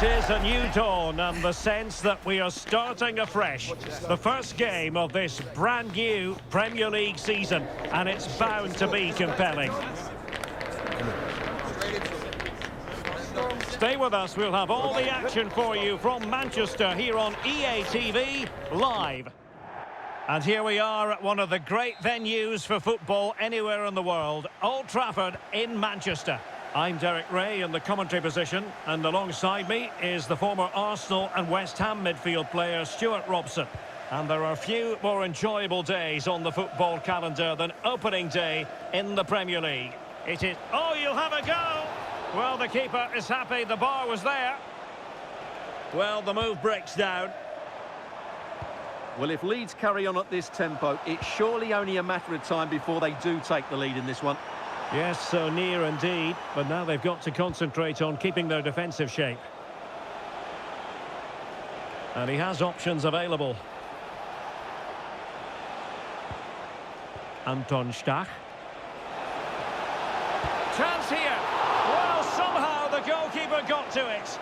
It is a new dawn and the sense that we are starting afresh. The first game of this brand new Premier League season, and it's bound to be compelling. Stay with us, we'll have all the action for you from Manchester here on EA TV Live. And here we are at one of the great venues for football anywhere in the world, Old Trafford in Manchester. I'm Derek Ray in the commentary position, and alongside me is the former Arsenal and West Ham midfield player Stuart Robson. And there are few more enjoyable days on the football calendar than opening day in the Premier League. It is... Oh, you'll have a go! Well, the keeper is happy the bar was there. Well, the move breaks down. Well, if Leeds carry on at this tempo, it's surely only a matter of time before they do take the lead in this one. Yes, so near indeed, but now they've got to concentrate on keeping their defensive shape. And he has options available. Anton Stach. Chance here. Well, somehow the goalkeeper got to it.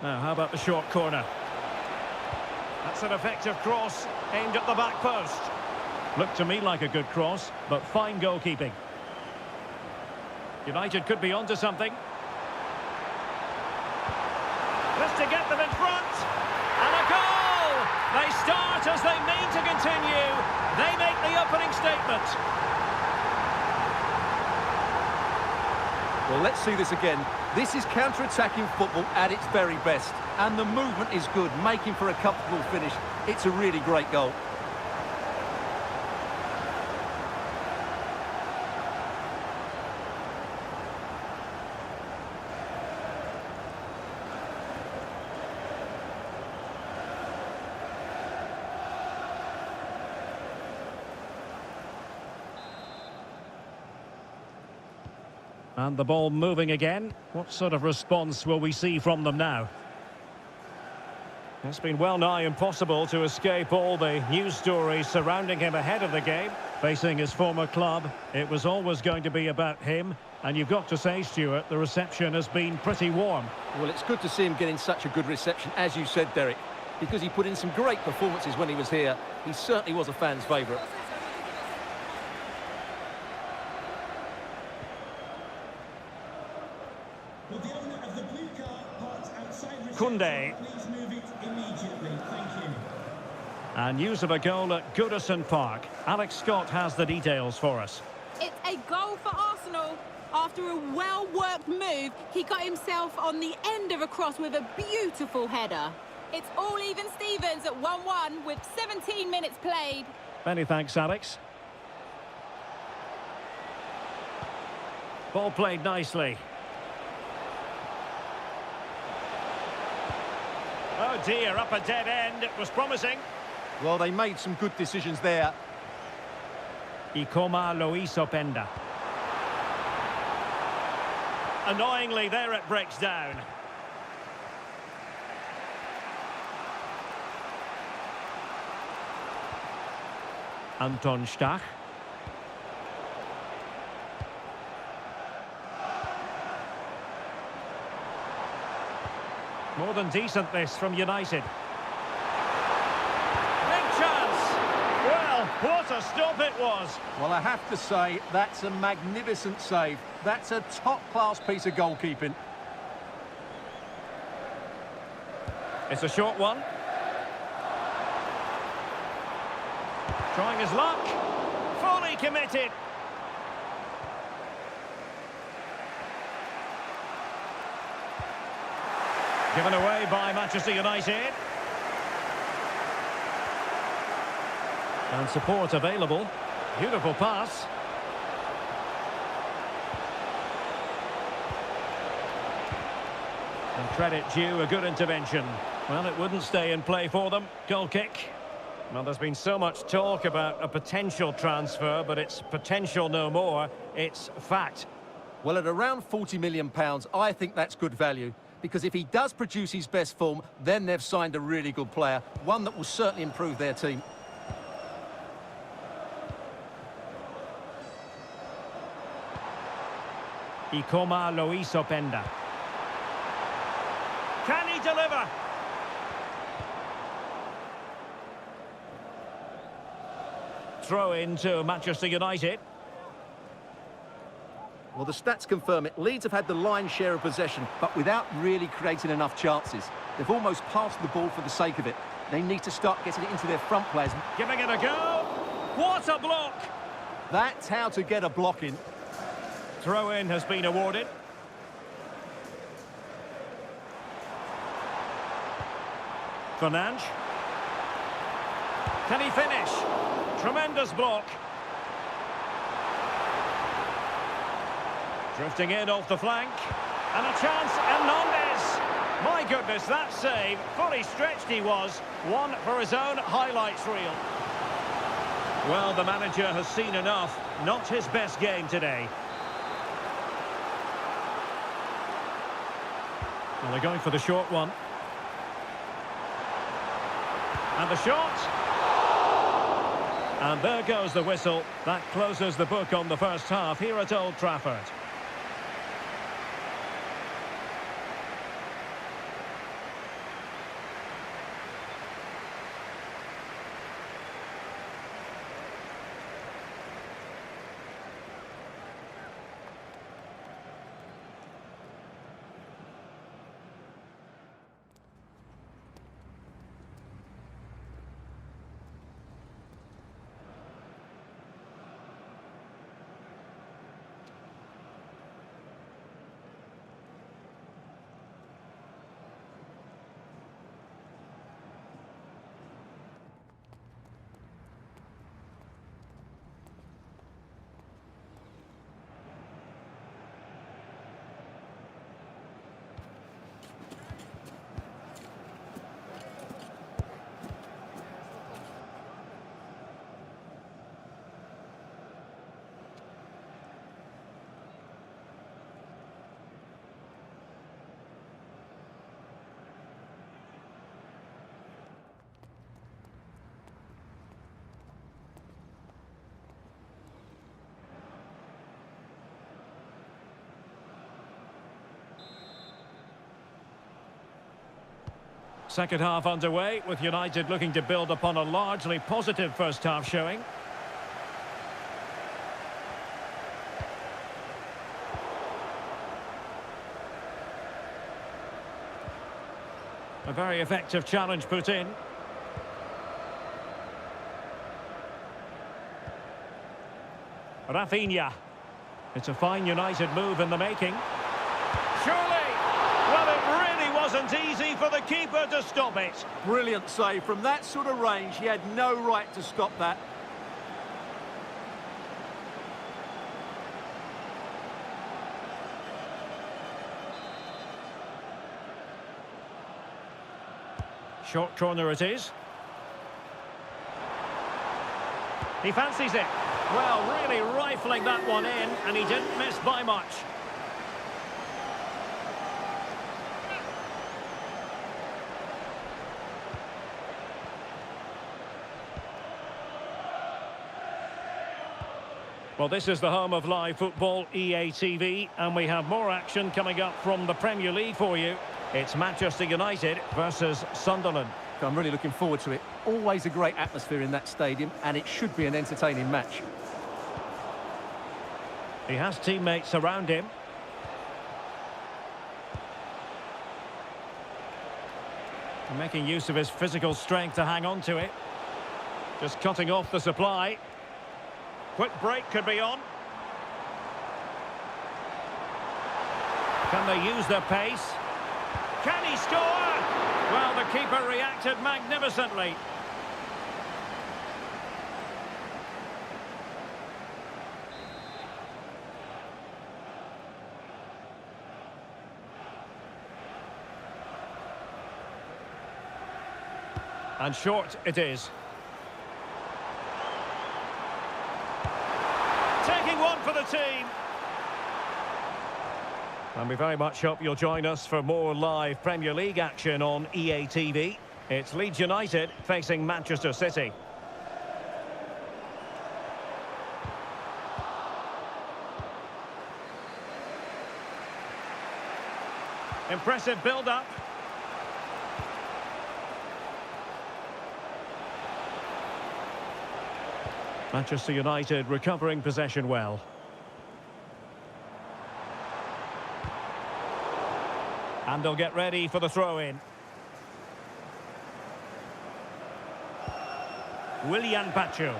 Now, how about the short corner? That's an effective cross aimed at the back post. Looked to me like a good cross, but fine goalkeeping. United could be onto something. This to get them in front. And a goal! They start as they mean to continue. They make the opening statement. Well, let's see this again. This is counter-attacking football at its very best. And the movement is good, making for a comfortable finish. It's a really great goal. And the ball moving again. What sort of response will we see from them now? It's been well nigh impossible to escape all the news stories surrounding him ahead of the game. Facing his former club, it was always going to be about him. And you've got to say, Stuart, the reception has been pretty warm. Well, it's good to see him getting such a good reception, as you said, Derek, because he put in some great performances when he was here. He certainly was a fan's favourite. Koundé. And news of a goal at Goodison Park. Alex Scott has the details for us. It's a goal for Arsenal. After a well-worked move, he got himself on the end of a cross with a beautiful header. It's all even Stevens at 1-1 with 17 minutes played. Many thanks, Alex. Ball played nicely. Oh dear, up a dead end. It was promising. Well, they made some good decisions there. Ikoma Luis Openda. Annoyingly, there it breaks down. Anton Stach. More than decent this from United. Big chance! Well, what a stop it was. Well, I have to say, that's a magnificent save. That's a top-class piece of goalkeeping. It's a short one. Trying his luck. Fully committed. Given away by Manchester United. And support available. Beautiful pass. And credit due, a good intervention. Well, it wouldn't stay in play for them. Goal kick. Well, there's been so much talk about a potential transfer, but it's potential no more. It's fact. Well, at around £40 million, I think that's good value, because if he does produce his best form, then they've signed a really good player, one that will certainly improve their team. Ikoma Loiso Penda. Can he deliver? Throw in to Manchester United. Well, the stats confirm it. Leeds have had the lion's share of possession, but without really creating enough chances. They've almost passed the ball for the sake of it. They need to start getting it into their front players. Giving it a go. What a block! That's how to get a block in. Throw-in has been awarded. Fernandes. Can he finish? Tremendous block. Drifting in off the flank. And a chance, Hernandez. My goodness, that save. Fully stretched he was. One for his own highlights reel. Well, the manager has seen enough. Not his best game today. Well, they're going for the short one. And the shot. And there goes the whistle. That closes the book on the first half here at Old Trafford. Second half underway, with United looking to build upon a largely positive first half showing. A very effective challenge put in. Rafinha. It's a fine United move in the making. Surely! Well, it really wasn't easy for the keeper to stop it. Brilliant save. From that sort of range, he had no right to stop that. Short corner it is. He fancies it. Well, really rifling that one in, and he didn't miss by much. Well, this is the home of live football, EA TV, and we have more action coming up from the Premier League for you. It's Manchester United versus Sunderland. I'm really looking forward to it. Always a great atmosphere in that stadium, and it should be an entertaining match. He has teammates around him. Making use of his physical strength to hang on to it. Just cutting off the supply. Quick break could be on. Can they use their pace? Can he score? Well, the keeper reacted magnificently. And short it is. Taking one for the team. And we very much hope you'll join us for more live Premier League action on EA TV. It's Leeds United facing Manchester City. Impressive build-up. Manchester United recovering possession well. And they'll get ready for the throw-in. Willian Pacho.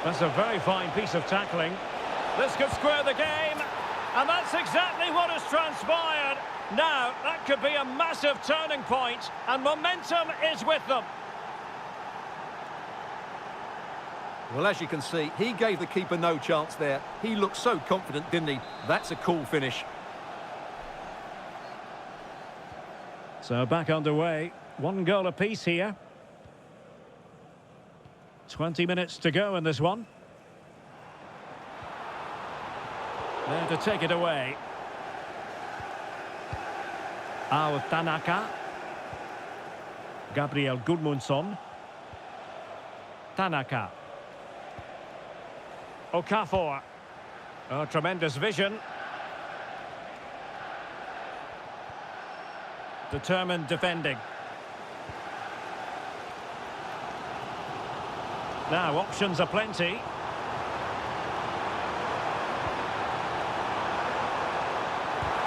That's a very fine piece of tackling. This could square the game. And that's exactly what has transpired. Now, that could be a massive turning point, and momentum is with them. Well, as you can see, he gave the keeper no chance there. He looked so confident, didn't he? That's a cool finish. So back underway. 1 goal apiece here. 20 minutes to go in this one. There to take it away. Tanaka. Gabriel Gudmundsson. Tanaka. Okafor. Oh, tremendous vision. Determined defending. Now, options are plenty.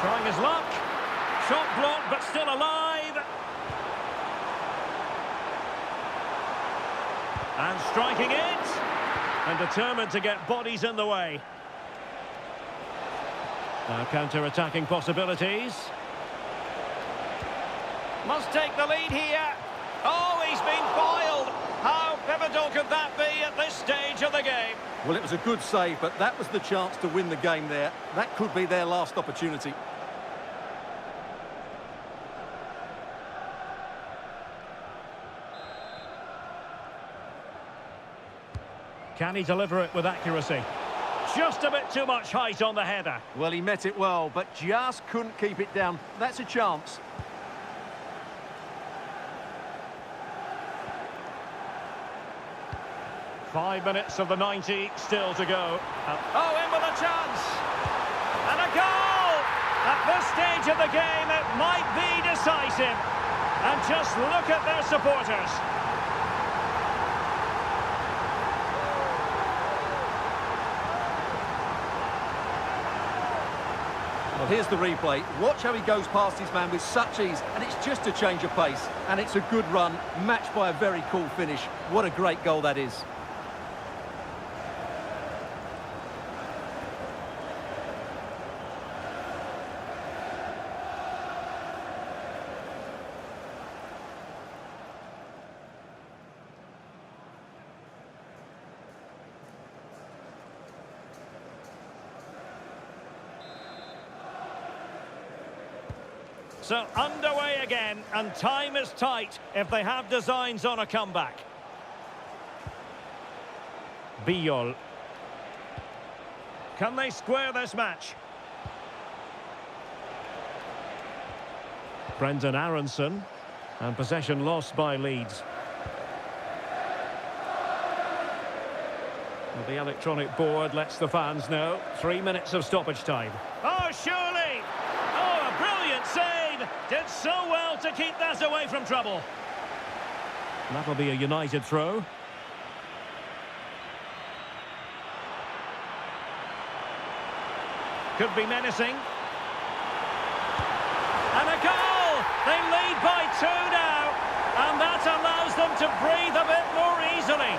Trying his luck. Shot blocked, but still alive. And striking it. And determined to get bodies in the way. Now, counter-attacking possibilities. Must take the lead here. Oh, he's been foiled. How pivotal could that be at this stage of the game? Well, it was a good save, but that was the chance to win the game there. That could be their last opportunity. Can he deliver it with accuracy? Just a bit too much height on the header. Well, he met it well, but just couldn't keep it down. That's a chance. Five minutes of the 90 still to go. Oh, in with a chance. And a goal! At this stage of the game, it might be decisive. And just look at their supporters. Well, here's the replay. Watch how he goes past his man with such ease, and it's just a change of pace. And it's a good run, matched by a very cool finish. What a great goal that is. So underway again, and time is tight if they have designs on a comeback. Biol. Can they square this match? Brendan Aronson, and possession lost by Leeds. Well, the electronic board lets the fans know 3 minutes of stoppage time. Oh, surely! Oh, a brilliant save! Did so well to keep that away from trouble. That'll be a United throw. Could be menacing. And a goal! They lead by 2 now. And that allows them to breathe a bit more easily.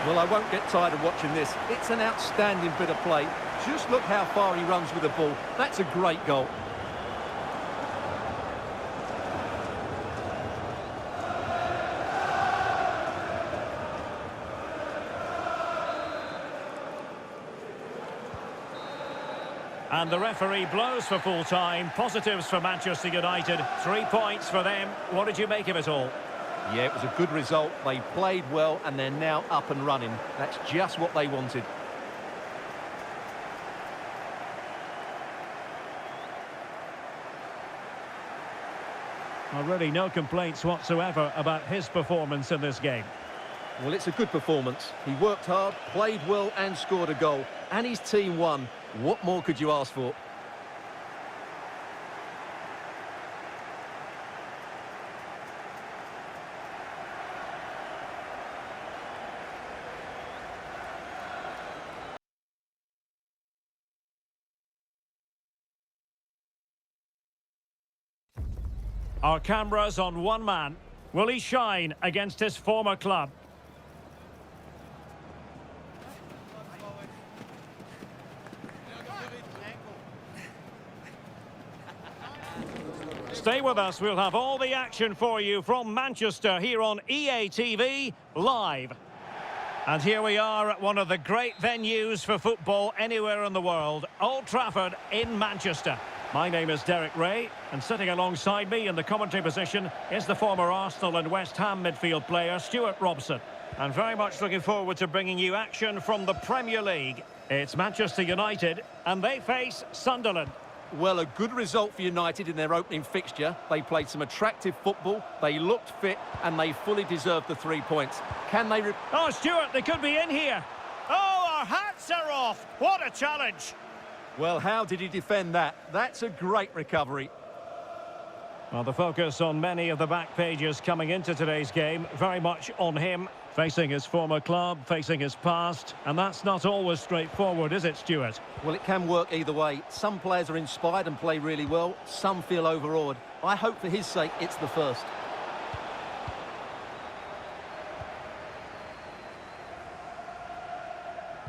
Well, I won't get tired of watching this. It's an outstanding bit of play. Just look how far he runs with the ball. That's a great goal. And the referee blows for full time. Positives for Manchester United. 3 points for them. What did you make of it all? Yeah, it was a good result. They played well and they're now up and running. That's just what they wanted. Well, really no complaints whatsoever about his performance in this game. Well, it's a good performance. He worked hard, played well and scored a goal. And his team won. What more could you ask for? Our cameras on one man. Will he shine against his former club? Stay with us, we'll have all the action for you from Manchester here on EA TV Live. And here we are at one of the great venues for football anywhere in the world, Old Trafford in Manchester. My name is Derek Ray, and sitting alongside me in the commentary position is the former Arsenal and West Ham midfield player Stuart Robson. And very much looking forward to bringing you action from the Premier League. It's Manchester United, and they face Sunderland. Well, a good result for United in their opening fixture. They played some attractive football, they looked fit, and they fully deserved the 3 points. Can they... Oh, Stuart, they could be in here. Oh, our hats are off. What a challenge. Well, how did he defend that? That's a great recovery. Well, the focus on many of the back pages coming into today's game, very much on him, facing his former club, facing his past, and that's not always straightforward, is it, Stuart? Well, it can work either way. Some players are inspired and play really well, some feel overawed. I hope for his sake it's the first.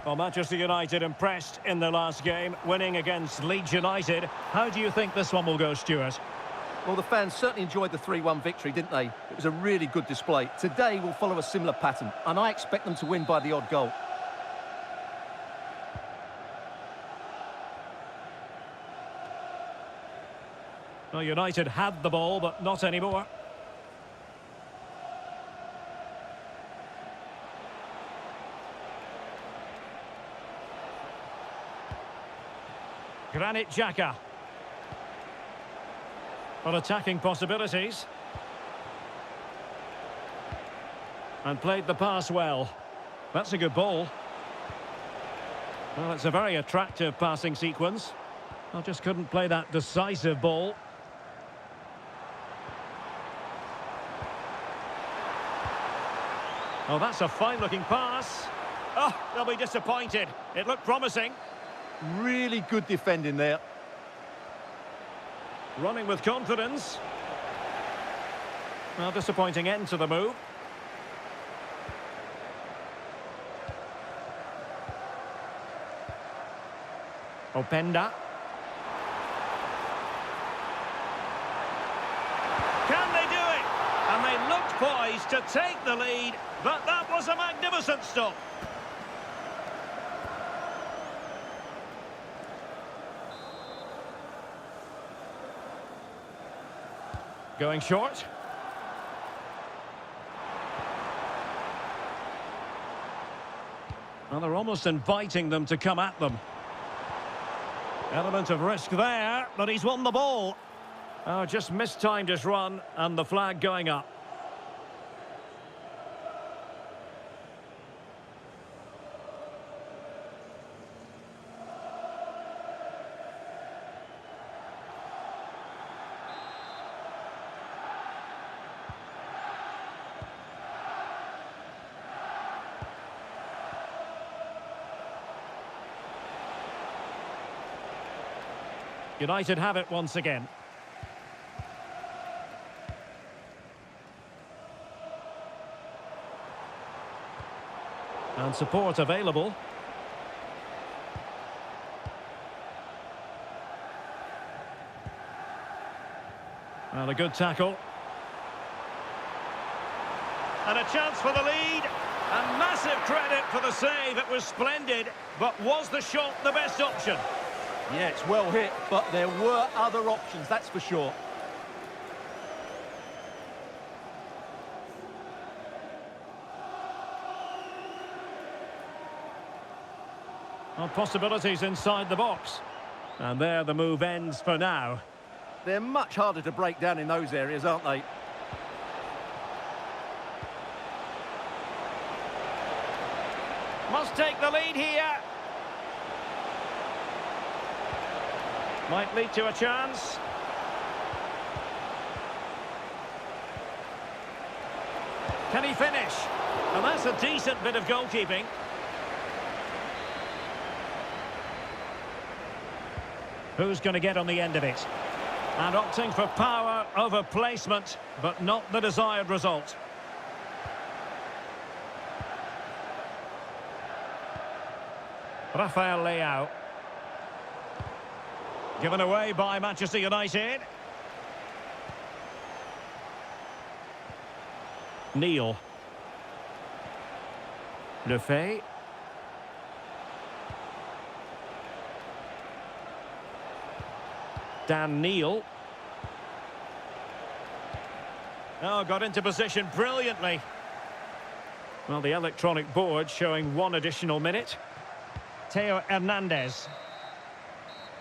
Well, Manchester United impressed in their last game, winning against Leeds United. How do you think this one will go, Stuart? Well, the fans certainly enjoyed the 3-1 victory, didn't they? It was a really good display. Today we'll follow a similar pattern, and I expect them to win by the odd goal. Well, United had the ball, but not anymore. Granit Xhaka. On attacking possibilities. And played the pass well. That's a good ball. Well, it's a very attractive passing sequence. I just couldn't play that decisive ball. Oh, that's a fine-looking pass. Oh, they'll be disappointed. It looked promising. Really good defending there. Running with confidence. Well, disappointing end to the move. Openda. Can they do it? And they looked poised to take the lead, but that was a magnificent stop. Going short. Well, they're almost inviting them to come at them. Element of risk there, but he's won the ball. Oh, just mistimed his run, and the flag going up. United have it once again. And support available. And a good tackle. And a chance for the lead. And massive credit for the save. It was splendid. But was the shot the best option? Yeah, it's well hit, but there were other options, that's for sure. Well, possibilities inside the box. And there the move ends for now. They're much harder to break down in those areas, aren't they? Must take the lead here. Might lead to a chance. Can he finish? And that's a decent bit of goalkeeping. Who's going to get on the end of it? And opting for power over placement, but not the desired result. Rafael Leao. Given away by Manchester United. Neil. Lefebvre. Dan Neil. Oh, got into position brilliantly. Well, the electronic board showing one additional minute. Theo Hernandez.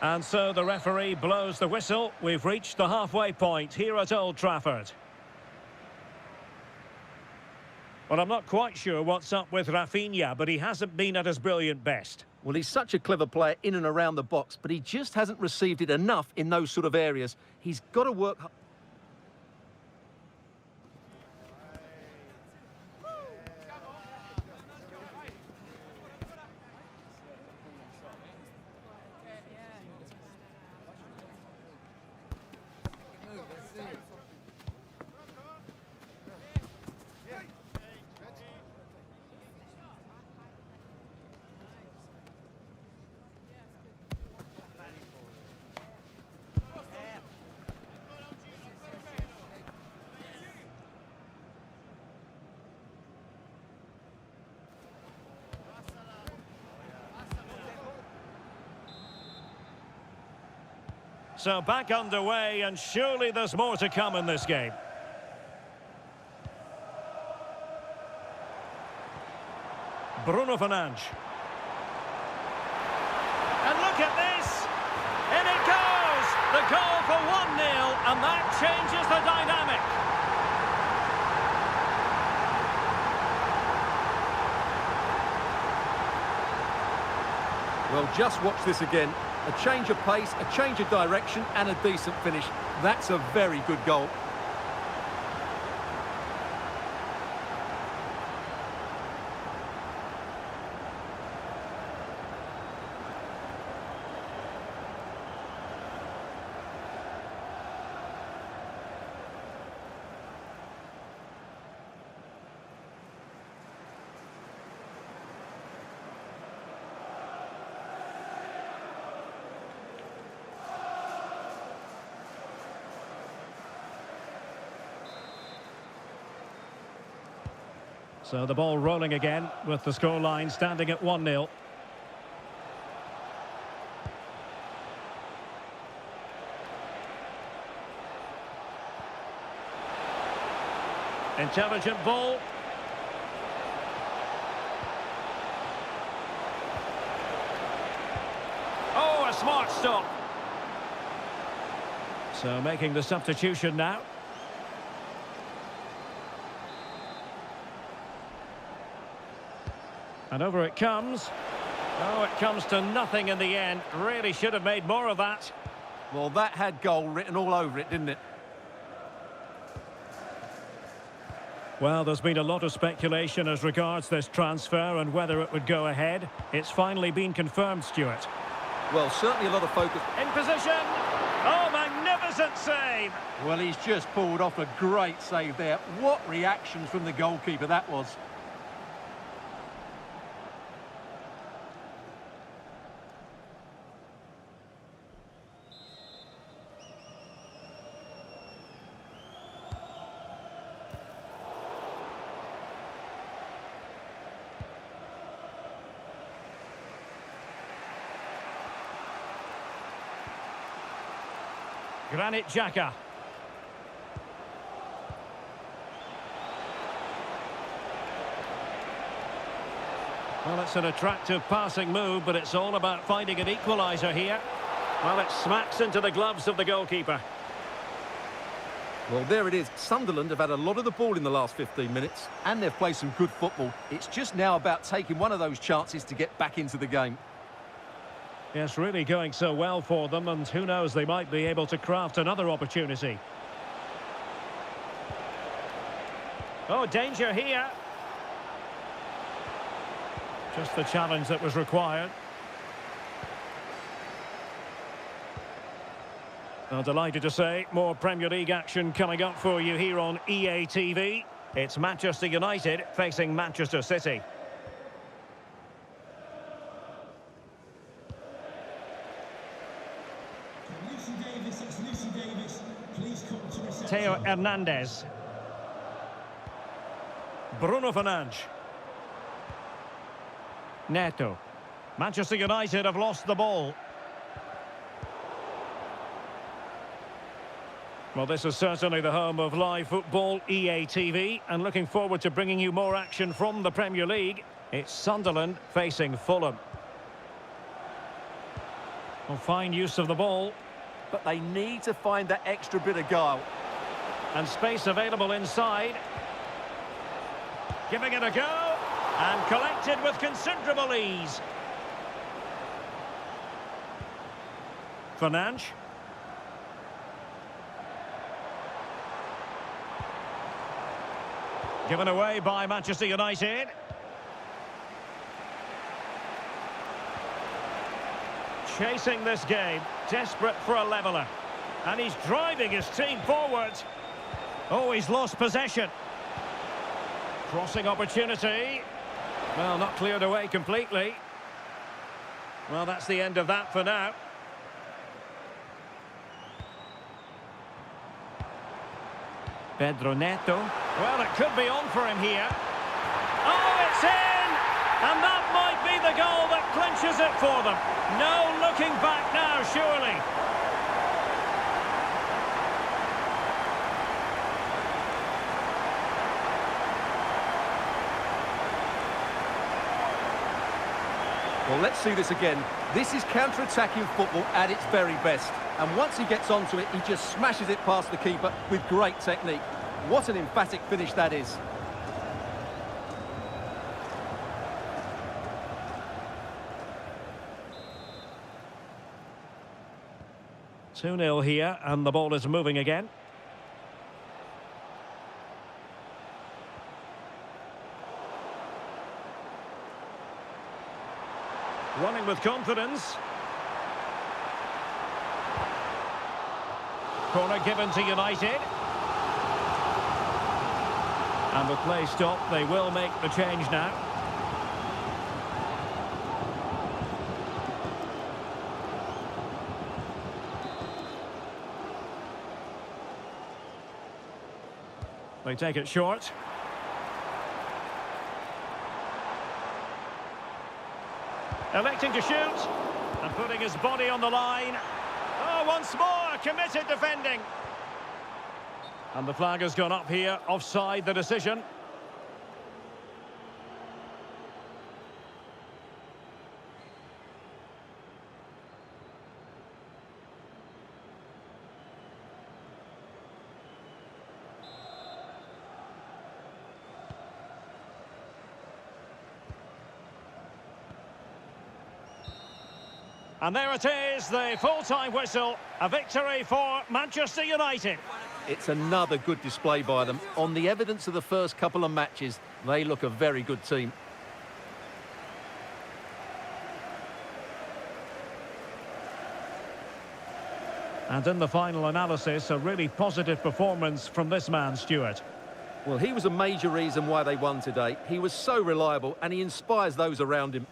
And so the referee blows the whistle. We've reached the halfway point here at Old Trafford. Well, I'm not quite sure what's up with Rafinha, but he hasn't been at his brilliant best. Well, he's such a clever player in and around the box, but he just hasn't received it enough in those sort of areas. He's got to work hard. So back underway, and surely there's more to come in this game. Bruno Fernandes. And look at this! In it goes! The goal for 1-0, and that changes the dynamic. Well, just watch this again. A change of pace, a change of direction, and a decent finish. That's a very good goal. So the ball rolling again with the scoreline standing at 1-0. Intelligent ball. Oh, a smart stop. So making the substitution now. And over it comes. Oh, it comes to nothing in the end. Really should have made more of that. Well, that had goal written all over it, didn't it? Well, there's been a lot of speculation as regards this transfer and whether it would go ahead. It's finally been confirmed, Stuart. Well, certainly a lot of focus. In position. Oh, magnificent save. Well, he's just pulled off a great save there. What reactions from the goalkeeper that was. Granit Xhaka. Well, it's an attractive passing move, but it's all about finding an equaliser here. Well, it smacks into the gloves of the goalkeeper. Well, there it is. Sunderland have had a lot of the ball in the last 15 minutes, and they've played some good football. It's just now about taking one of those chances to get back into the game. Yes, really going so well for them, and who knows, they might be able to craft another opportunity. Oh, danger here. Just the challenge that was required. Well, delighted to say, more Premier League action coming up for you here on EA TV. It's Manchester United facing Manchester City. Theo Hernandez. Bruno Fernandes. Neto. Manchester United have lost the ball. Well, this is certainly the home of live football, EA TV, and looking forward to bringing you more action from the Premier League. It's Sunderland facing Fulham. Well, fine use of the ball. But they need to find that extra bit of guile. And space available inside. Giving it a go. And collected with considerable ease. Fernandes. Given away by Manchester United. Chasing this game, desperate for a leveller. And he's driving his team forward. Oh, he's lost possession. Crossing opportunity. Well, not cleared away completely. Well, that's the end of that for now. Pedro Neto. Well, it could be on for him here. Oh, it's in! And that might be the goal that clinches it for them. No looking back now, surely. Well, let's see this again. This is counter-attacking football at its very best. And once he gets onto it, he just smashes it past the keeper with great technique. What an emphatic finish that is. Two 2-0 here, and the ball is moving again. Running with confidence. Corner given to United. And with play stopped, they will make the change now. They take it short. Electing to shoot. And putting his body on the line. Oh, once more, committed defending. And the flag has gone up here, offside the decision. And there it is, the full-time whistle. A victory for Manchester United. It's another good display by them. On the evidence of the first couple of matches, they look a very good team. And in the final analysis, a really positive performance from this man, Stuart. Well, he was a major reason why they won today. He was so reliable and he inspires those around him.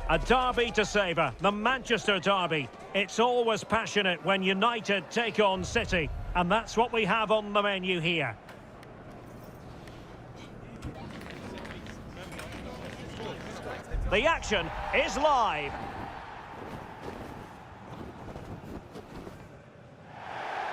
A derby to savour, the Manchester derby. It's always passionate when United take on City, and that's what we have on the menu here. The action is live.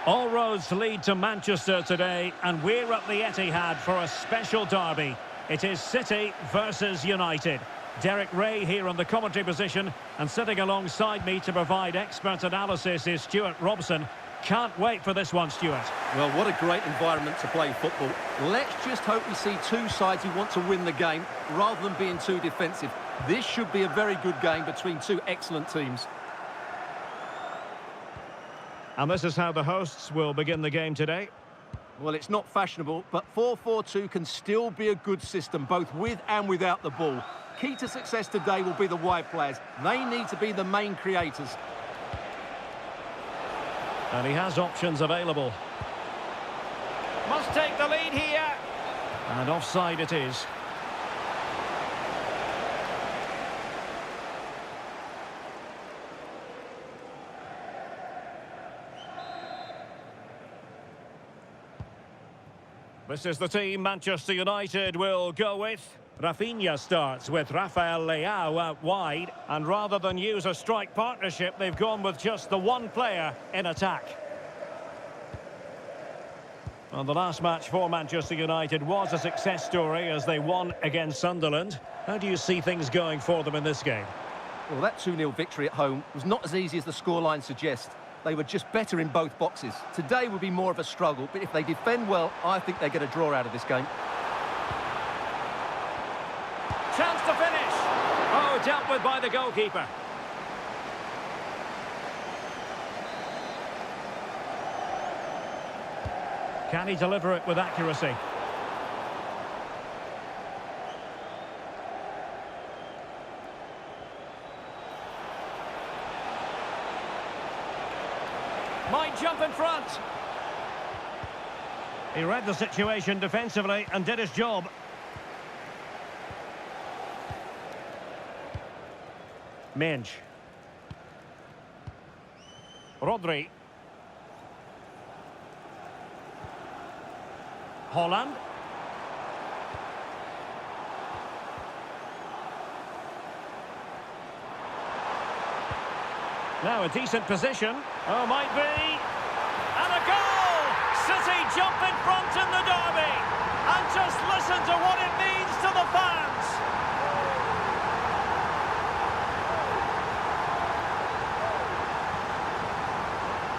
All roads lead to Manchester today, and we're at the Etihad for a special derby. It is City versus United. Derek Ray here on the commentary position, and sitting alongside me to provide expert analysis is Stuart Robson. Can't wait for this one, Stuart. Well, what a great environment to play football. Let's just hope we see two sides who want to win the game rather than being too defensive. This should be a very good game between two excellent teams. And this is how the hosts will begin the game today. Well, it's not fashionable, but 4-4-2 can still be a good system, both with and without the ball. Key to success today will be the wide players. They need to be the main creators. And he has options available. Must take the lead here. And offside it is. This is the team Manchester United will go with. Rafinha starts with Rafael Leao out wide, and rather than use a strike partnership, they've gone with just the one player in attack. Well, the last match for Manchester United was a success story as they won against Sunderland. How do you see things going for them in this game? Well, that 2-0 victory at home was not as easy as the scoreline suggests. They were just better in both boxes. Today would be more of a struggle, but if they defend well, I think they get a draw out of this game. Chance to finish. Oh, dealt with by the goalkeeper. Can he deliver it with accuracy? Might jump in front. He read the situation defensively and did his job. Minge. Rodri. Holland. Now a decent position. Oh, might be. And a goal! City jump in front in the derby. And just listen to what it means to the fans.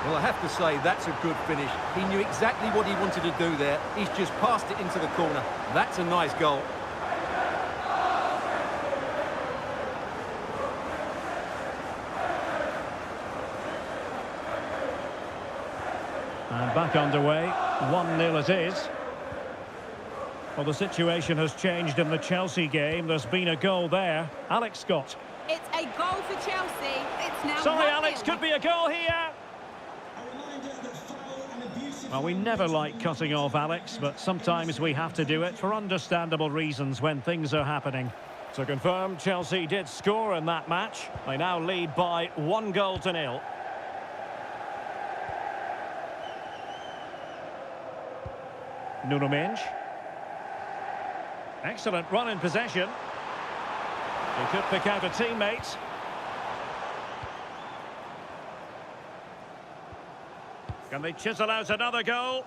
Well, I have to say, that's a good finish. He knew exactly what he wanted to do there. He's just passed it into the corner. That's a nice goal. And back underway, 1-0 it is. Well, the situation has changed in the Chelsea game. There's been a goal there. Alex Scott. It's a goal for Chelsea. It's now Sorry, 1-0. Alex, could be a goal here. Well, we never like cutting off Alex, but sometimes we have to do it for understandable reasons when things are happening. To confirm, Chelsea did score in that match. They now lead by 1-0. Nuno Mendes. Excellent run in possession. He could pick out a teammate. Can they chisel out another goal?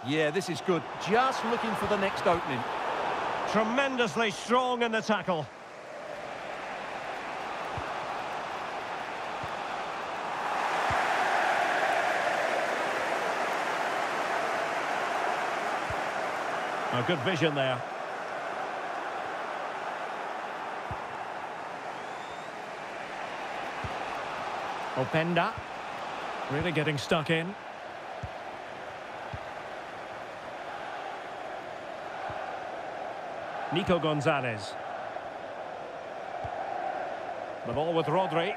Yeah, this is good. Just looking for the next opening. Tremendously strong in the tackle. Oh, good vision there. Openda. Really getting stuck in. Nico Gonzalez. The ball with Rodri.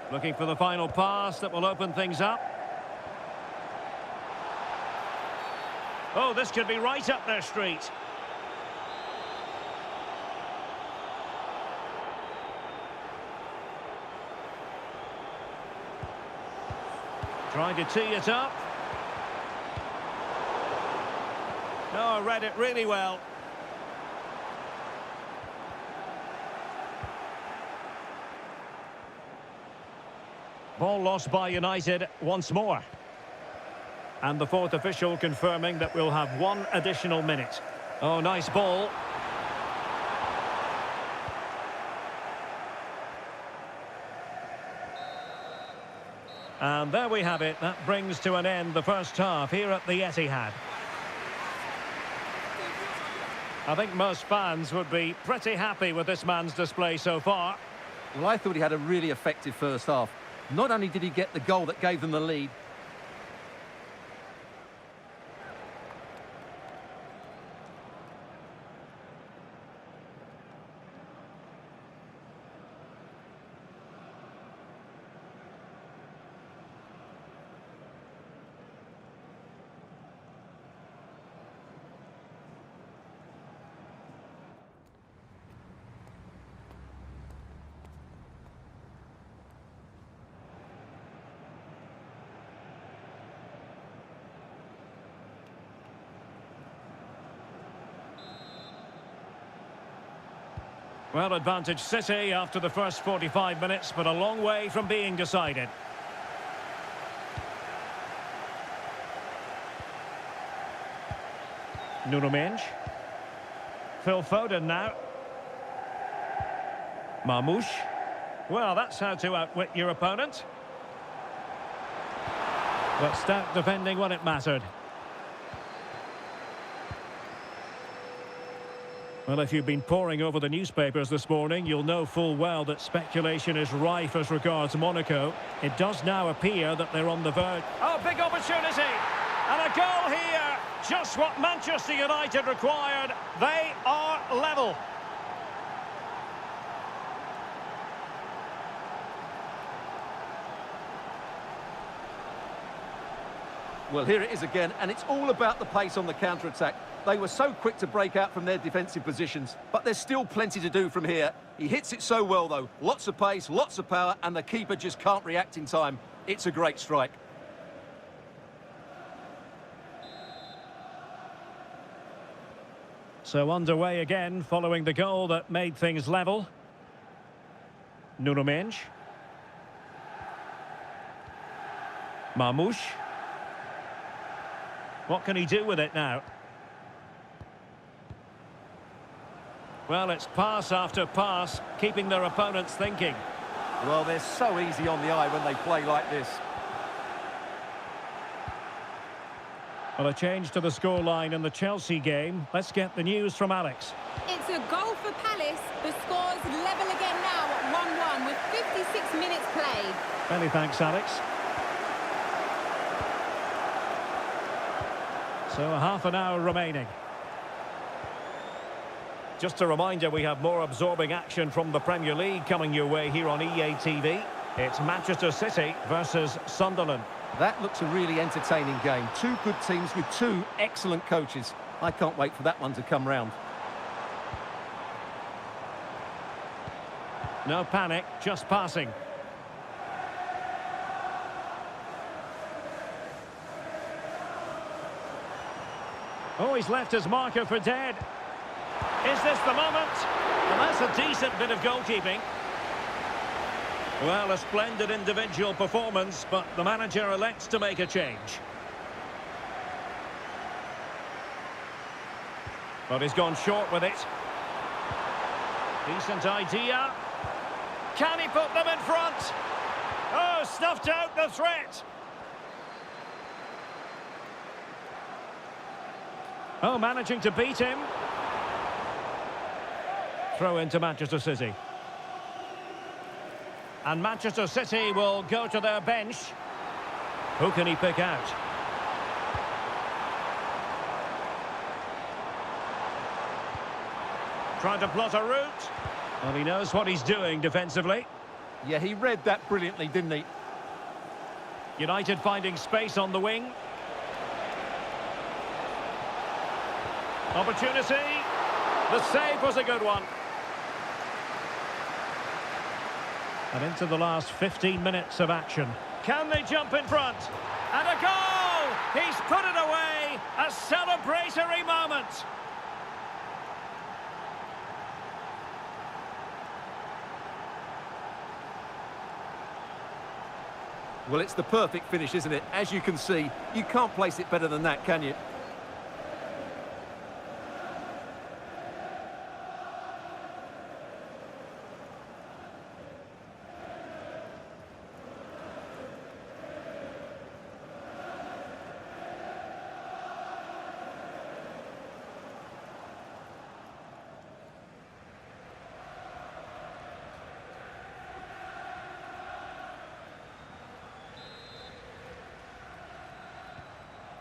Looking for the final pass that will open things up. Oh, this could be right up their street. Trying to tee it up. Oh, read it really well. Ball lost by United once more. And the fourth official confirming that we'll have one additional minute. Oh, nice ball. And there we have it. That brings to an end the first half here at the Etihad. I think most fans would be pretty happy with this man's display so far. Well, I thought he had a really effective first half. Not only did he get the goal that gave them the lead, well, advantage City after the first 45 minutes, but a long way from being decided. Nuno Mendes. Phil Foden now. Marmoush. Well, that's how to outwit your opponent. But stout defending when it mattered. Well, if you've been poring over the newspapers this morning, you'll know full well that speculation is rife as regards Monaco. It does now appear that they're on the verge. Oh, big opportunity! And a goal here! Just what Manchester United required. They are level. well, here it is again, and it's all about the pace on the counter-attack. They were so quick to break out from their defensive positions, but there's still plenty to do from here. He hits it so well, though. Lots of pace, lots of power, and the keeper just can't react in time. It's a great strike. So underway again, following the goal that made things level. Nuno Mendes. Marmoush. What can he do with it now? Well, it's pass after pass, keeping their opponents thinking. Well, they're so easy on the eye when they play like this. Well, a change to the scoreline in the Chelsea game. Let's get the news from Alex. It's a goal for Palace. The score's level again now at 1-1 with 56 minutes played. Many thanks, Alex. So a half an hour remaining. Just a reminder, we have more absorbing action from the Premier League coming your way here on EA TV. It's Manchester City versus Sunderland. That looks a really entertaining game. Two good teams with two excellent coaches. I can't wait for that one to come round. No panic, just passing. Oh, he's left his marker for dead. Is this the moment? And that's a decent bit of goalkeeping. Well, a splendid individual performance, but the manager elects to make a change. But he's gone short with it. Decent idea. Can he put them in front? Oh, snuffed out the threat. Oh, managing to beat him. Throw into Manchester City. And Manchester City will go to their bench. Who can he pick out? Trying to plot a route. Well, he knows what he's doing defensively. Yeah, he read that brilliantly, didn't he? United finding space on the wing. Opportunity. The save was a good one. And into the last 15 minutes of action. Can they jump in front? And a goal! He's put it away! A celebratory moment! Well, it's the perfect finish, isn't it? As you can see, you can't place it better than that, can you?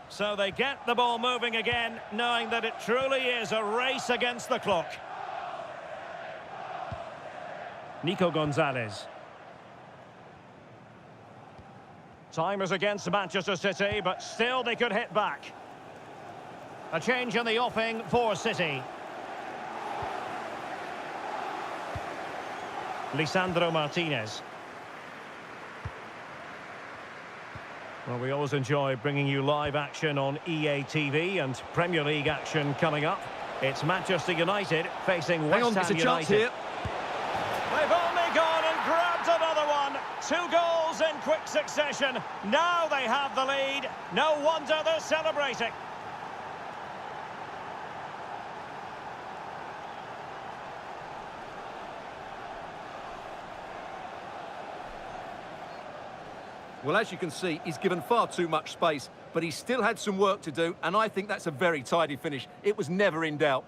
So they get the ball moving again, knowing that it truly is a race against the clock. Nico Gonzalez. Time is against Manchester City, but still they could hit back. A change in the offing for City. Lisandro Martinez. Well, we always enjoy bringing you live action on EA TV and Premier League action coming up. It's Manchester United facing West Ham United. Chance here. They've only gone and grabbed another one. 2 goals in quick succession. Now they have the lead. No wonder they're celebrating. Well, as you can see, he's given far too much space, but he still had some work to do, and I think that's a very tidy finish. It was never in doubt.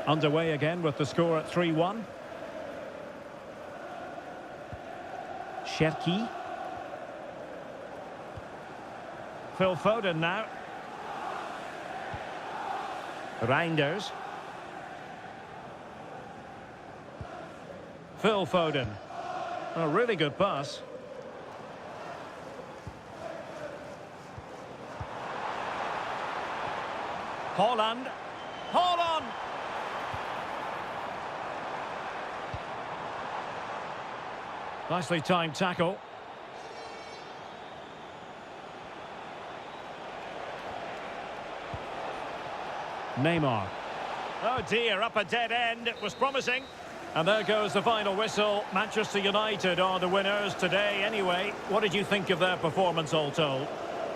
Underway again with the score at 3-1. Cherki. Phil Foden now. Reinders. Phil Foden. A really good pass. Haaland. Haaland! Nicely timed tackle. Neymar. Oh dear, up a dead end. It was promising. And there goes the final whistle. Manchester United are the winners today anyway. What did you think of their performance all told?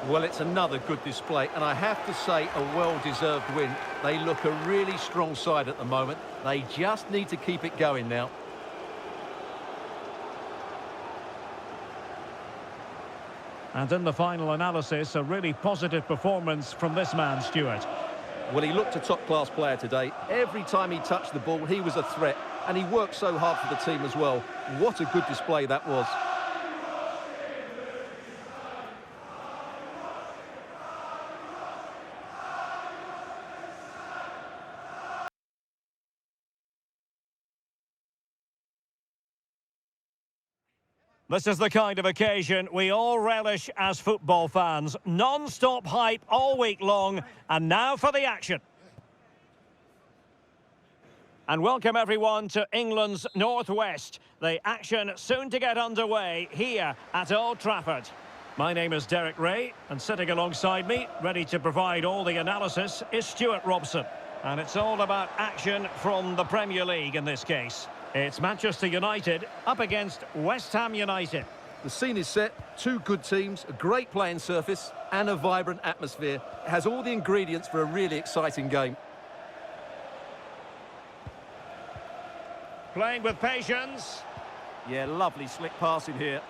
Well, it's another good display, and I have to say a well-deserved win. They look a really strong side at the moment. They just need to keep it going now. And in the final analysis, a really positive performance from this man, Stuart. Well, he looked a top-class player today. Every time he touched the ball, he was a threat, and he worked so hard for the team as well. What a good display that was. This is the kind of occasion we all relish as football fans. Non-stop hype all week long, and now for the action. And welcome everyone to England's Northwest. The action soon to get underway here at Old Trafford. My name is Derek Ray, and sitting alongside me, ready to provide all the analysis, is Stuart Robson. And it's all about action from the Premier League in this case. It's Manchester United up against West Ham United. The scene is set, 2 good teams, a great playing surface and a vibrant atmosphere. It has all the ingredients for a really exciting game. Playing with patience. Yeah, lovely slick passing here.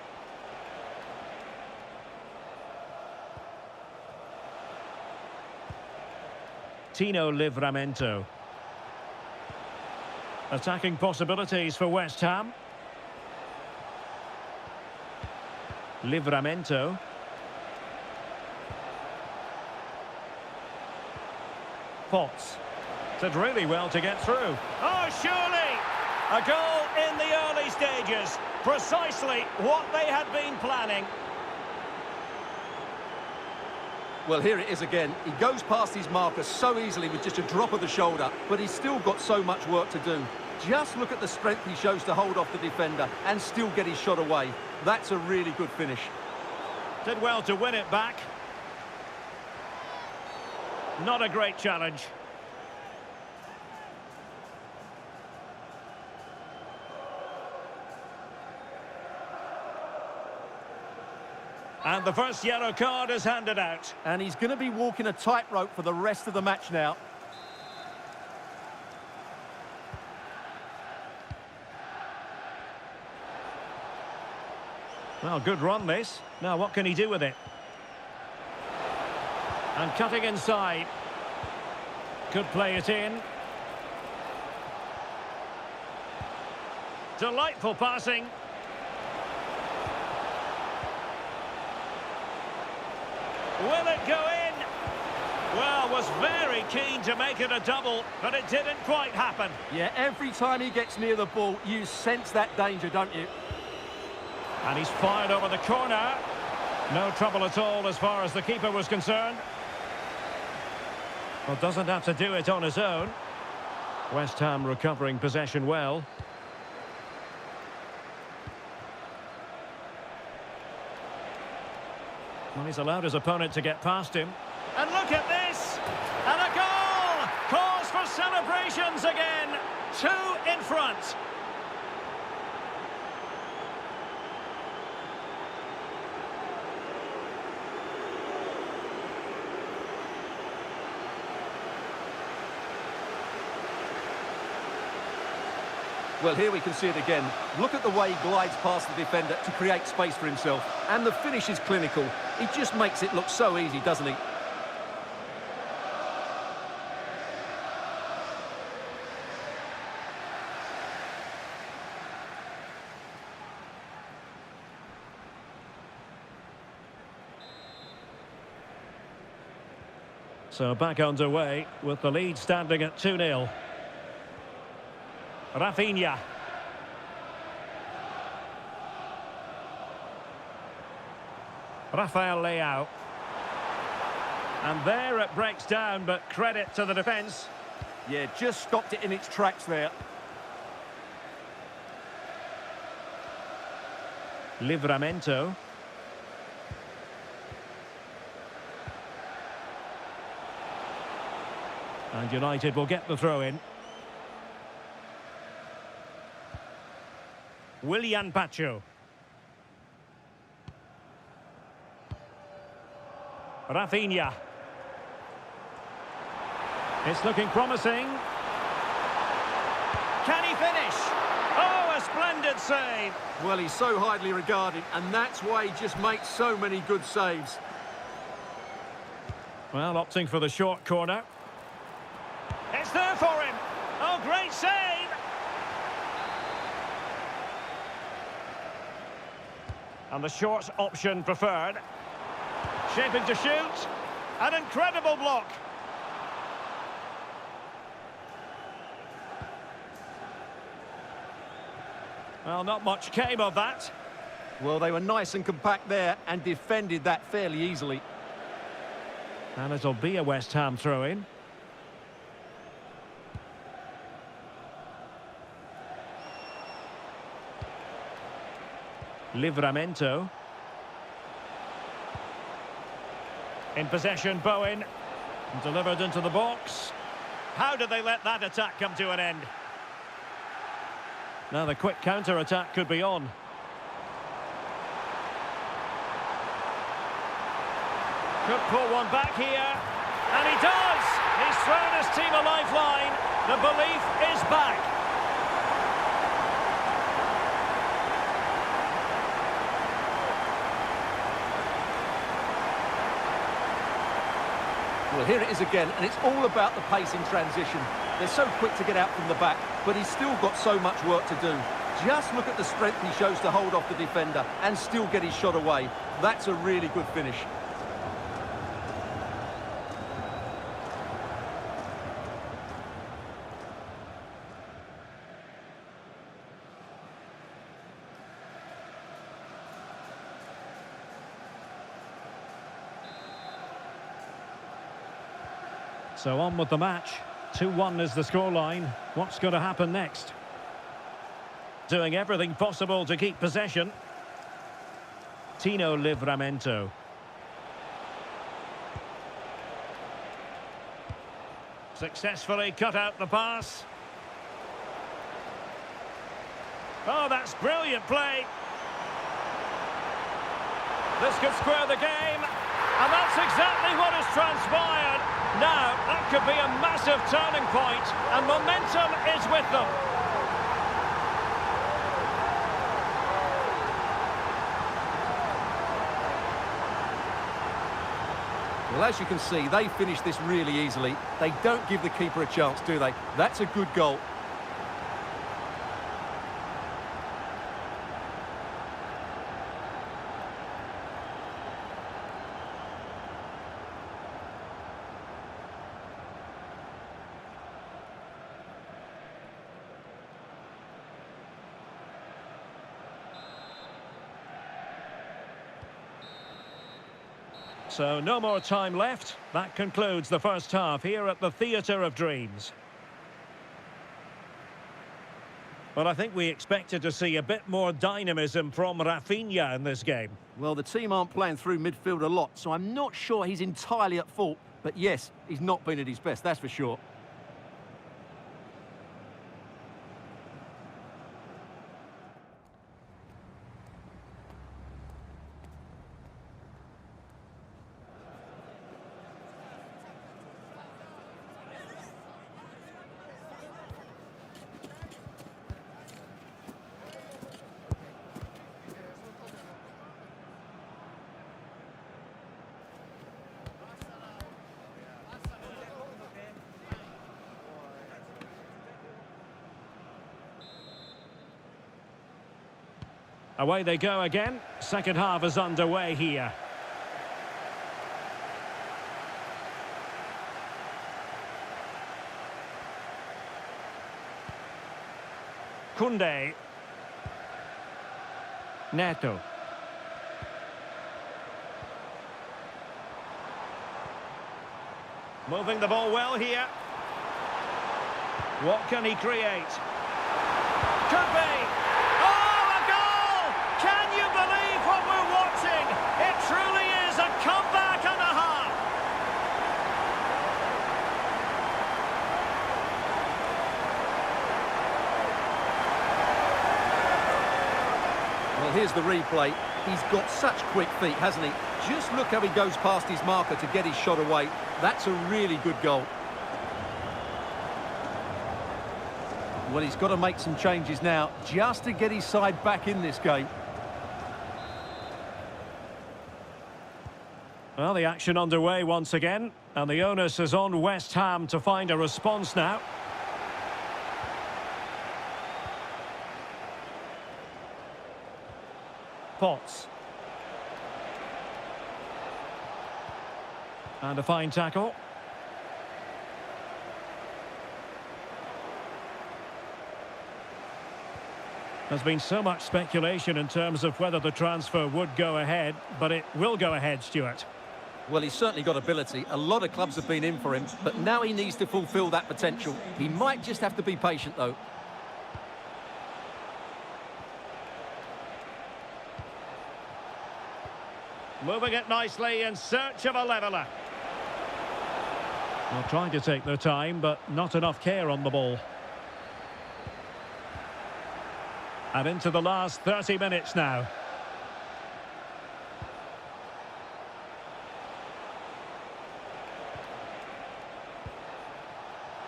Tino Livramento. Attacking possibilities for West Ham. Livramento. Potts. Did really well to get through. Oh, surely! A goal in the early stages. Precisely what they had been planning. Well, here it is again. He goes past his marker so easily with just a drop of the shoulder, but he's still got so much work to do. Just look at the strength he shows to hold off the defender and still get his shot away. That's a really good finish. Did well to win it back. Not a great challenge. And the first yellow card is handed out. And he's going to be walking a tightrope for the rest of the match now. Well, good run this. Now what can he do with it? And cutting inside. Could play it in. Delightful passing. Will it go in? Well, was very keen to make it a double, but it didn't quite happen. Yeah, every time he gets near the ball, you sense that danger, don't you? And he's fired over the corner. No trouble at all as far as the keeper was concerned. Well, doesn't have to do it on his own. West Ham recovering possession well. Well, he's allowed his opponent to get past him. And look at this! And a goal! Cause for celebrations again! 2 in front. Well, here we can see it again. Look at the way he glides past the defender to create space for himself. And the finish is clinical. He just makes it look so easy, doesn't he? So back underway with the lead standing at 2-0. Rafinha. Rafael Leao. And there it breaks down, but credit to the defence. Yeah, just stopped it in its tracks there. Livramento. And United will get the throw-in. Willian Pacho. Rafinha. It's looking promising. Can he finish? Oh, a splendid save. Well, he's so highly regarded, and that's why he just makes so many good saves. Well, opting for the short corner. It's there for him. Oh, great save. And the short option preferred. Shaping to shoot. An incredible block. Well, not much came of that. Well, they were nice and compact there and defended that fairly easily. And it'll be a West Ham throw-in. Livramento. In possession, Bowen. Delivered into the box. How did they let that attack come to an end? Now the quick counter-attack could be on. Could pull one back here. And he does! He's thrown his team a lifeline. The belief is back. Well, here it is again, and it's all about the pace in transition. They're so quick to get out from the back, but he's still got so much work to do. Just look at the strength he shows to hold off the defender and still get his shot away. That's a really good finish. So on with the match. 2-1 is the scoreline. What's going to happen next? Doing everything possible to keep possession. Tino Livramento. Successfully cut out the pass. Oh, that's brilliant play. This could square the game. And that's exactly what has transpired. Now, that could be a massive turning point, and momentum is with them. Well, as you can see, they finish this really easily. They don't give the keeper a chance, do they? That's a good goal. So no more time left. That concludes the first half here at the Theatre of Dreams. But I think we expected to see a bit more dynamism from Rafinha in this game. Well, the team aren't playing through midfield a lot, so I'm not sure he's entirely at fault. But yes, he's not been at his best, that's for sure. Away they go again. Second half is underway here. Koundé. Neto. Moving the ball well here. What can he create? Could be! Oh, a goal! Can you believe what we're watching? It truly is a comeback and a half! Well, here's the replay. He's got such quick feet, hasn't he? Just look how he goes past his marker to get his shot away. That's a really good goal. Well, he's got to make some changes now, just to get his side back in this game. Well, the action underway once again, and the onus is on West Ham to find a response now. Potts. And a fine tackle. There's been so much speculation in terms of whether the transfer would go ahead, but it will go ahead, Stuart. Well, he's certainly got ability. A lot of clubs have been in for him, but now he needs to fulfil that potential. He might just have to be patient, though. Moving it nicely in search of a leveller. Well, trying to take their time, but not enough care on the ball. And into the last 30 minutes now.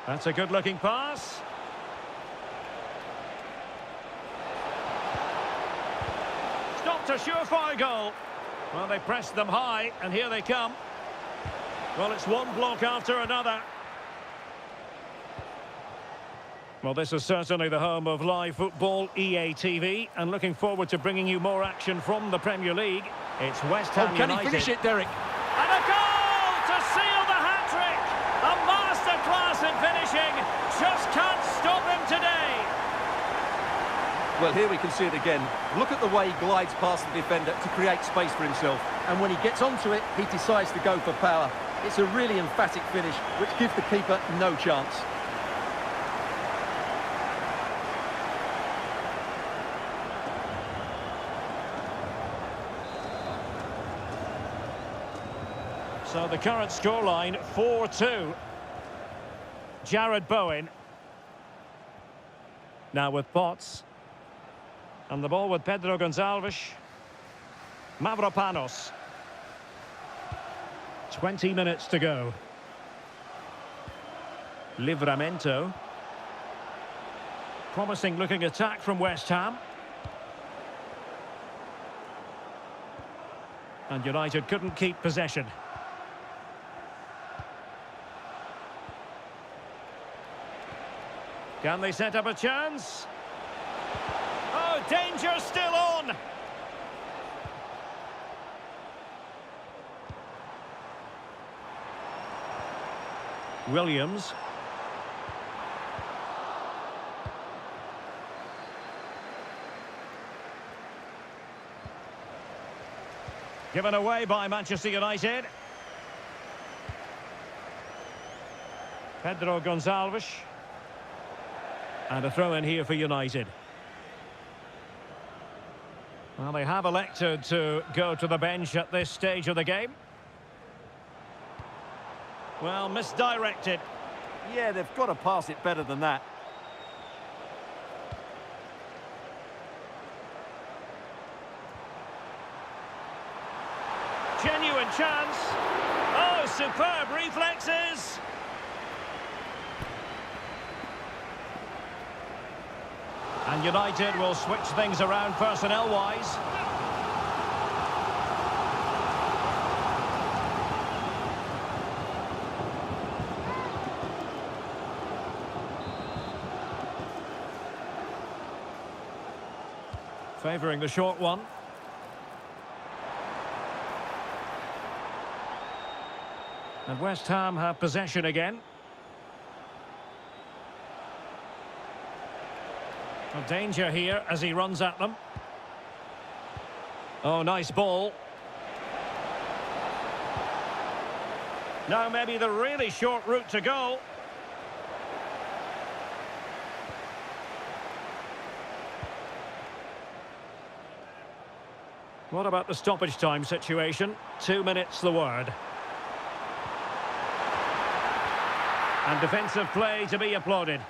That's a good-looking pass. Stopped a surefire goal. Well, they pressed them high, and here they come. Well, it's one block after another. Well, this is certainly the home of live football, EA TV, and looking forward to bringing you more action from the Premier League. It's West Ham United. Can he finish it, Derek? And a goal to seal the hat-trick! A masterclass in finishing. Just can't stop him today. Well, here we can see it again. Look at the way he glides past the defender to create space for himself. And when he gets onto it, he decides to go for power. It's a really emphatic finish, which gives the keeper no chance. So the current scoreline, 4-2. Jared Bowen. Now with Potts. And the ball with Pedro Gonçalves. Mavropanos. 20 minutes to go. Livramento. Promising looking attack from West Ham. And United couldn't keep possession. Can they set up a chance? Oh, danger still on! Williams. Given away by Manchester United. Pedro Gonçalves. And a throw in here for United. Well, they have elected to go to the bench at this stage of the game. Well, misdirected. Yeah, they've got to pass it better than that. Genuine chance. Oh, superb reflexes. And United will switch things around personnel-wise. Favouring the short one. And West Ham have possession again. Well, danger here as he runs at them. Oh, nice ball. Now maybe the really short route to goal. What about the stoppage time situation? 2 minutes the word. And defensive play to be applauded.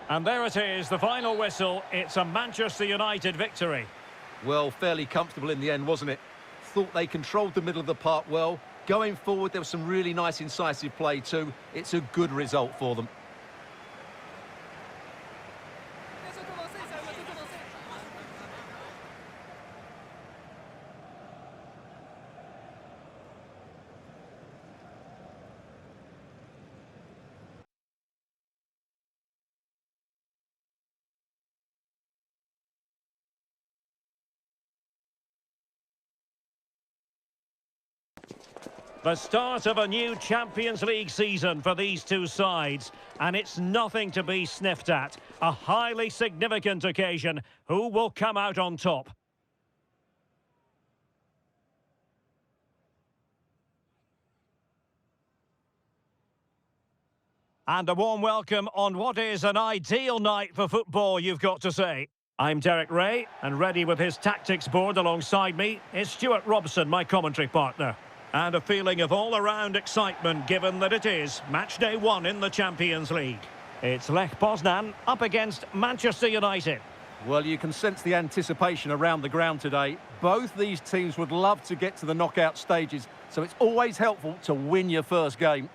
And there it is, the final whistle. It's a Manchester United victory. Well, fairly comfortable in the end, wasn't it? Thought they controlled the middle of the park well. Going forward, there was some really nice incisive play too. It's a good result for them. The start of a new Champions League season for these two sides, and it's nothing to be sniffed at. A highly significant occasion. Who will come out on top? And a warm welcome on what is an ideal night for football, you've got to say. I'm Derek Ray, and ready with his tactics board alongside me is Stuart Robson, my commentary partner. And a feeling of all-around excitement given that it is match day 1 in the Champions League. It's Lech Poznan up against Manchester United. Well, you can sense the anticipation around the ground today. Both these teams would love to get to the knockout stages, so it's always helpful to win your first game.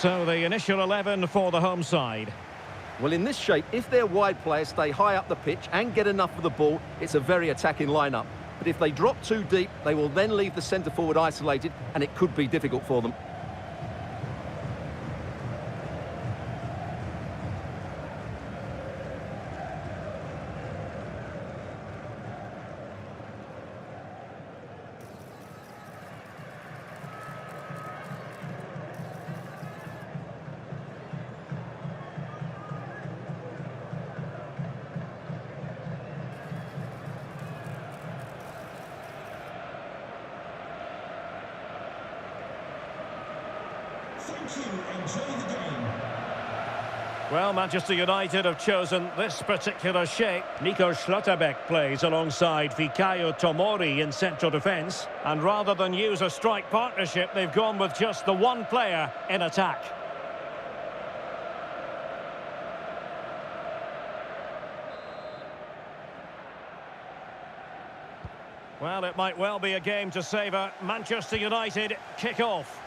So the initial 11 for the home side. Well, in this shape, if their wide players stay high up the pitch and get enough of the ball, it's a very attacking lineup. But if they drop too deep, they will then leave the centre-forward isolated, and it could be difficult for them. Well, Manchester United have chosen this particular shape. Nico Schlotterbeck plays alongside Fikayo Tomori in central defence. And rather than use a strike partnership, they've gone with just the one player in attack. Well, it might well be a game to savour. Manchester United kick off.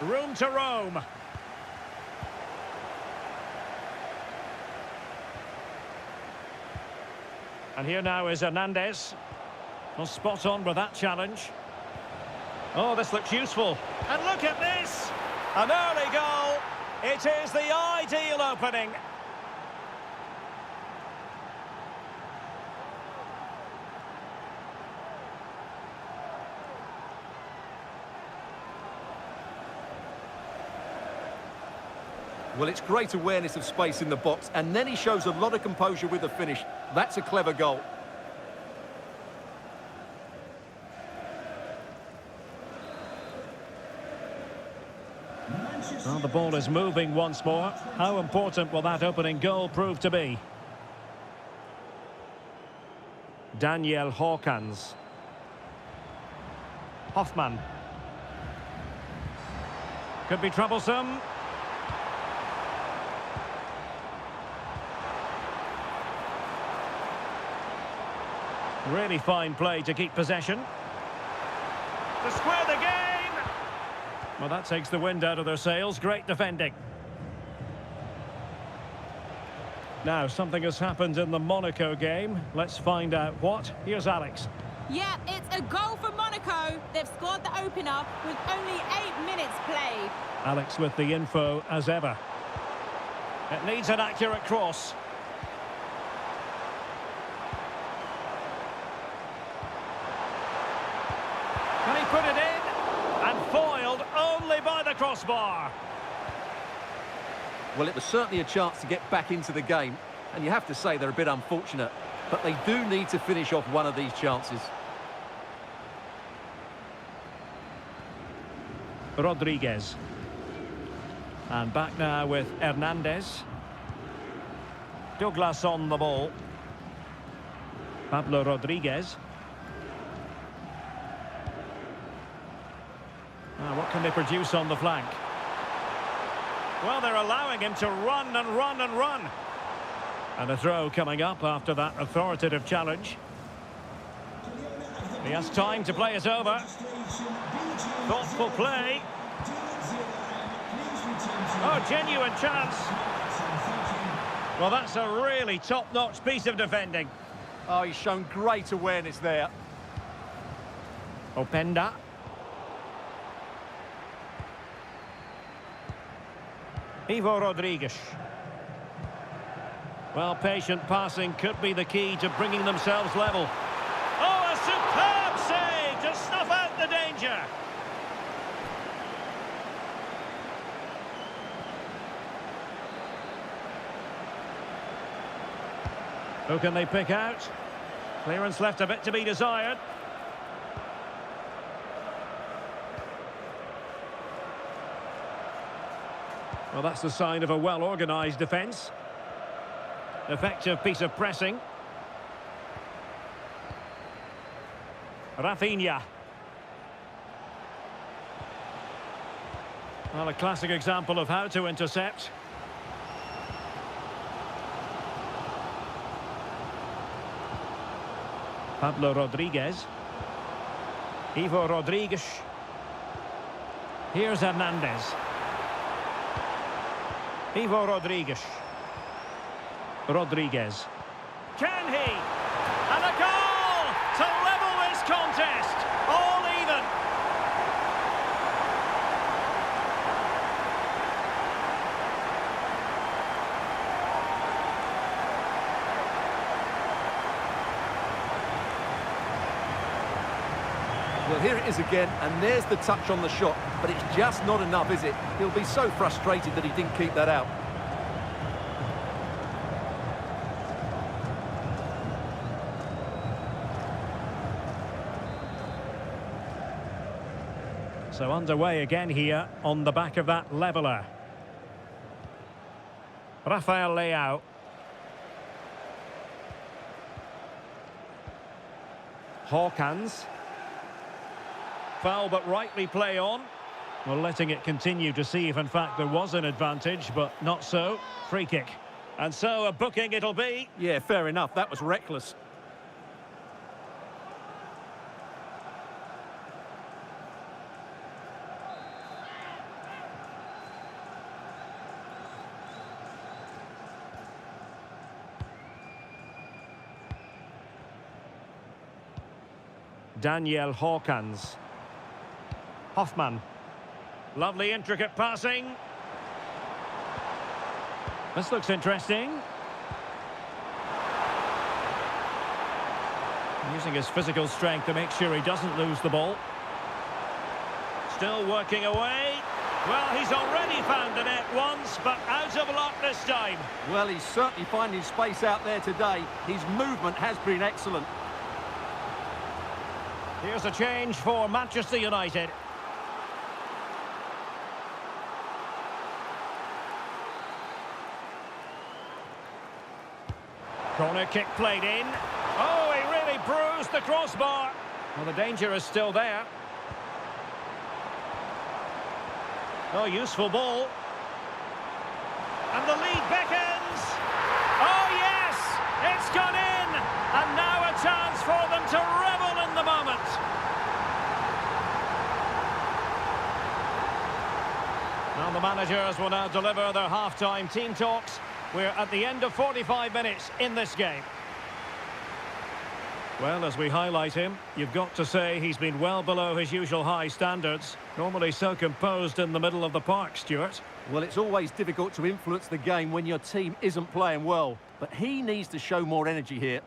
Room to roam. And here now is Hernandez. Well, spot on with that challenge. Oh, this looks useful. And look at this! An early goal. It is the ideal opening. Well, it's great awareness of space in the box, and then he shows a lot of composure with the finish. That's a clever goal. Well, the ball is moving once more. How important will that opening goal prove to be? Daniel Hawkins. Hoffman. Could be troublesome. Really fine play to keep possession. To square the game! Well, that takes the wind out of their sails. Great defending. Now, something has happened in the Monaco game. Let's find out what. Here's Alex. Yeah, it's a goal for Monaco. They've scored the opener with only 8 minutes played. Alex with the info as ever. It needs an accurate cross. Can he put it in? And foiled only by the crossbar. Well, it was certainly a chance to get back into the game, and you have to say they're a bit unfortunate, but they do need to finish off one of these chances. Rodriguez. And back now with Hernandez. Douglas on the ball. Pablo Rodriguez. What can they produce on the flank? Well, they're allowing him to run and run and run. And a throw coming up after that authoritative challenge. He has time to play it over. Thoughtful play. Oh, genuine chance. Well, that's a really top-notch piece of defending. Oh, he's shown great awareness there. Openda. Ivo Rodriguez. Well, patient passing could be the key to bringing themselves level. Oh, a superb save to snuff out the danger. Who can they pick out? Clearance left a bit to be desired. Well, that's the sign of a well-organised defence. Effective piece of pressing. Rafinha. Well, a classic example of how to intercept. Pablo Rodriguez. Ivo Rodriguez. Here's Hernandez. Ivo Rodriguez. Can he? And a goal to level this contest. All even. Well, here it is again, and there's the touch on the shot, but it's just not enough, is it? He'll be so frustrated that he didn't keep that out. So underway again here on the back of that leveller. Rafael Leao. Hawkins. Foul, but rightly play on. Well, letting it continue to see if in fact there was an advantage, but not so. Free kick. And so a booking it'll be. Yeah, fair enough. That was reckless. Daniel Hawkins. Hoffman. Lovely intricate passing. This looks interesting. Using his physical strength to make sure he doesn't lose the ball. Still working away. Well, he's already found the net once, but out of luck this time. Well, he's certainly finding space out there today. His movement has been excellent. Here's a change for Manchester United. Corner kick played in. Oh, he really bruised the crossbar. Well, the danger is still there. Oh, useful ball. And the lead beckons. Oh, yes! It's gone in! And now a chance for them to revel in the moment. Now the managers will now deliver their half-time team talks. We're at the end of 45 minutes in this game. Well, as we highlight him, you've got to say he's been well below his usual high standards. Normally so composed in the middle of the park, Stuart. Well, it's always difficult to influence the game when your team isn't playing well. But he needs to show more energy here.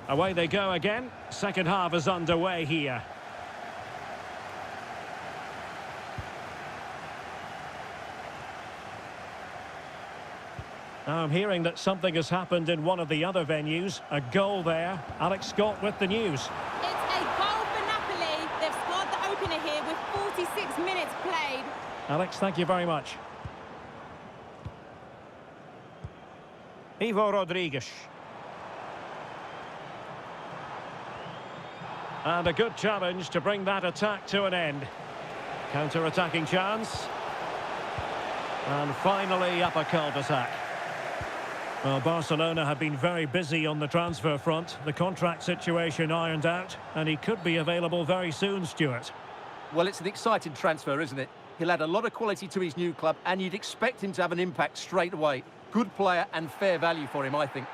Away they go again. Second half is underway here. Now I'm hearing that something has happened in one of the other venues. A goal there. Alex Scott with the news. It's a goal for Napoli. They've scored the opener here with 46 minutes played. Alex, thank you very much. Ivo Rodriguez. And a good challenge to bring that attack to an end. Counter-attacking chance. And finally up a cul-de-sac. Well, Barcelona have been very busy on the transfer front. The contract situation ironed out, and he could be available very soon, Stuart. Well, it's an exciting transfer, isn't it? He'll add a lot of quality to his new club, and you'd expect him to have an impact straight away. Good player and fair value for him, I think.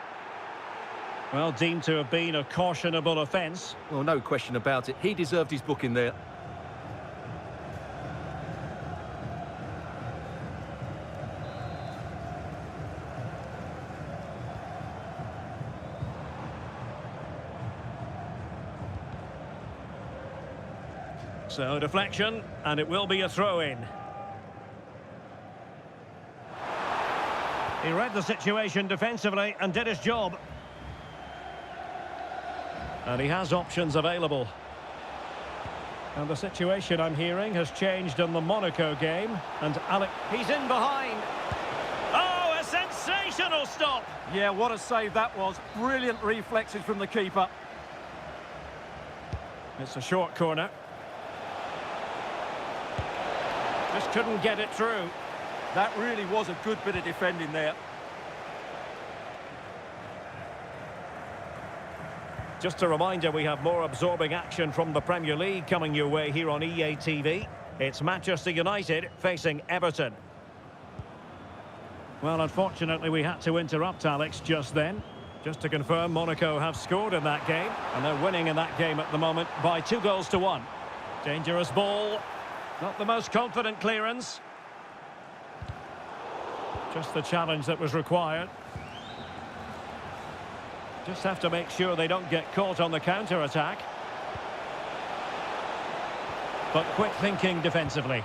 Well, deemed to have been a cautionable offence. Well, no question about it. He deserved his booking there. So deflection, and it will be a throw-in. He read the situation defensively and did his job. And he has options available. And the situation, I'm hearing, has changed in the Monaco game. And Alex, he's in behind. Oh, a sensational stop! Yeah, what a save that was. Brilliant reflexes from the keeper. It's a short corner. Just couldn't get it through. That really was a good bit of defending there. Just a reminder, we have more absorbing action from the Premier League coming your way here on EA TV. It's Manchester United facing Everton. Well, unfortunately, we had to interrupt Alex just then. Just to confirm, Monaco have scored in that game, and they're winning in that game at the moment by 2-1. Dangerous ball. Not the most confident clearance. Just the challenge that was required. Just have to make sure they don't get caught on the counter-attack. But quick thinking defensively.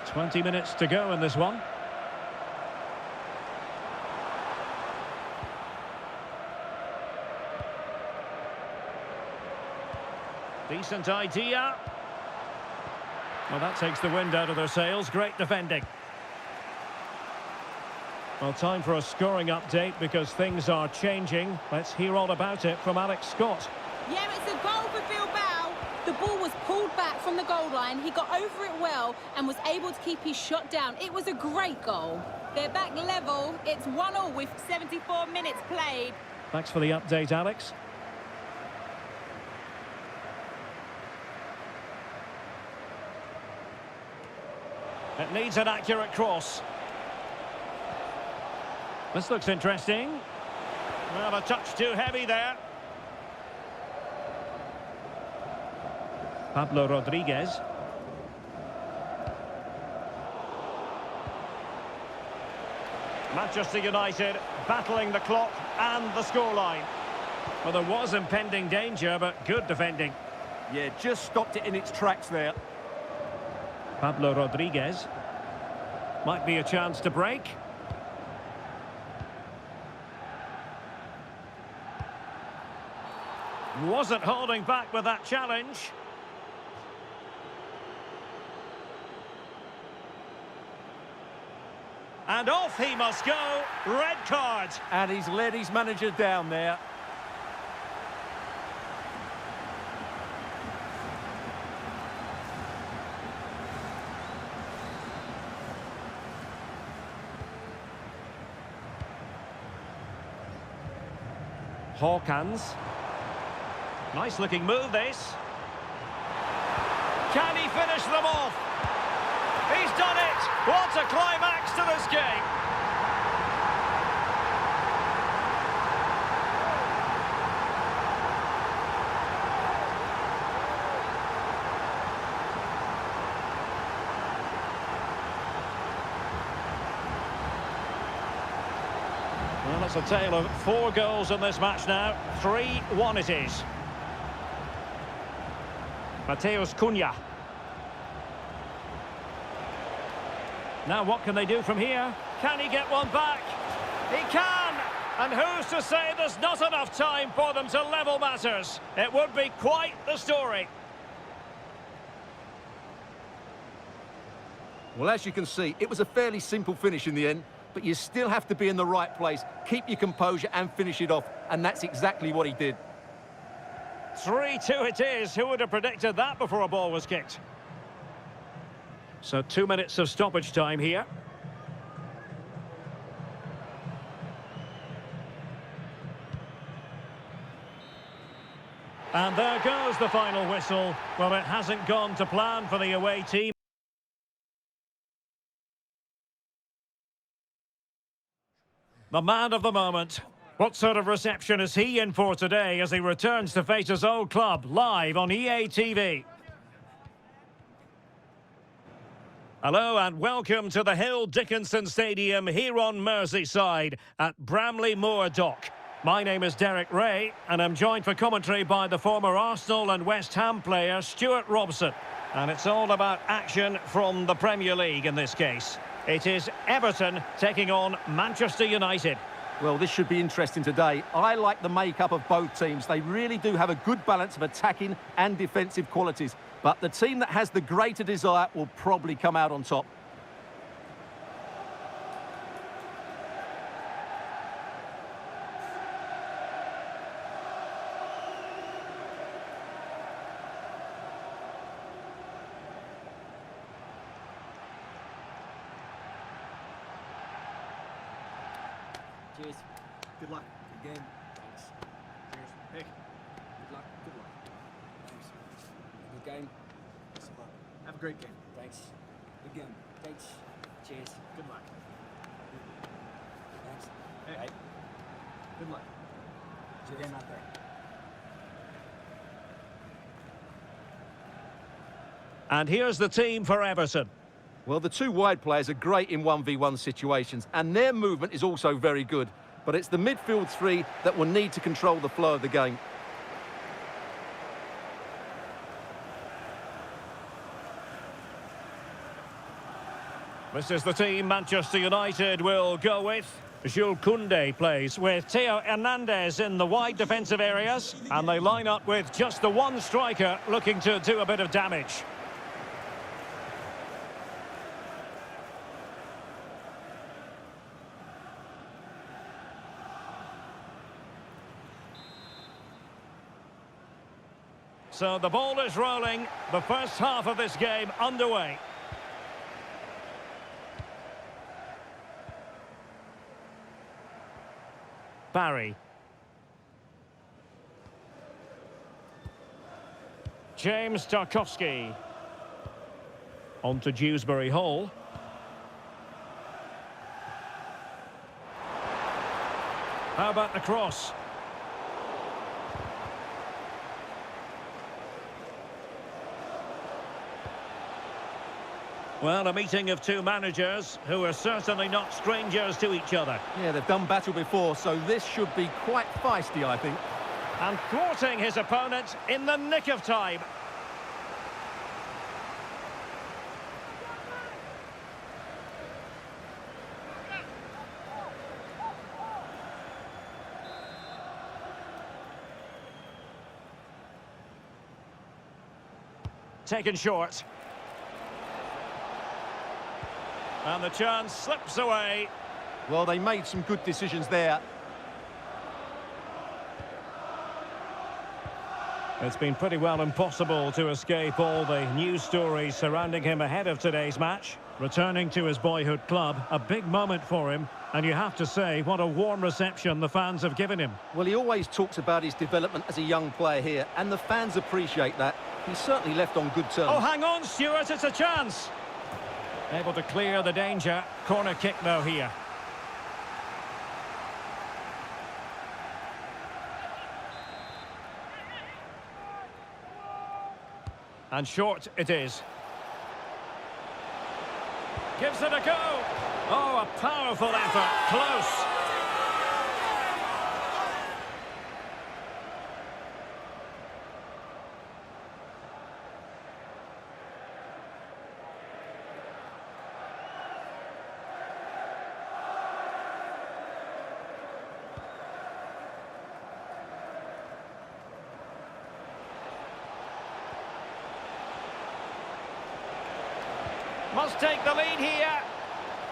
"20 minutes to go in this one. Decent idea. Well, that takes the wind out of their sails. Great defending. Well, time for a scoring update because things are changing. Let's hear all about it from Alex Scott. Yeah, it's a goal for Bilbao. The ball was pulled back from the goal line. He got over it well and was able to keep his shot down. It was a great goal. They're back level. It's 1-1 with 74 minutes played. Thanks for the update, Alex. It needs an accurate cross. This looks interesting. Well, a touch too heavy there. Pablo Rodriguez. Manchester United battling the clock and the scoreline. Well, there was impending danger, but good defending. Yeah, just stopped it in its tracks there. Pablo Rodriguez. Might be a chance to break. Wasn't holding back with that challenge. And off he must go. Red card. And he's led his manager down there. Hawkins. Nice looking move, this. Can he finish them off? He's done it! What a climax to this game! Well, it's a tale of 4 goals in this match now. 3-1 it is. Mateus Cunha. Now what can they do from here? Can he get one back? He can! And who's to say there's not enough time for them to level matters? It would be quite the story. Well, as you can see, it was a fairly simple finish in the end, but you still have to be in the right place, keep your composure and finish it off, and that's exactly what he did. 3-2 it is. Who would have predicted that before a ball was kicked? So 2 minutes of stoppage time here. And there goes the final whistle. Well, it hasn't gone to plan for the away team. The man of the moment. What sort of reception is he in for today as he returns to face his old club live on EA TV? Hello and welcome to the Hill Dickinson Stadium here on Merseyside at Bramley Moor Dock. My name is Derek Ray and I'm joined for commentary by the former Arsenal and West Ham player Stuart Robson. And it's all about action from the Premier League in this case. It is Everton taking on Manchester United. Well, this should be interesting today. I like the makeup of both teams. They really do have a good balance of attacking and defensive qualities. But the team that has the greater desire will probably come out on top. Cheers. Good luck. Good game. Thanks. Cheers. Nick. Good luck. Good luck. Thanks. Good game. Thanks a lot. Have a great game. Thanks. Good game. Thanks. Cheers. Good luck. Thanks. Hey. Right. Good luck. Good game out there. And here's the team for Everton. Well, the two wide players are great in 1v1 situations, and their movement is also very good. But it's the midfield three that will need to control the flow of the game. This is the team Manchester United will go with. Jules Koundé plays with Theo Hernandez in the wide defensive areas. And they line up with just the one striker looking to do a bit of damage. So the ball is rolling. The first half of this game underway. Barry. James Tarkowski. On to Dewsbury Hall. How about the cross? Well, a meeting of two managers who are certainly not strangers to each other. Yeah, they've done battle before, so this should be quite feisty, I think. And thwarting his opponent in the nick of time. Taken short. And the chance slips away. Well, they made some good decisions there. It's been pretty well impossible to escape all the news stories surrounding him ahead of today's match. Returning to his boyhood club, a big moment for him. And you have to say, what a warm reception the fans have given him. Well, he always talks about his development as a young player here, and the fans appreciate that. He's certainly left on good terms. Oh, hang on, Stuart, it's a chance. Able to clear the danger. Corner kick, though, here. And short it is. Gives it a go. Oh, a powerful effort. Close. Must take the lead here.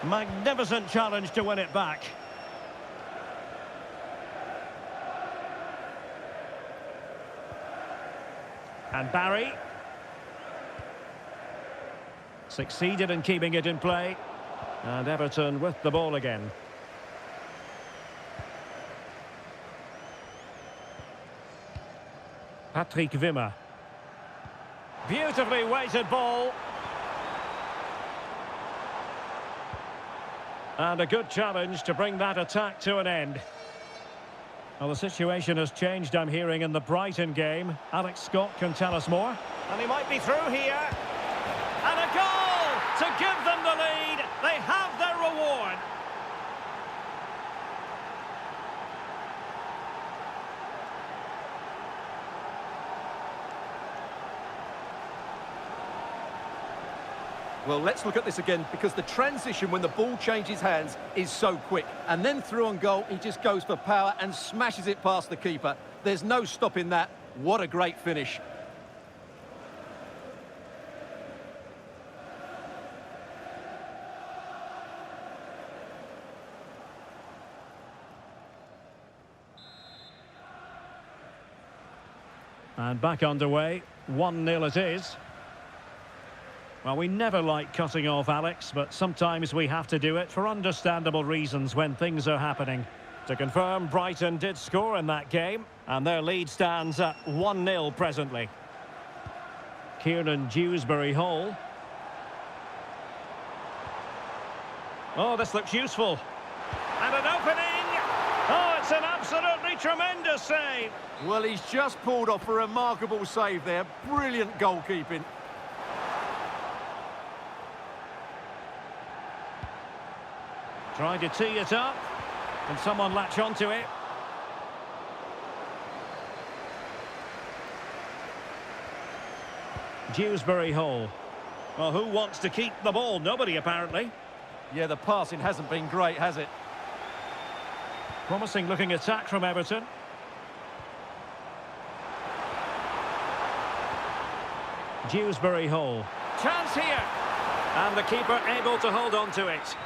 Magnificent challenge to win it back. And Barry. Succeeded in keeping it in play. And Everton with the ball again. Patrick Wimmer. Beautifully weighted ball. And a good challenge to bring that attack to an end. Well, the situation has changed, I'm hearing, in the Brighton game. Alex Scott can tell us more. And he might be through here. And a goal to give them Well, let's look at this again, because the transition when the ball changes hands is so quick. And then through on goal, he just goes for power and smashes it past the keeper. There's no stopping that. What a great finish. And back underway, 1-0 it is. Well, we never like cutting off Alex, but sometimes we have to do it for understandable reasons when things are happening. To confirm, Brighton did score in that game, and their lead stands at 1-0 presently. Kieran Dewsbury-Hall. Oh, this looks useful. And an opening! Oh, it's an absolutely tremendous save! Well, he's just pulled off a remarkable save there. Brilliant goalkeeping. Trying to tee it up. Can someone latch onto it? Dewsbury-Hall. Well, who wants to keep the ball? Nobody, apparently. Yeah, the passing hasn't been great, has it? Promising looking attack from Everton. Dewsbury-Hall. Chance here. And the keeper able to hold on to it.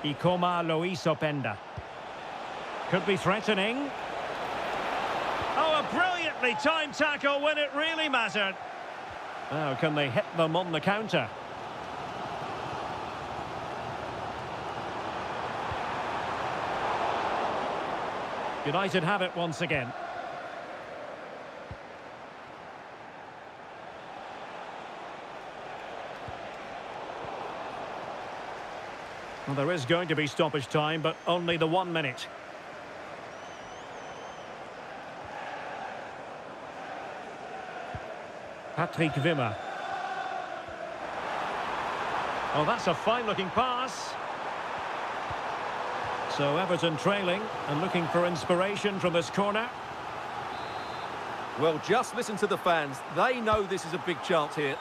Ikoma Lois Openda. Could be threatening. Oh, a brilliantly timed tackle when it really mattered. Now, can they hit them on the counter? United have it once again. Well, there is going to be stoppage time, but only the 1 minute. Patrick Wimmer. Oh, that's a fine-looking pass. So Everton trailing and looking for inspiration from this corner. Well, just listen to the fans. They know this is a big chance here.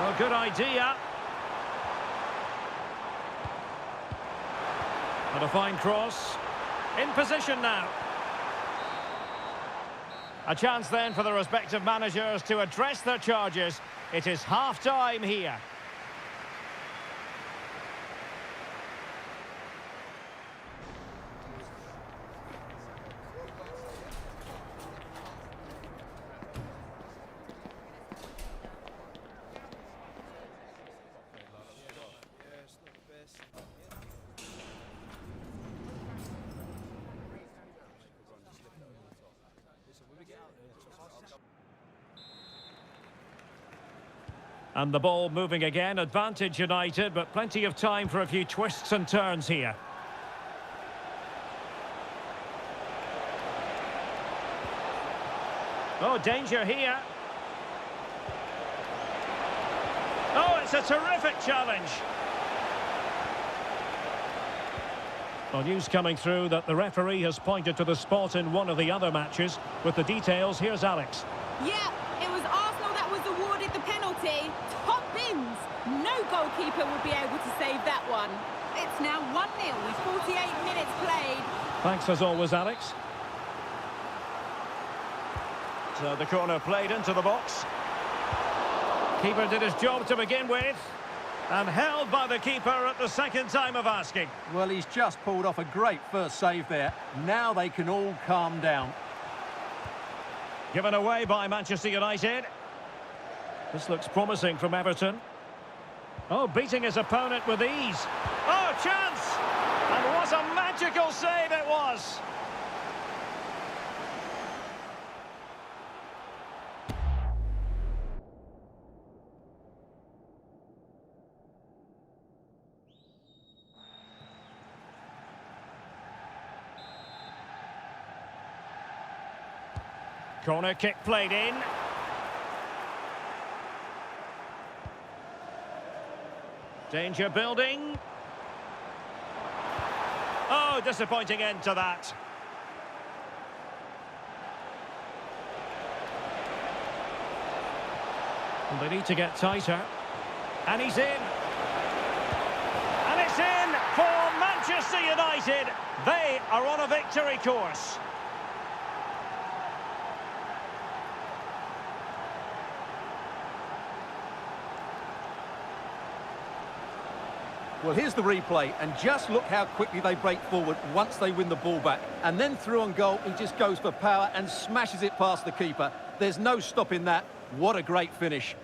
Oh, good idea. And a fine cross. In position now. A chance then for the respective managers to address their charges. It is half-time here. And the ball moving again, advantage United, but plenty of time for a few twists and turns here. Oh, danger here. Oh, it's a terrific challenge. Well, news coming through that the referee has pointed to the spot in one of the other matches. With the details, here's Alex. Yeah, it was Arsenal that was awarded the penalty. Top bins. No goalkeeper would be able to save that one. It's now 1-0 with 48 minutes played. Thanks as always, Alex. So the corner played into the box. Keeper did his job to begin with. And held by the keeper at the second time of asking. Well, he's just pulled off a great first save there. Now they can all calm down. Given away by Manchester United. This looks promising from Everton. Oh, beating his opponent with ease. Oh, chance! And what a magical save it was! Corner kick played in. Danger building. Oh, disappointing end to that. And they need to get tighter. And he's in. And it's in for Manchester United. They are on a victory course. Well, here's the replay, and just look how quickly they break forward once they win the ball back. And then through on goal, he just goes for power and smashes it past the keeper. There's no stopping that. What a great finish.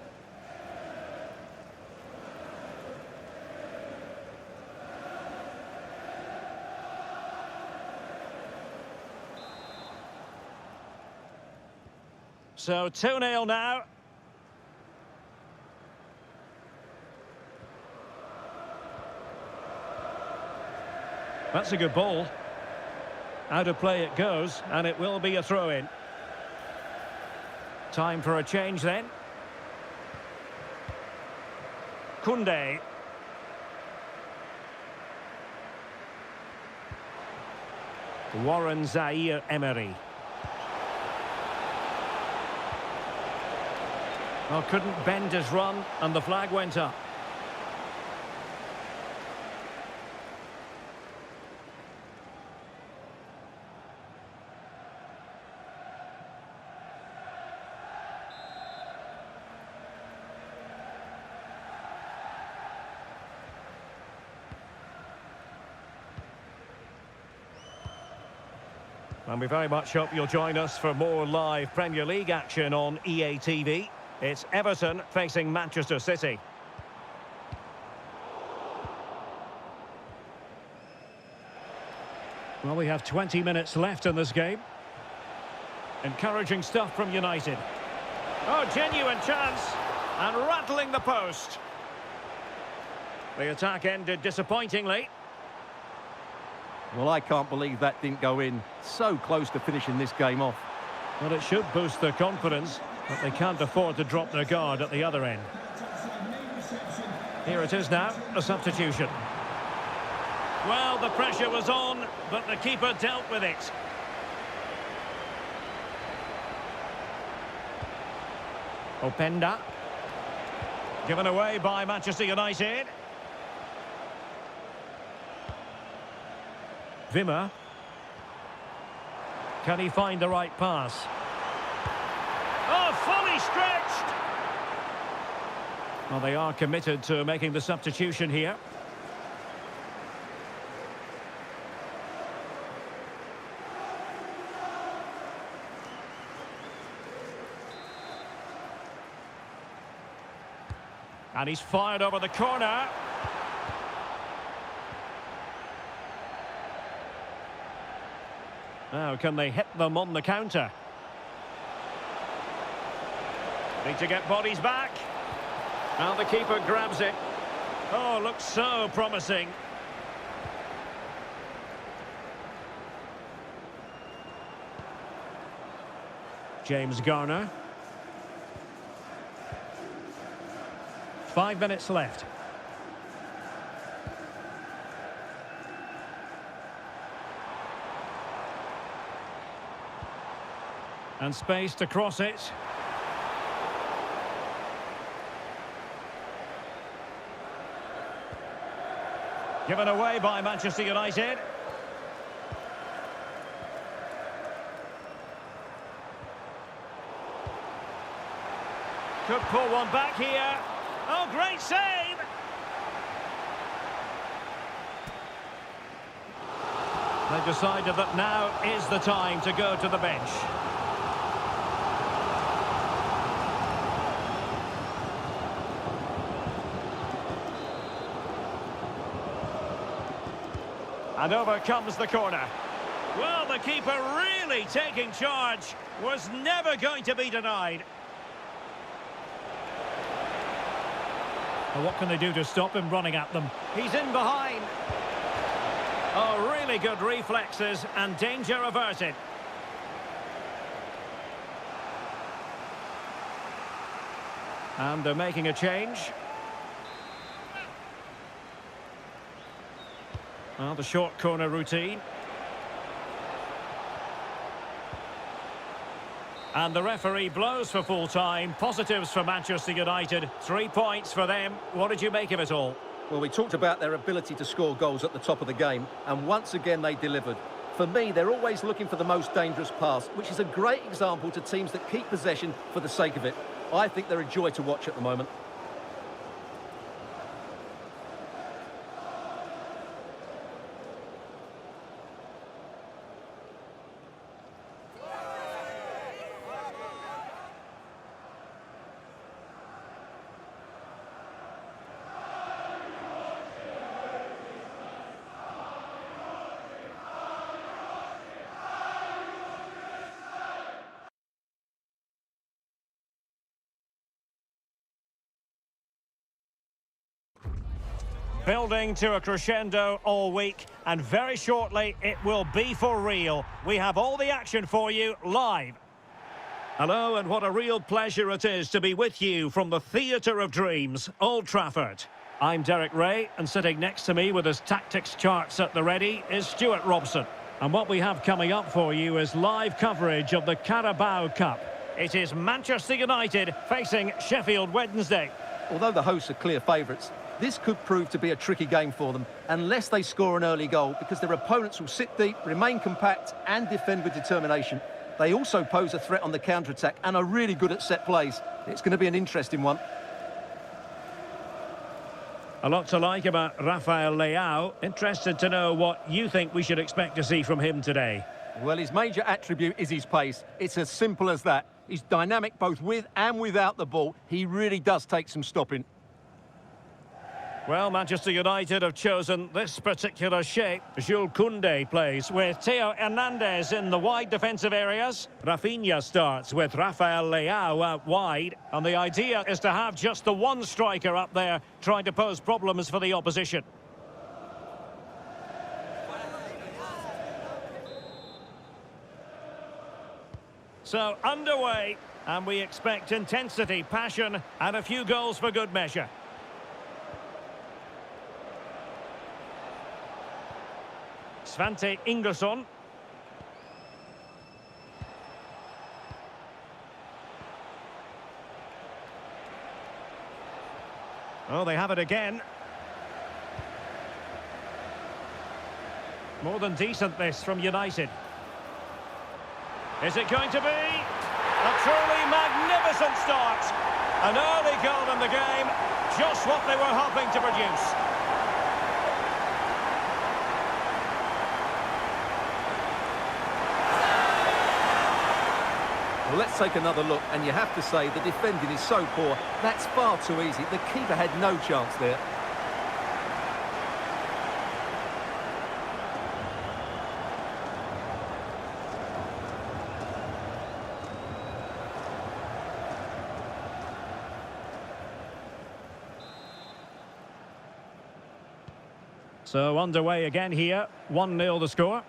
So 2-0 now. That's a good ball. Out of play it goes, and it will be a throw-in. Time for a change then. Koundé. Warren Zaire-Emery. Oh, couldn't bend his run, and the flag went up. And we very much hope you'll join us for more live Premier League action on EA TV. It's Everton facing Manchester City. Well, we have 20 minutes left in this game. Encouraging stuff from United. Oh, genuine chance. And rattling the post. The attack ended disappointingly. Well, I can't believe that didn't go in. So close to finishing this game off. Well, it should boost their confidence, but they can't afford to drop their guard at the other end. Here it is now, a substitution. Well, the pressure was on, but the keeper dealt with it. Openda. Given away by Manchester United. Wimmer. Can he find the right pass? Oh, fully stretched! Well, they are committed to making the substitution here. And he's fired over the corner. Now, can they hit them on the counter? Need to get bodies back. Now the keeper grabs it. Oh, looks so promising. James Garner. 5 minutes left. And space to cross it. Given away by Manchester United. Could pull one back here. Oh, great save! They decided that now is the time to go to the bench. And over comes the corner. Well, the keeper really taking charge. Was never going to be denied. Well, what can they do to stop him running at them? He's in behind. Oh, really good reflexes and danger averted. And they're making a change. Well, the short corner routine. And the referee blows for full time. Positives for Manchester United. 3 points for them. What did you make of it all? Well, we talked about their ability to score goals at the top of the game, and once again they delivered. For me, they're always looking for the most dangerous pass, which is a great example to teams that keep possession for the sake of it. I think they're a joy to watch at the moment. Building to a crescendo all week, and very shortly it will be for real. We have all the action for you live. Hello, and what a real pleasure it is to be with you from the Theatre of Dreams, Old Trafford. I'm Derek Ray, and sitting next to me with his tactics charts at the ready is Stuart Robson. And what we have coming up for you is live coverage of the Carabao Cup. It is Manchester United facing Sheffield Wednesday. Although the hosts are clear favourites, this could prove to be a tricky game for them unless they score an early goal, because their opponents will sit deep, remain compact and defend with determination. They also pose a threat on the counter-attack and are really good at set plays. It's going to be an interesting one. A lot to like about Rafael Leao. Interested to know what you think we should expect to see from him today. Well, his major attribute is his pace. It's as simple as that. He's dynamic both with and without the ball. He really does take some stopping. Well, Manchester United have chosen this particular shape. Jules Koundé plays with Theo Hernandez in the wide defensive areas. Rafinha starts with Rafael Leao out wide. And the idea is to have just the one striker up there trying to pose problems for the opposition. So, underway, and we expect intensity, passion, and a few goals for good measure. Svante Ingersson. Oh, they have it again. More than decent, this from United. Is it going to be a truly magnificent start? An early goal in the game, just what they were hoping to produce. Well, let's take another look, and you have to say the defending is so poor. That's far too easy. The keeper had no chance there. So underway again here, 1-0 the score.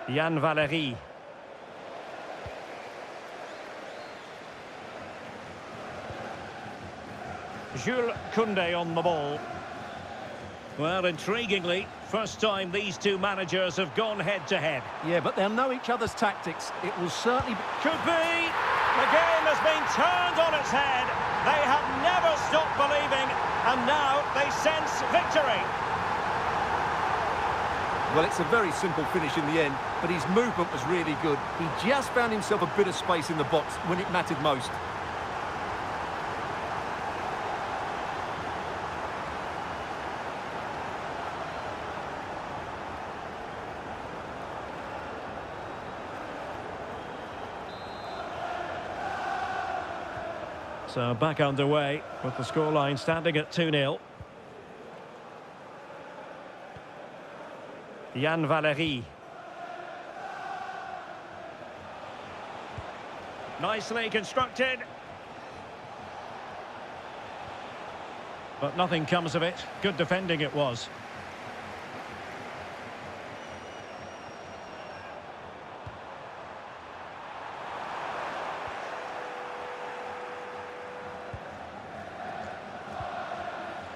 Yann Valery. Jules Koundé on the ball. Well, intriguingly, first time these two managers have gone head-to-head. Yeah, but they'll know each other's tactics. It will certainly be... Could be! The game has been turned on its head. They have never stopped believing, and now they sense victory. Well, it's a very simple finish in the end, but his movement was really good. He just found himself a bit of space in the box when it mattered most. So back underway with the scoreline standing at 2-0. Yann Valery. Nicely constructed. But nothing comes of it. Good defending it was.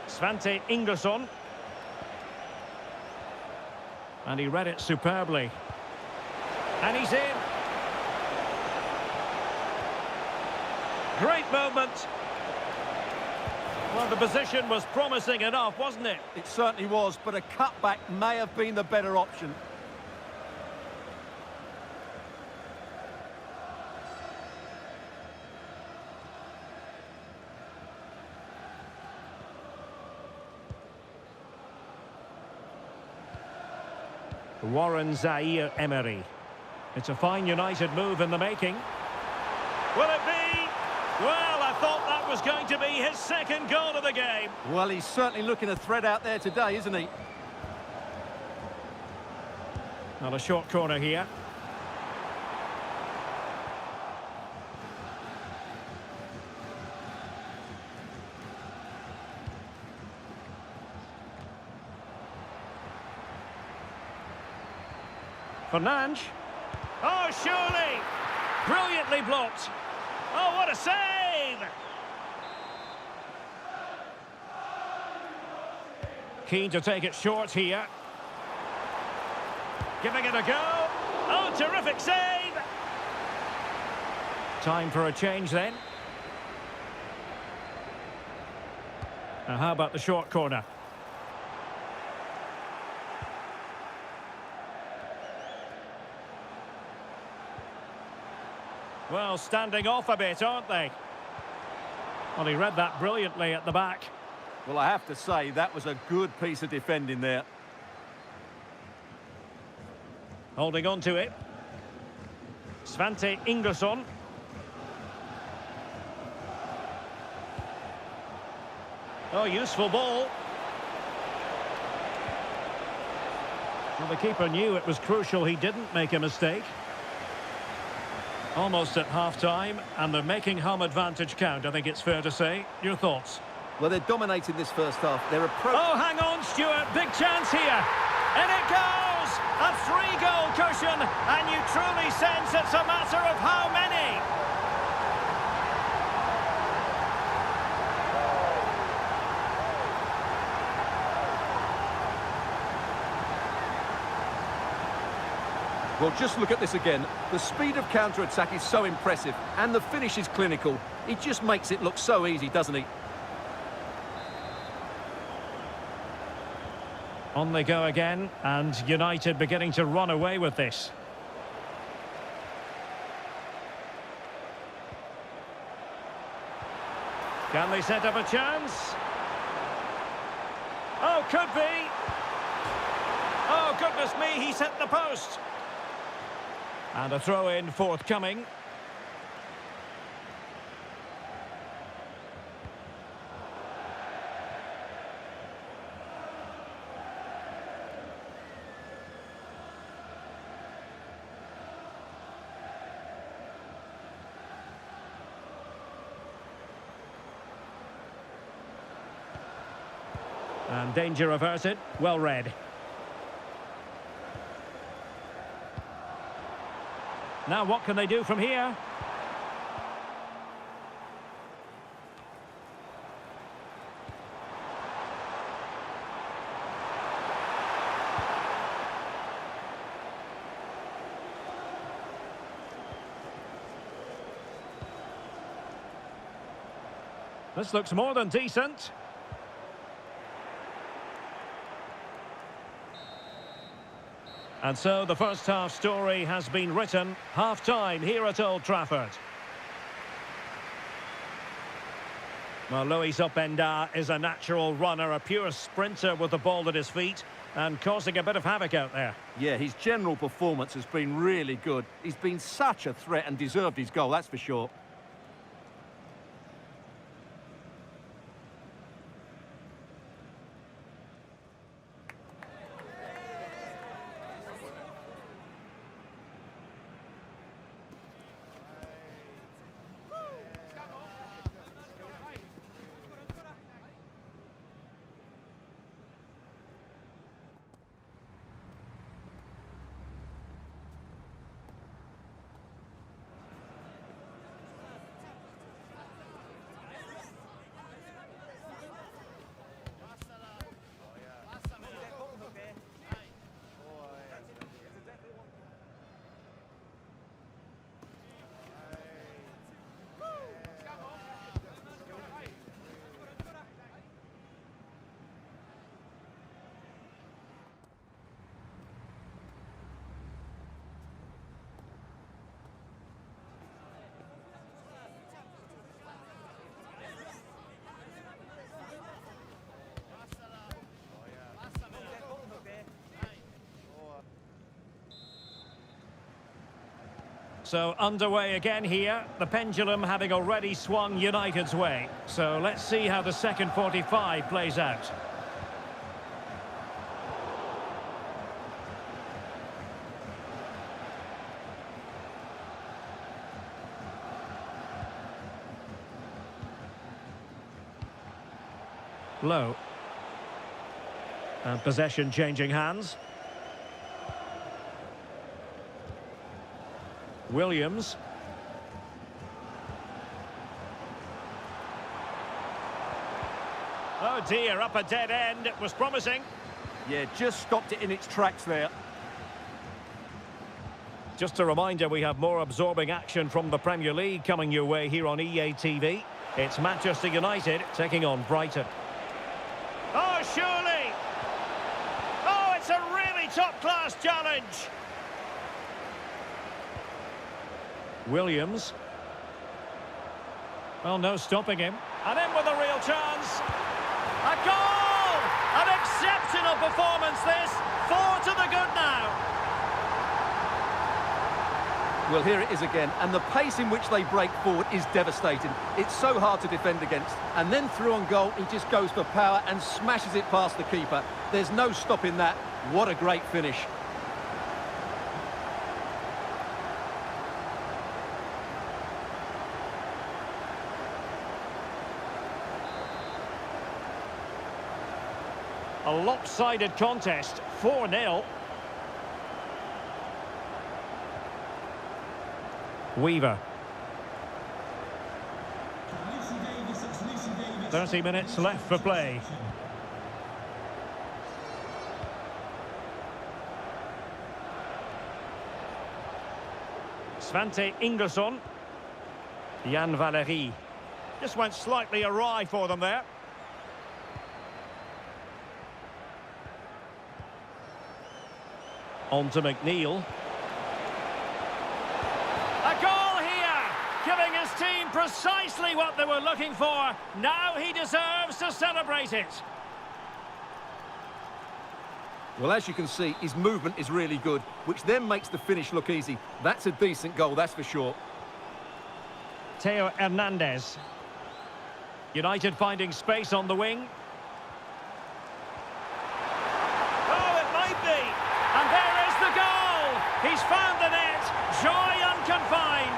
Svante Ingersson. And he read it superbly. And he's in. Great moment. Well, the position was promising enough, wasn't it? It certainly was, but a cutback may have been the better option. Warren Zaire-Emery. It's a fine United move in the making. Will it be? Well, I thought that was going to be his second goal of the game. Well, he's certainly looking a threat out there today, isn't he? Not a short corner here. Fernandes. Oh, surely! Brilliantly blocked. Oh, what a save! Keen to take it short here. Giving it a go. Oh, terrific save! Time for a change then. Now, how about the short corner? Well, standing off a bit, aren't they? Well, he read that brilliantly at the back. Well, I have to say, that was a good piece of defending there. Holding on to it. Svante Ingesson. Oh, useful ball. Well, the keeper knew it was crucial he didn't make a mistake. Almost at half-time, and they're making home advantage count, I think it's fair to say. Your thoughts? Well, they're dominating this first half. They're Oh, hang on, Stuart. Big chance here. And it goes! A 3-goal cushion, and you truly sense it's a matter of how many. Well, just look at this again. The speed of counter-attack is so impressive, and the finish is clinical. He just makes it look so easy, doesn't he? On they go again, and United beginning to run away with this. Can they set up a chance? Oh, could be. Oh, goodness me, he's hit the post. And a throw-in forthcoming. And danger averted. Well read. Now what can they do from here? This looks more than decent. And so the first half story has been written. Half-time here at Old Trafford. Well, Luis Openda is a natural runner, a pure sprinter with the ball at his feet and causing a bit of havoc out there. Yeah, his general performance has been really good. He's been such a threat and deserved his goal, that's for sure. So underway again here, the pendulum having already swung United's way. So let's see how the second 45 plays out. Low. And possession changing hands. Williams. Oh dear, up a dead end. It was promising. Yeah, just stopped it in its tracks there. Just a reminder, we have more absorbing action from the Premier League coming your way here on EA TV. It's Manchester United taking on Brighton. Oh, surely! Oh, it's a really top-class challenge! Williams. Well, no stopping him. And in with a real chance. A goal! An exceptional performance, this. 4 to the good now. Well, here it is again, and the pace in which they break forward is devastating. It's so hard to defend against. And then through on goal, he just goes for power and smashes it past the keeper. There's no stopping that. What a great finish. A lopsided contest, 4-0. Weaver. 30 minutes left for play. Svante Ingerson. Jan Valery. Just went slightly awry for them there. On to McNeil. A goal here, giving his team precisely what they were looking for. Now he deserves to celebrate it. Well, as you can see, his movement is really good, which then makes the finish look easy. That's a decent goal, that's for sure. Theo Hernandez. United finding space on the wing. Oh, it might be. And there is the goal. He's found the net. Joy unconfined.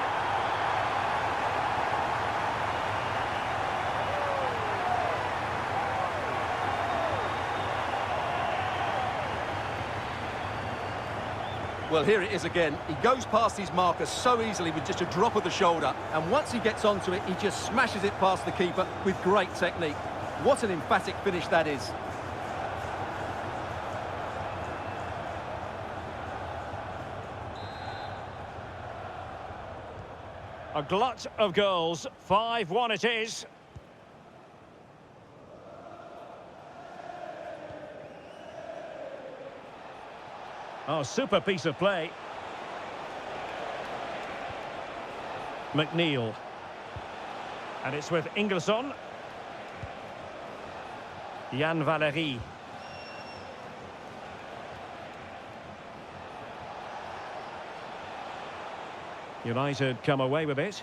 Well, here it is again. He goes past his marker so easily with just a drop of the shoulder. And once he gets onto it, he just smashes it past the keeper with great technique. What an emphatic finish that is. A glut of goals. 5-1 it is. Oh, super piece of play. McNeil. And it's with Ingerson. Jan Valery. United come away with it.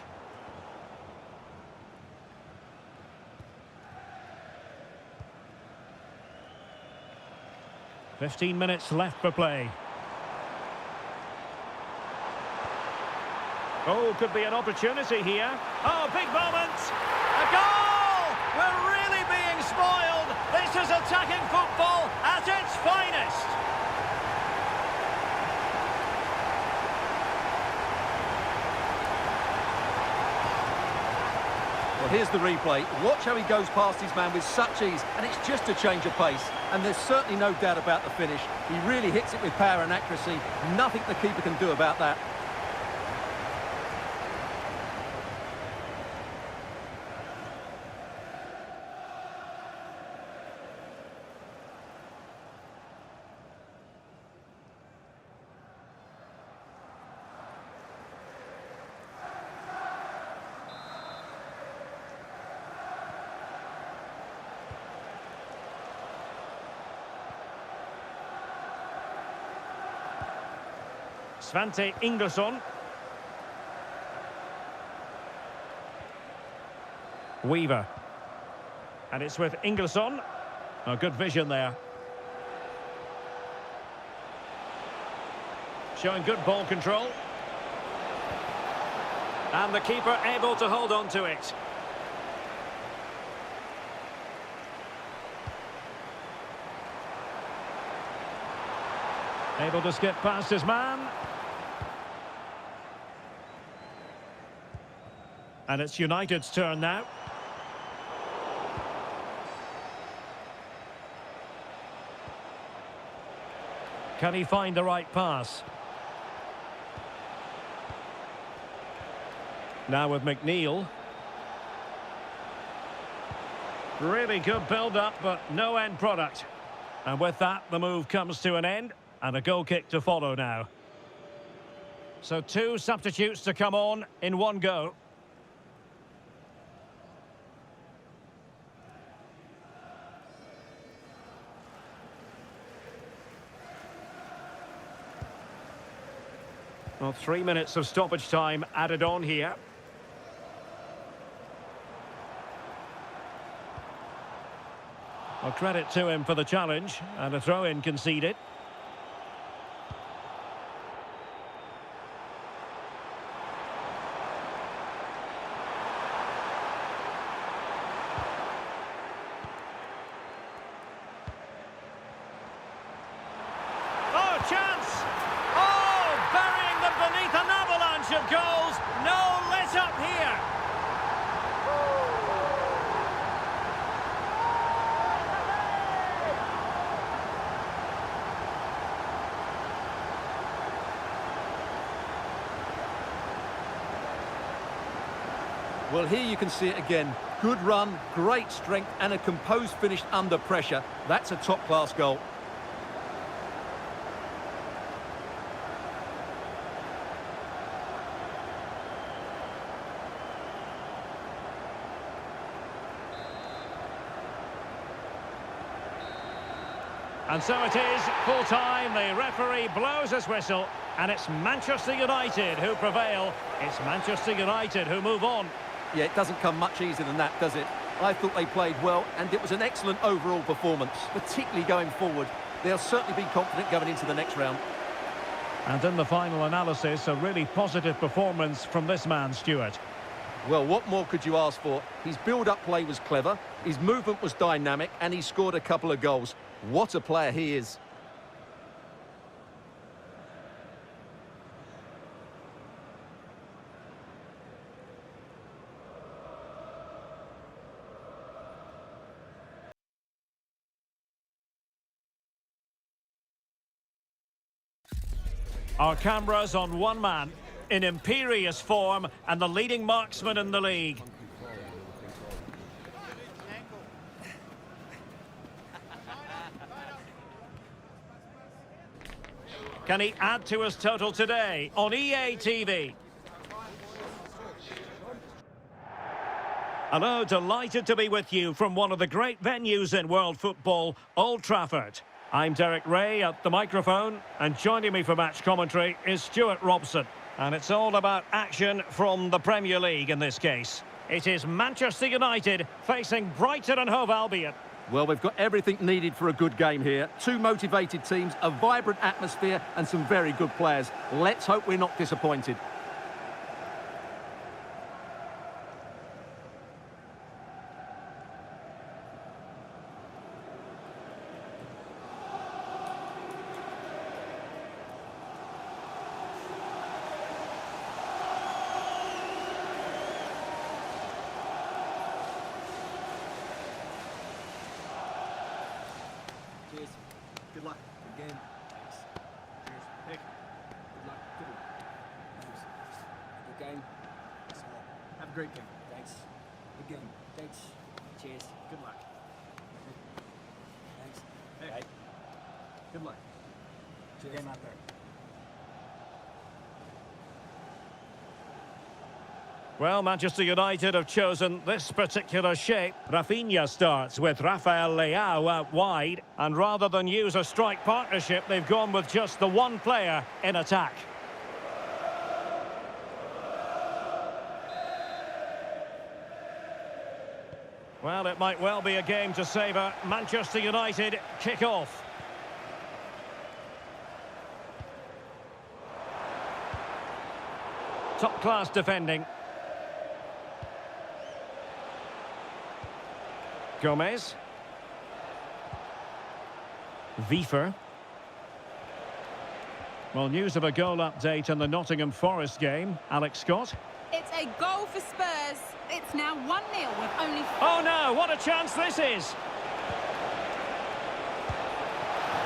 "15 minutes left for play. Oh, could be an opportunity here. Oh, big moment. A goal! We're really being spoiled. This is attacking football at its finest. Well, here's the replay. Watch how he goes past his man with such ease, and it's just a change of pace. And there's certainly no doubt about the finish. He really hits it with power and accuracy. Nothing the keeper can do about that. Svante Ingerson. Weaver. And it's with Ingelsson. Oh, good vision there. Showing good ball control. And the keeper able to hold on to it. Able to skip past his man. And it's United's turn now. Can he find the right pass? Now with McNeil. Really good build-up, but no end product. And with that, the move comes to an end, and a goal kick to follow now. So 2 substitutes to come on in one go. Well, 3 minutes of stoppage time added on here. Well, credit to him for the challenge, and a throw-in conceded. Oh, chance! Oh, burying them beneath an avalanche of goals. No let-up here. Well, here you can see it again. Good run, great strength, and a composed finish under pressure. That's a top-class goal. And so it is, full time, the referee blows his whistle, and it's Manchester United who prevail. It's Manchester United who move on. Yeah, it doesn't come much easier than that, does it? I thought they played well, and it was an excellent overall performance, particularly going forward. They'll certainly be confident going into the next round. And in the final analysis, a really positive performance from this man, Stuart. Well, what more could you ask for? His build-up play was clever, his movement was dynamic, and he scored a couple of goals. What a player he is. Our cameras on one man, in imperious form, and the leading marksman in the league. Can he add to his total today on EA TV? Hello, delighted to be with you from one of the great venues in world football, Old Trafford. I'm Derek Ray at the microphone, and joining me for match commentary is Stuart Robson. And it's all about action from the Premier League in this case. It is Manchester United facing Brighton and Hove Albion. Well, we've got everything needed for a good game here. 2 motivated teams, a vibrant atmosphere, and some very good players. Let's hope we're not disappointed. Cheers. Good luck. Good game. Thanks. Cheers. Nick. Good luck. Good luck. Thanks. Good game. Thanks a lot. Have a great game. Thanks. Good game. Thanks. Cheers. Good luck. Thanks. Hey. Right. Good luck. Cheers. Game out there. Well, Manchester United have chosen this particular shape. Rafinha starts with Rafael Leao out wide, and rather than use a strike partnership, they've gone with just the one player in attack. Well, it might well be a game to savour. Manchester United kick off. Top-class defending. Gomez. Wiefer. Well, news of a goal update in the Nottingham Forest game. Alex Scott. It's a goal for Spurs. It's now 1-0 with only... Oh no, what a chance this is!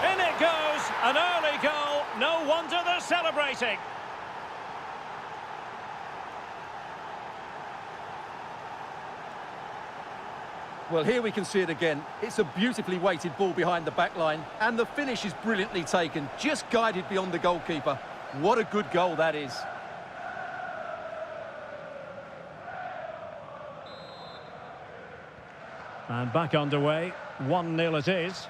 In it goes, an early goal. No wonder they're celebrating. Well, here we can see it again. It's a beautifully weighted ball behind the back line, and the finish is brilliantly taken, just guided beyond the goalkeeper. What a good goal that is. And back underway, 1-0 it is.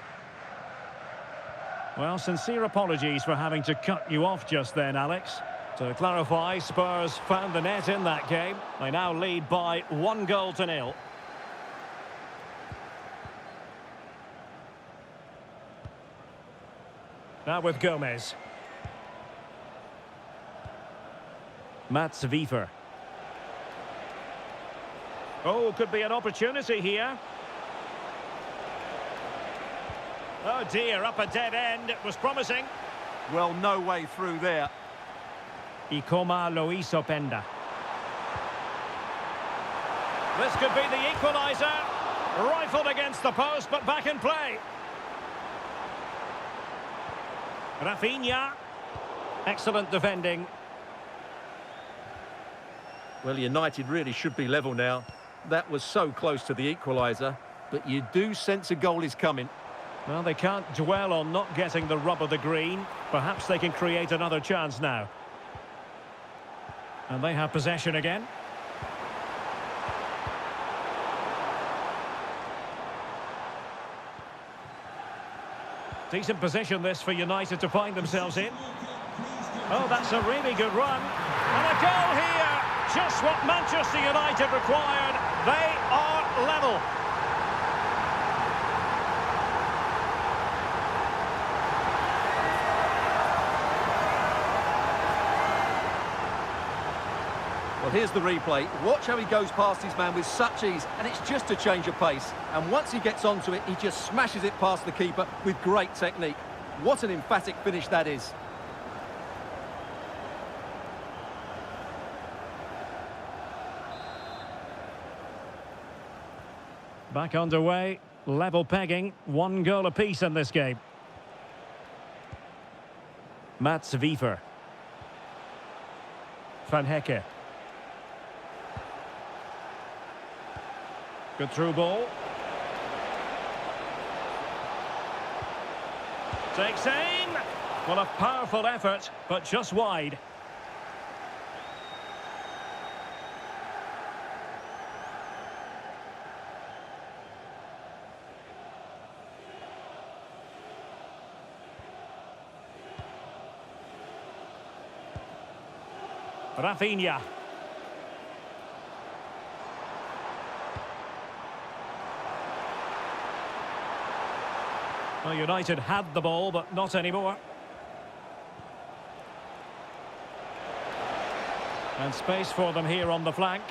Well, sincere apologies for having to cut you off just then, Alex. To clarify, Spurs found the net in that game. They now lead by 1-0. Now with Gomez. Mats Wiefer. Oh, could be an opportunity here. Oh dear, up a dead end. It was promising. Well, no way through there. Ikoma Lois Openda. This could be the equaliser. Rifled against the post, but back in play. Rafinha. Excellent defending. Well, United really should be level now. That was so close to the equaliser, but you do sense a goal is coming. Well, they can't dwell on not getting the rub of the green. Perhaps they can create another chance now. And they have possession again. Decent position this for United to find themselves in. Oh, that's a really good run. And a goal here. Just what Manchester United required. They are level. Well, here's the replay. Watch how he goes past his man with such ease, and it's just a change of pace. And once he gets onto it, he just smashes it past the keeper with great technique. What an emphatic finish that is. Back underway, level pegging, 1 goal apiece in this game. Mats Wiefer. Van Hecke. Good through ball. Takes aim. Well, a powerful effort, but just wide. Rafinha. Well, United had the ball, but not anymore. And space for them here on the flank.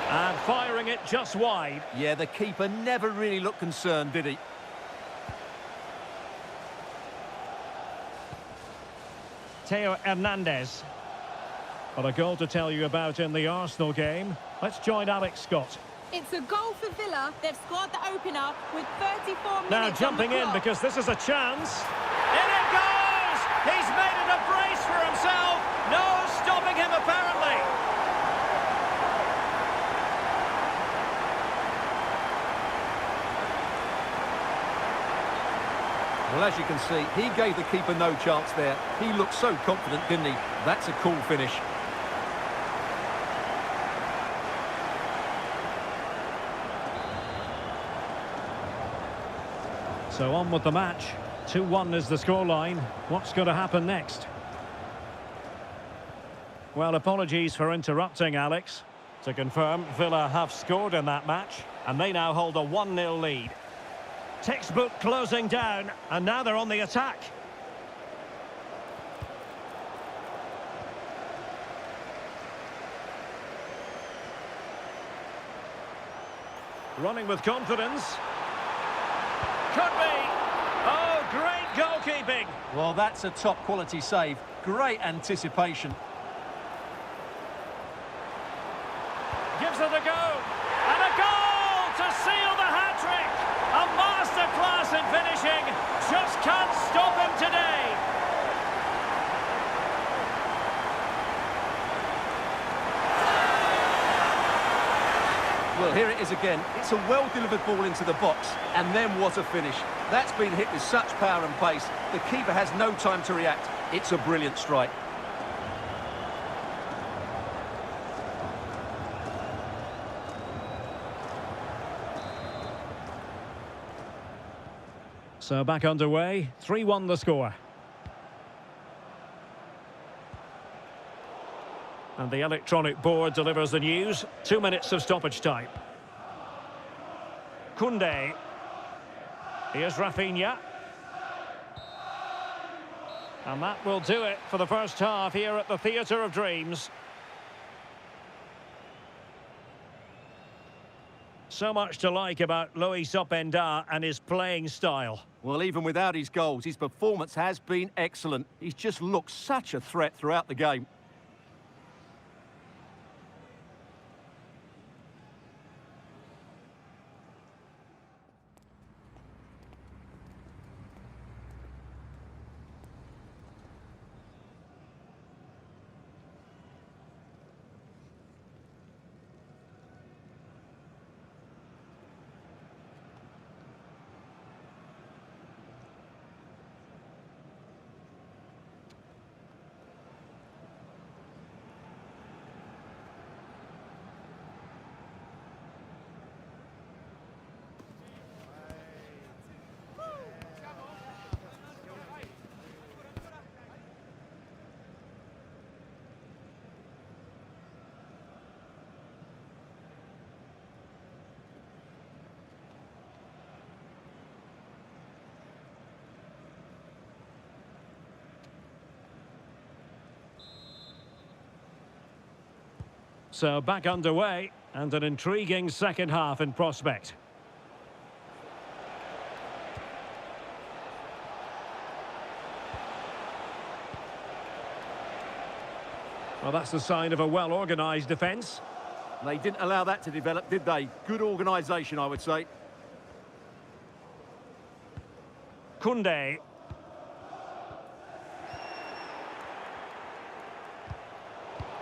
And firing it just wide. Yeah, the keeper never really looked concerned, did he? Theo Hernandez. Well, a goal to tell you about in the Arsenal game. Let's join Alex Scott. It's a goal for Villa. They've scored the opener with 34 minutes Now jumping in because this is a chance. In it goes! He's made it a brace for himself. No stopping him apparently. Well, as you can see, he gave the keeper no chance there. He looked so confident, didn't he? That's a cool finish. So on with the match. 2-1 is the scoreline. What's going to happen next? Well, apologies for interrupting, Alex. To confirm, Villa have scored in that match, and they now hold a 1-0 lead. Textbook closing down, and now they're on the attack. Running with confidence. Could be. Oh, great goalkeeping. Well, that's a top-quality save. Great anticipation. Gives it a go. And a goal to seal the hat-trick. A masterclass in finishing. Just can't stop him today. Well, here it is again. It's a well-delivered ball into the box, and then what a finish. That's been hit with such power and pace. The keeper has no time to react. It's a brilliant strike. So back underway, 3-1 the score. And the electronic board delivers the news. 2 minutes of stoppage time. Koundé. Here's Rafinha. And that will do it for the first half here at the Theatre of Dreams. So much to like about Loïs Openda and his playing style. Well, even without his goals, his performance has been excellent. He's just looked such a threat throughout the game. So back underway, and an intriguing second half in prospect. Well, that's the sign of a well-organised defence. They didn't allow that to develop, did they? Good organisation, I would say. Koundé.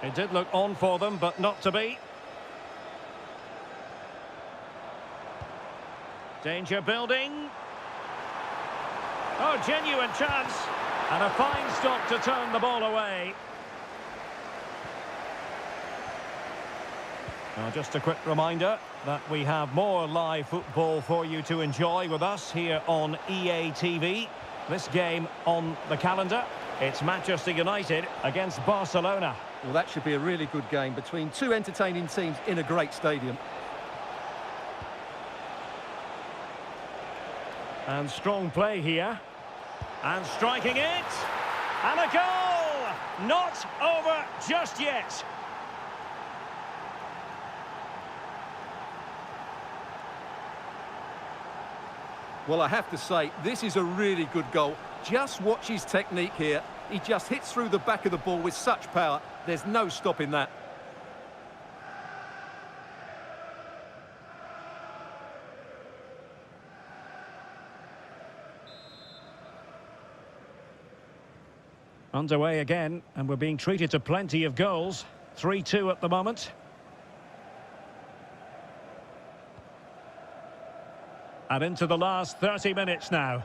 It did look on for them, but not to be. Danger building. Oh, genuine chance. And a fine stop to turn the ball away. Now, just a quick reminder that we have more live football for you to enjoy with us here on EA TV. This game on the calendar, it's Manchester United against Barcelona. Well, that should be a really good game between two entertaining teams in a great stadium. And strong play here. And striking it. And a goal! Not over just yet. Well, I have to say, this is a really good goal. Just watch his technique here. He just hits through the back of the ball with such power. There's no stopping that. Underway again, and we're being treated to plenty of goals. 3-2 at the moment. And into the last 30 minutes now.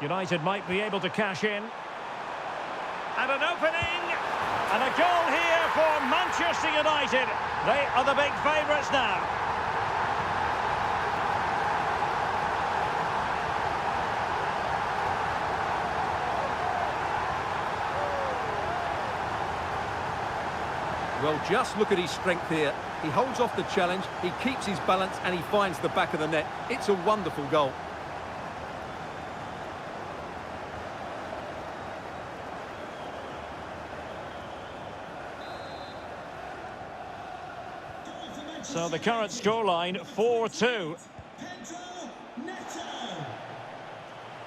United might be able to cash in. And an opening! And a goal here for Manchester United. They are the big favourites now. Well, just look at his strength here. He holds off the challenge, he keeps his balance, and he finds the back of the net. It's a wonderful goal. So the current scoreline, 4-2.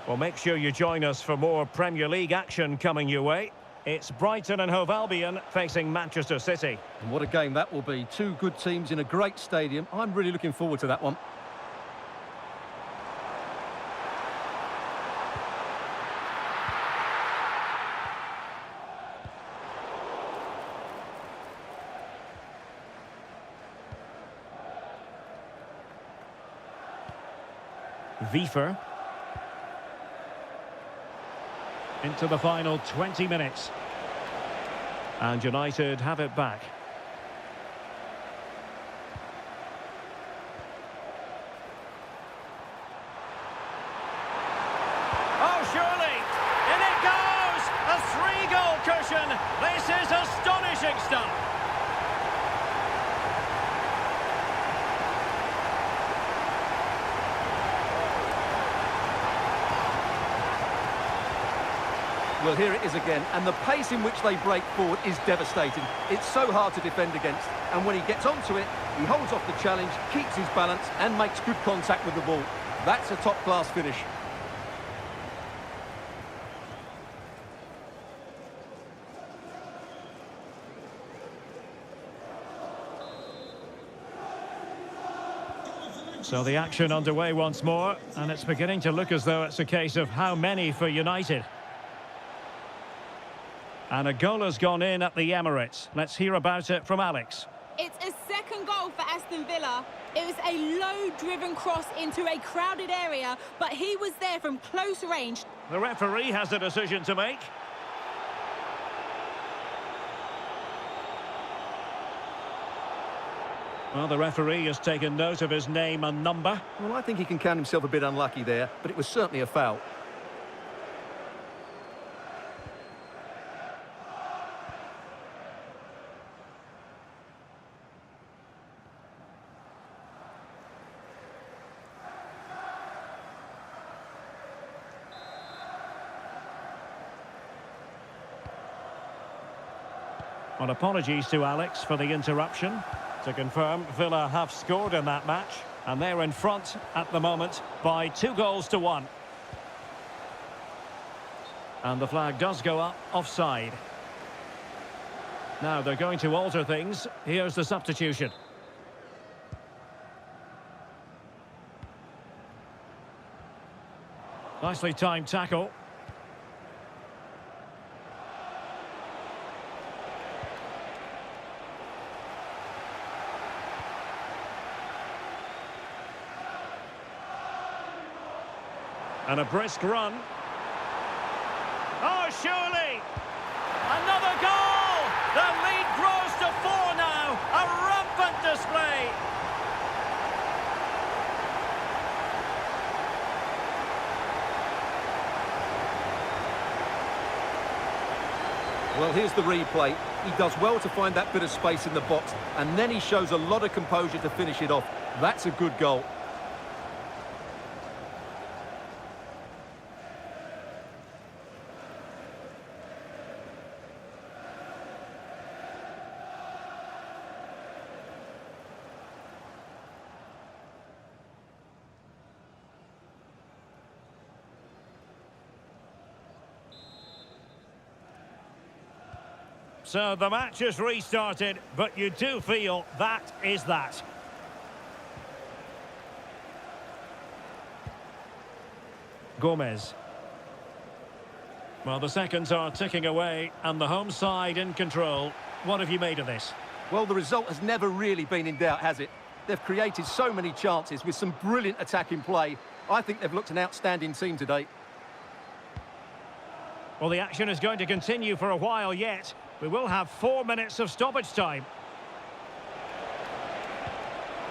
Well, make sure you join us for more Premier League action coming your way. It's Brighton and Hove Albion facing Manchester City. And what a game that will be. Two good teams in a great stadium. I'm really looking forward to that one. Wiefer. Into the final 20 minutes. And United have it back. Oh, surely! In it goes! A 3-goal cushion! This is astonishing stuff! Well, here it is again, and the pace in which they break forward is devastating. It's so hard to defend against, and when he gets onto it, he holds off the challenge, keeps his balance, and makes good contact with the ball. That's a top-class finish. So the action underway once more, and it's beginning to look as though it's a case of how many for United. And a goal has gone in at the Emirates. Let's hear about it from Alex. It's a second goal for Aston Villa. It was a low-driven cross into a crowded area, but he was there from close range. The referee has a decision to make. Well, the referee has taken note of his name and number. Well, I think he can count himself a bit unlucky there, but it was certainly a foul. Well, apologies to Alex for the interruption. To confirm, Villa have scored in that match, and they're in front at the moment by 2-1. And the flag does go up offside. Now they're going to alter things. Here's the substitution. Nicely timed tackle. And a brisk run. Oh, surely! Another goal! The lead grows to 4 now. A rampant display. Well, here's the replay. He does well to find that bit of space in the box, and then he shows a lot of composure to finish it off. That's a good goal. So the match is restarted, but you do feel that is that. Gomez. Well, the seconds are ticking away, and the home side in control. What have you made of this? Well, the result has never really been in doubt, has it? They've created so many chances with some brilliant attacking play. I think they've looked an outstanding team today. Well, the action is going to continue for a while yet. We will have 4 minutes of stoppage time.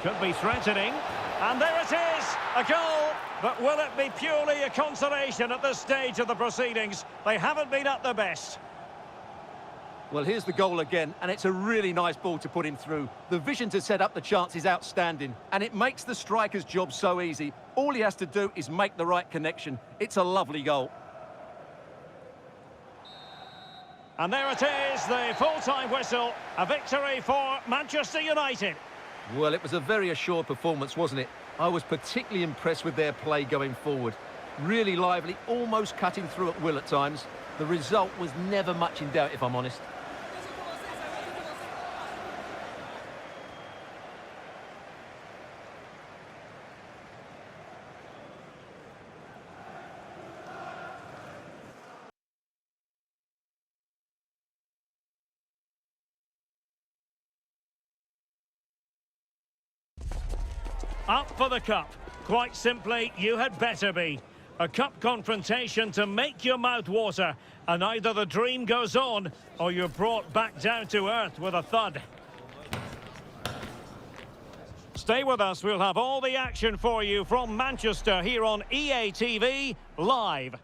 Could be threatening. And there it is, a goal. But will it be purely a consolation at this stage of the proceedings? They haven't been at their best. Well, here's the goal again, and it's a really nice ball to put him through. The vision to set up the chance is outstanding, and it makes the striker's job so easy. All he has to do is make the right connection. It's a lovely goal. And there it is, the full-time whistle. A victory for Manchester United. Well, it was a very assured performance, wasn't it? I was particularly impressed with their play going forward. Really lively, almost cutting through at will at times. The result was never much in doubt, if I'm honest. Up for the cup. Quite simply, you had better be. A cup confrontation to make your mouth water, and either the dream goes on or you're brought back down to earth with a thud. Stay with us, we'll have all the action for you from Manchester here on EA TV Live.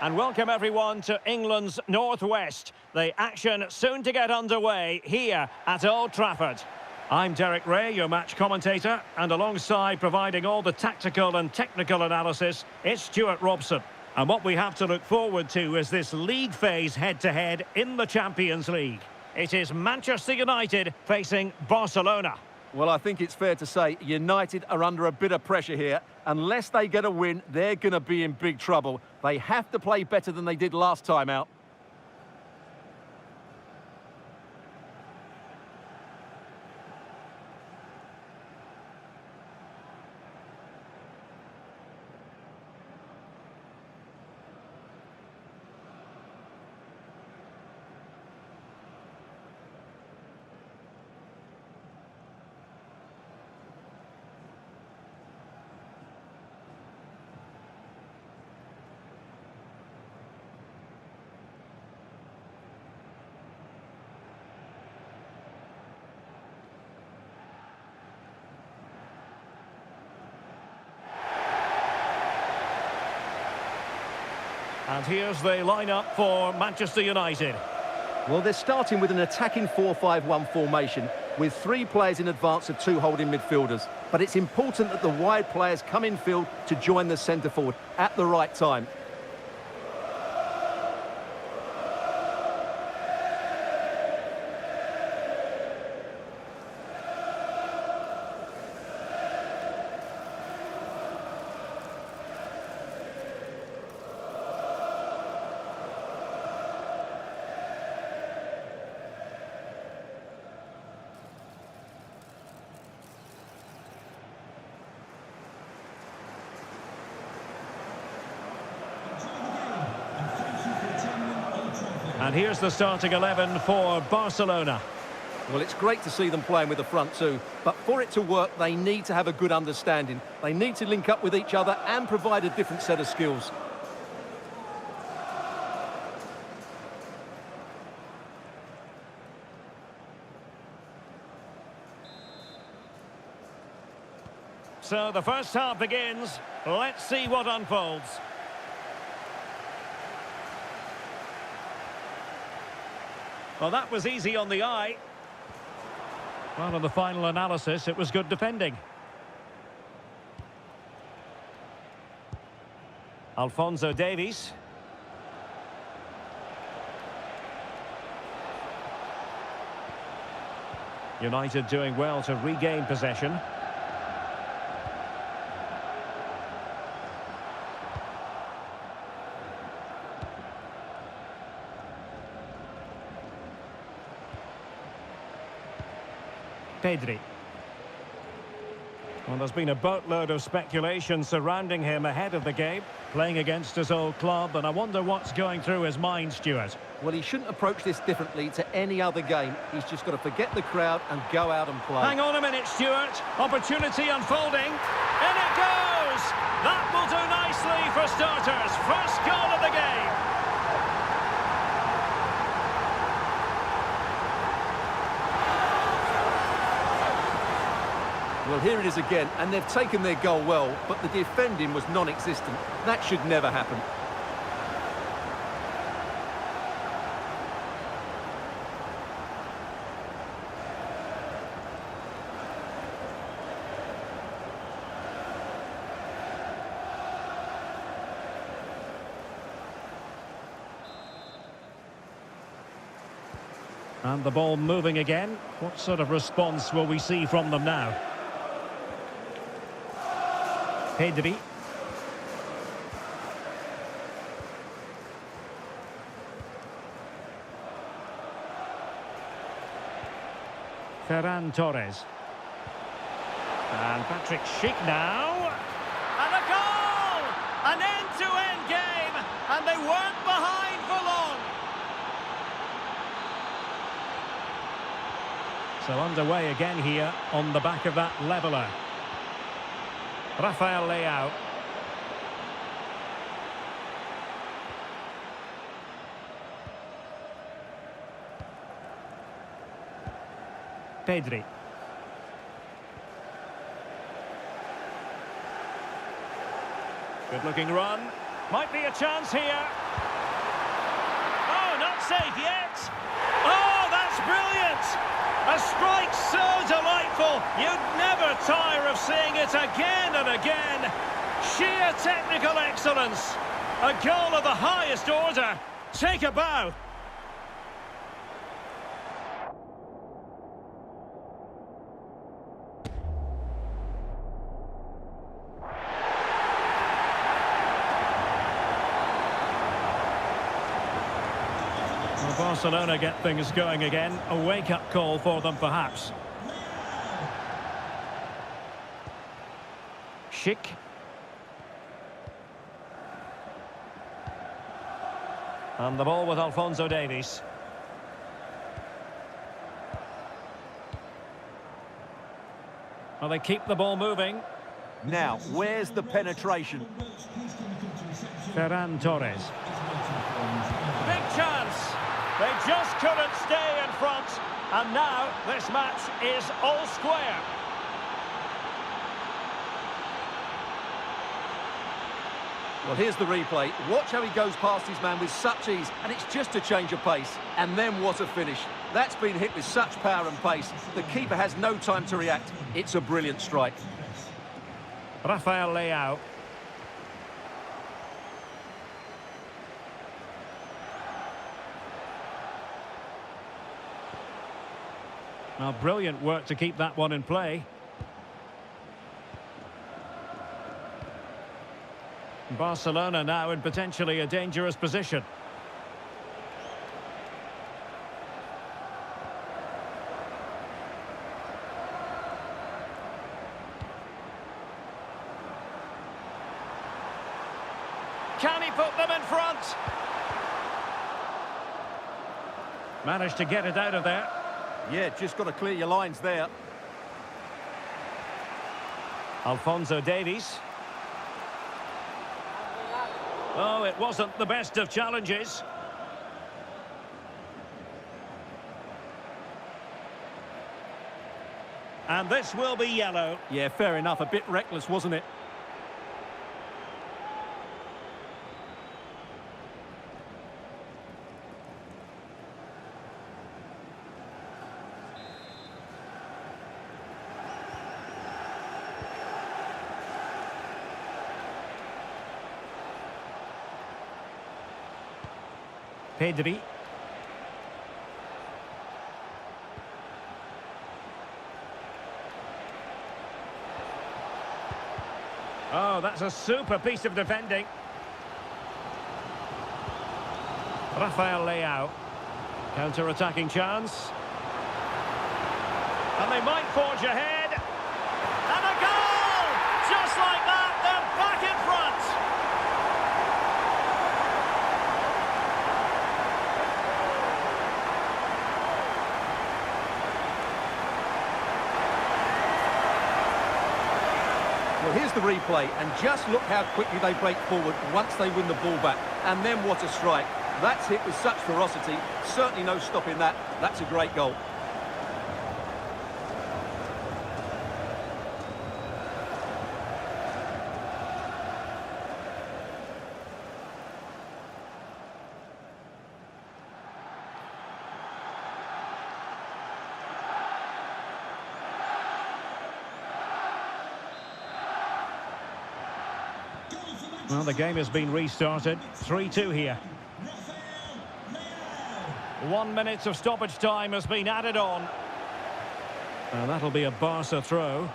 And welcome everyone to England's Northwest. The action soon to get underway here at Old Trafford. I'm Derek Ray, your match commentator, and alongside providing all the tactical and technical analysis, it's Stuart Robson. And what we have to look forward to is this league phase head-to-head in the Champions League. It is Manchester United facing Barcelona. Well, I think it's fair to say United are under a bit of pressure here. Unless they get a win, they're going to be in big trouble. They have to play better than they did last time out. And here's the lineup for Manchester United. Well, they're starting with an attacking 4-5-1 formation with 3 players in advance of 2 holding midfielders. But it's important that the wide players come in field to join the centre forward at the right time. And here's the starting 11 for Barcelona. Well, it's great to see them playing with the front two, but for it to work, they need to have a good understanding. They need to link up with each other and provide a different set of skills. So the first half begins. Let's see what unfolds. Well, that was easy on the eye. Well, in the final analysis, it was good defending. Alphonso Davies. United doing well to regain possession. Pedri. Well, there's been a boatload of speculation surrounding him ahead of the game, playing against his old club, and I wonder what's going through his mind, Stuart. Well, he shouldn't approach this differently to any other game. He's just got to forget the crowd and go out and play. Hang on a minute, Stuart. Opportunity unfolding. In it goes! That will do nicely for starters. First goal of the game. Well, here it is again, and they've taken their goal well, but the defending was non-existent. That should never happen. And the ball moving again. What sort of response will we see from them now? Pedri. Ferran Torres. And Patrick Schick now. And a goal! An end-to-end game, and they weren't behind for long. So underway again here on the back of that leveller. Rafael Leao. Pedri. Good looking run. Might be a chance here. Oh, not safe yet. Oh, that's brilliant. A strike so delightful. You'd never tire of seeing it again and again. Sheer technical excellence. A goal of the highest order. Take a bow. Barcelona get things going again. A wake-up call for them, perhaps. Schick. And the ball with Alphonso Davies. Well, they keep the ball moving. Now, where's the penetration? Ferran Torres. Big chance. They just couldn't stay in front. And now this match is all square. Well, here's the replay. Watch how he goes past his man with such ease, and it's just a change of pace. And then what a finish. That's been hit with such power and pace. The keeper has no time to react. It's a brilliant strike. Rafael Leao. Well, brilliant work to keep that one in play. Barcelona now in potentially a dangerous position. Can he put them in front? Managed to get it out of there. Yeah, just got to clear your lines there. Alphonso Davies. Oh, it wasn't the best of challenges. And this will be yellow. Yeah, fair enough. A bit reckless, wasn't it? Pedri. Oh, that's a super piece of defending. Rafael Leao. Counter-attacking chance. And they might forge ahead. And a goal! Just like that, they're back in front. Well, here's the replay, and just look how quickly they break forward once they win the ball back. And then what a strike. That's hit with such ferocity. Certainly no stopping that. That's a great goal. Well, the game has been restarted. 3-2 here. 1 minute of stoppage time has been added on. And that'll be a Barca throw.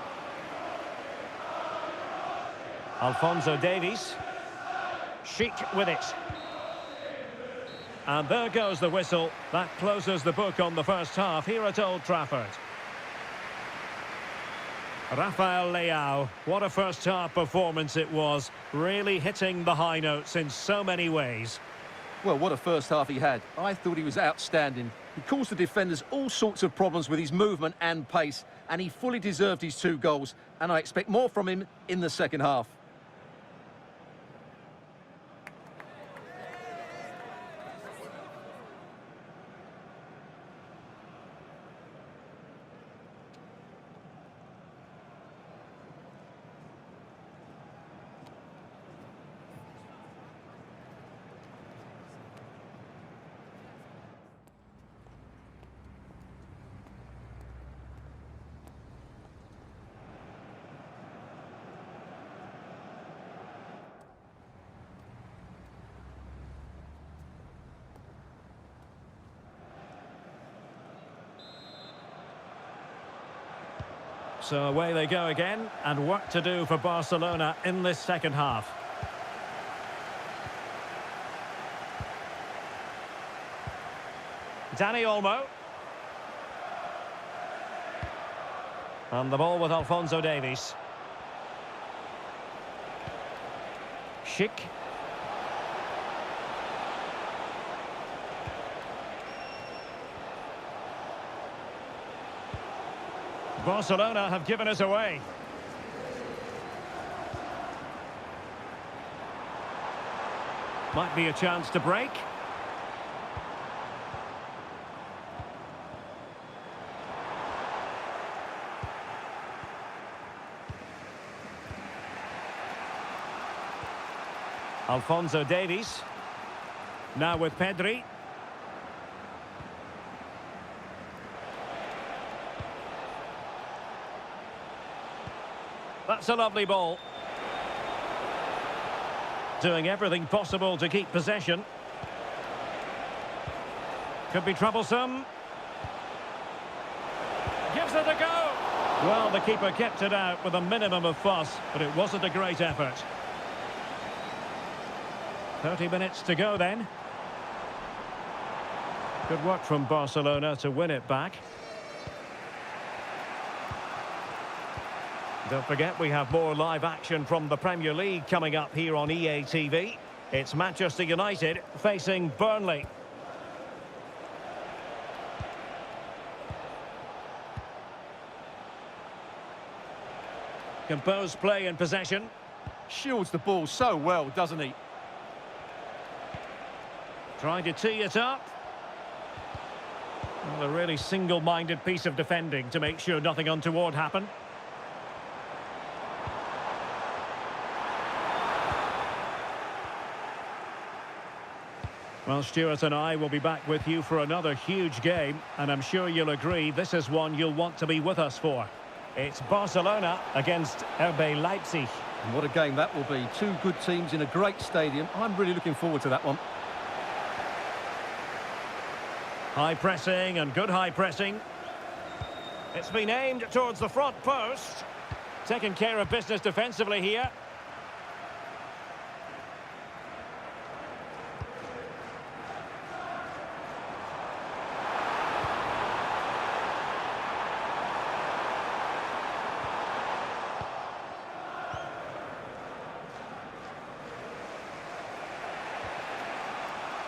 Alphonso Davies. Sheik with it. And there goes the whistle. That closes the book on the first half here at Old Trafford. Rafael Leao, what a first half performance it was. Really hitting the high notes in so many ways. Well, what a first half he had. I thought he was outstanding. He caused the defenders all sorts of problems with his movement and pace, and he fully deserved his 2 goals, and I expect more from him in the second half. So away they go again, and work to do for Barcelona in this second half. Dani Olmo. And the ball with Alphonso Davies. Sheik. Barcelona have given us away. Might be a chance to break. Alphonso Davies. Now with Pedri. That's a lovely ball. Doing everything possible to keep possession. Could be troublesome. Gives it a go. Well, the keeper kept it out with a minimum of fuss, but it wasn't a great effort. 30 minutes to go then. Good work from Barcelona to win it back. Don't forget, we have more live action from the Premier League coming up here on EA TV. It's Manchester United facing Burnley. Composed play in possession. Shields the ball so well, doesn't he? Trying to tee it up. Well, a really single-minded piece of defending to make sure nothing untoward happened. Well, Stuart and I will be back with you for another huge game, and I'm sure you'll agree this is one you'll want to be with us for. It's Barcelona against RB Leipzig. And what a game that will be. 2 good teams in a great stadium. I'm really looking forward to that one. High pressing and good high pressing. It's been aimed towards the front post. Taking care of business defensively here.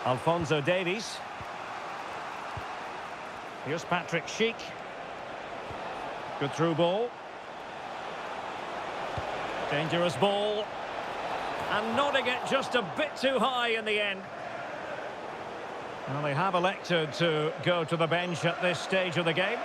Alphonso Davies. Here's Patrick Sheik. Good through ball. Dangerous ball. And nodding it just a bit too high in the end. Well, they have elected to go to the bench at this stage of the game.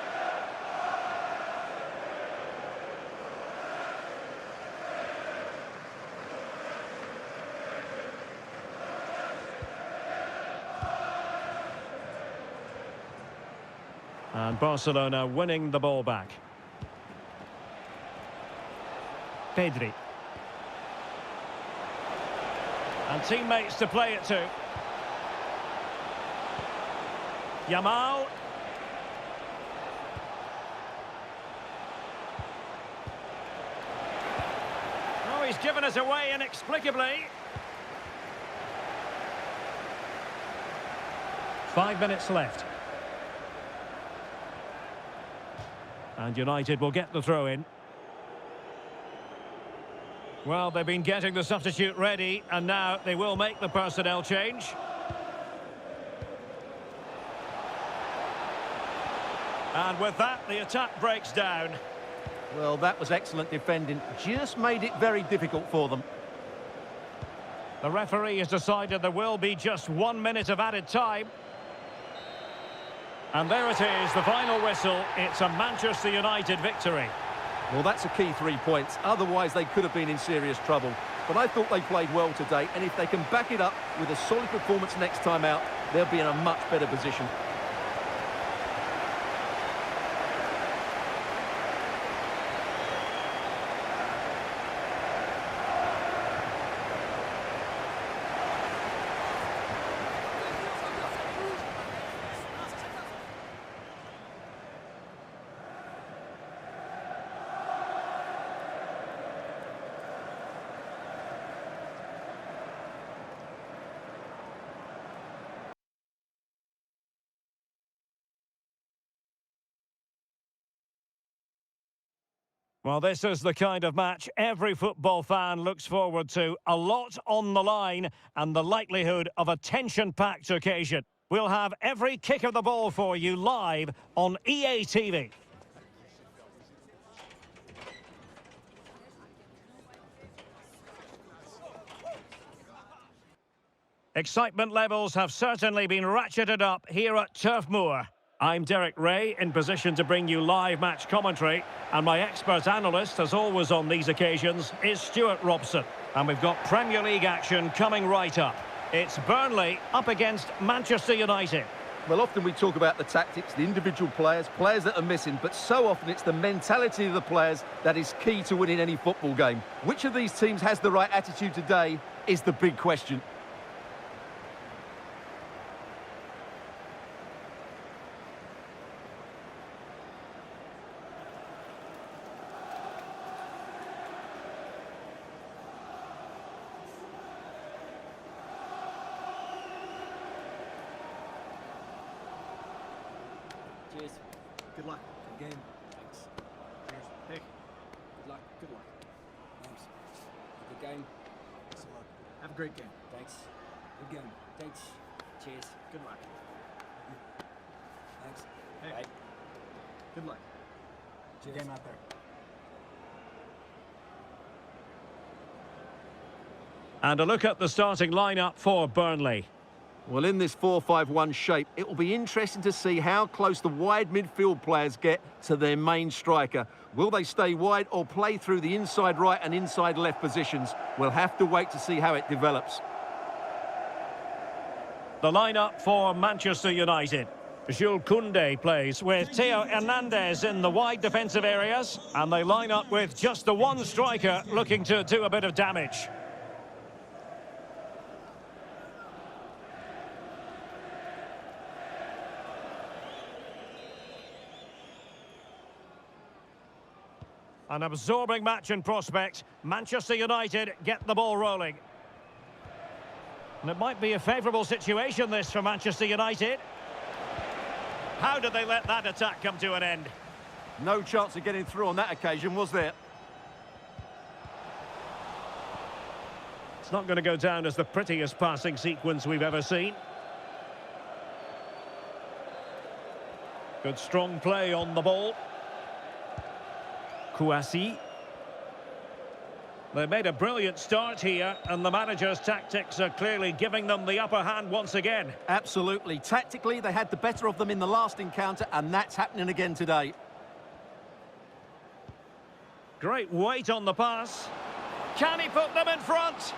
And Barcelona winning the ball back. Pedri. And teammates to play it to. Yamal. Oh, he's given us away inexplicably. 5 minutes left. And United will get the throw in. Well, they've been getting the substitute ready, and now they will make the personnel change. And with that, the attack breaks down. Well, that was excellent defending. Just made it very difficult for them. The referee has decided there will be just 1 minute of added time. And there it is, the final whistle. It's a Manchester United victory. Well, that's a key 3 points. Otherwise, they could have been in serious trouble. But I thought they played well today, and if they can back it up with a solid performance next time out, they'll be in a much better position. Well, this is the kind of match every football fan looks forward to. A lot on the line and the likelihood of a tension-packed occasion. We'll have every kick of the ball for you live on EA TV. Excitement levels have certainly been ratcheted up here at Turf Moor. I'm Derek Ray, in position to bring you live match commentary, and my expert analyst, as always on these occasions, is Stuart Robson. And we've got Premier League action coming right up. It's Burnley up against Manchester United. Well, often we talk about the tactics, the individual players that are missing, but so often it's the mentality of the players that is key to winning any football game. Which of these teams has the right attitude today is the big question. Cheers. Good luck. Good game. Thanks. Cheers. Hey. Good luck. Good luck. Thanks. Good game. Thanks a lot. Have a great game. Thanks. Good game. Thanks. Cheers. Good luck. Thanks. Hey. Bye. Good luck. Cheers. Game out there. And a look at the starting lineup for Burnley. Well, in this 4-5-1 shape, it will be interesting to see how close the wide midfield players get to their main striker. Will they stay wide or play through the inside right and inside left positions? We'll have to wait to see how it develops. The lineup for Manchester United. Jules Koundé plays with Theo Hernandez in the wide defensive areas, and they line up with just the one striker looking to do a bit of damage. An absorbing match in prospect. Manchester United get the ball rolling. And it might be a favourable situation, this, for Manchester United. How did they let that attack come to an end? No chance of getting through on that occasion, was there? It's not going to go down as the prettiest passing sequence we've ever seen. Good strong play on the ball. Kouassi. They made a brilliant start here, and the manager's tactics are clearly giving them the upper hand once again. Absolutely. Tactically, they had the better of them in the last encounter, and that's happening again today. Great weight on the pass. Can he put them in front?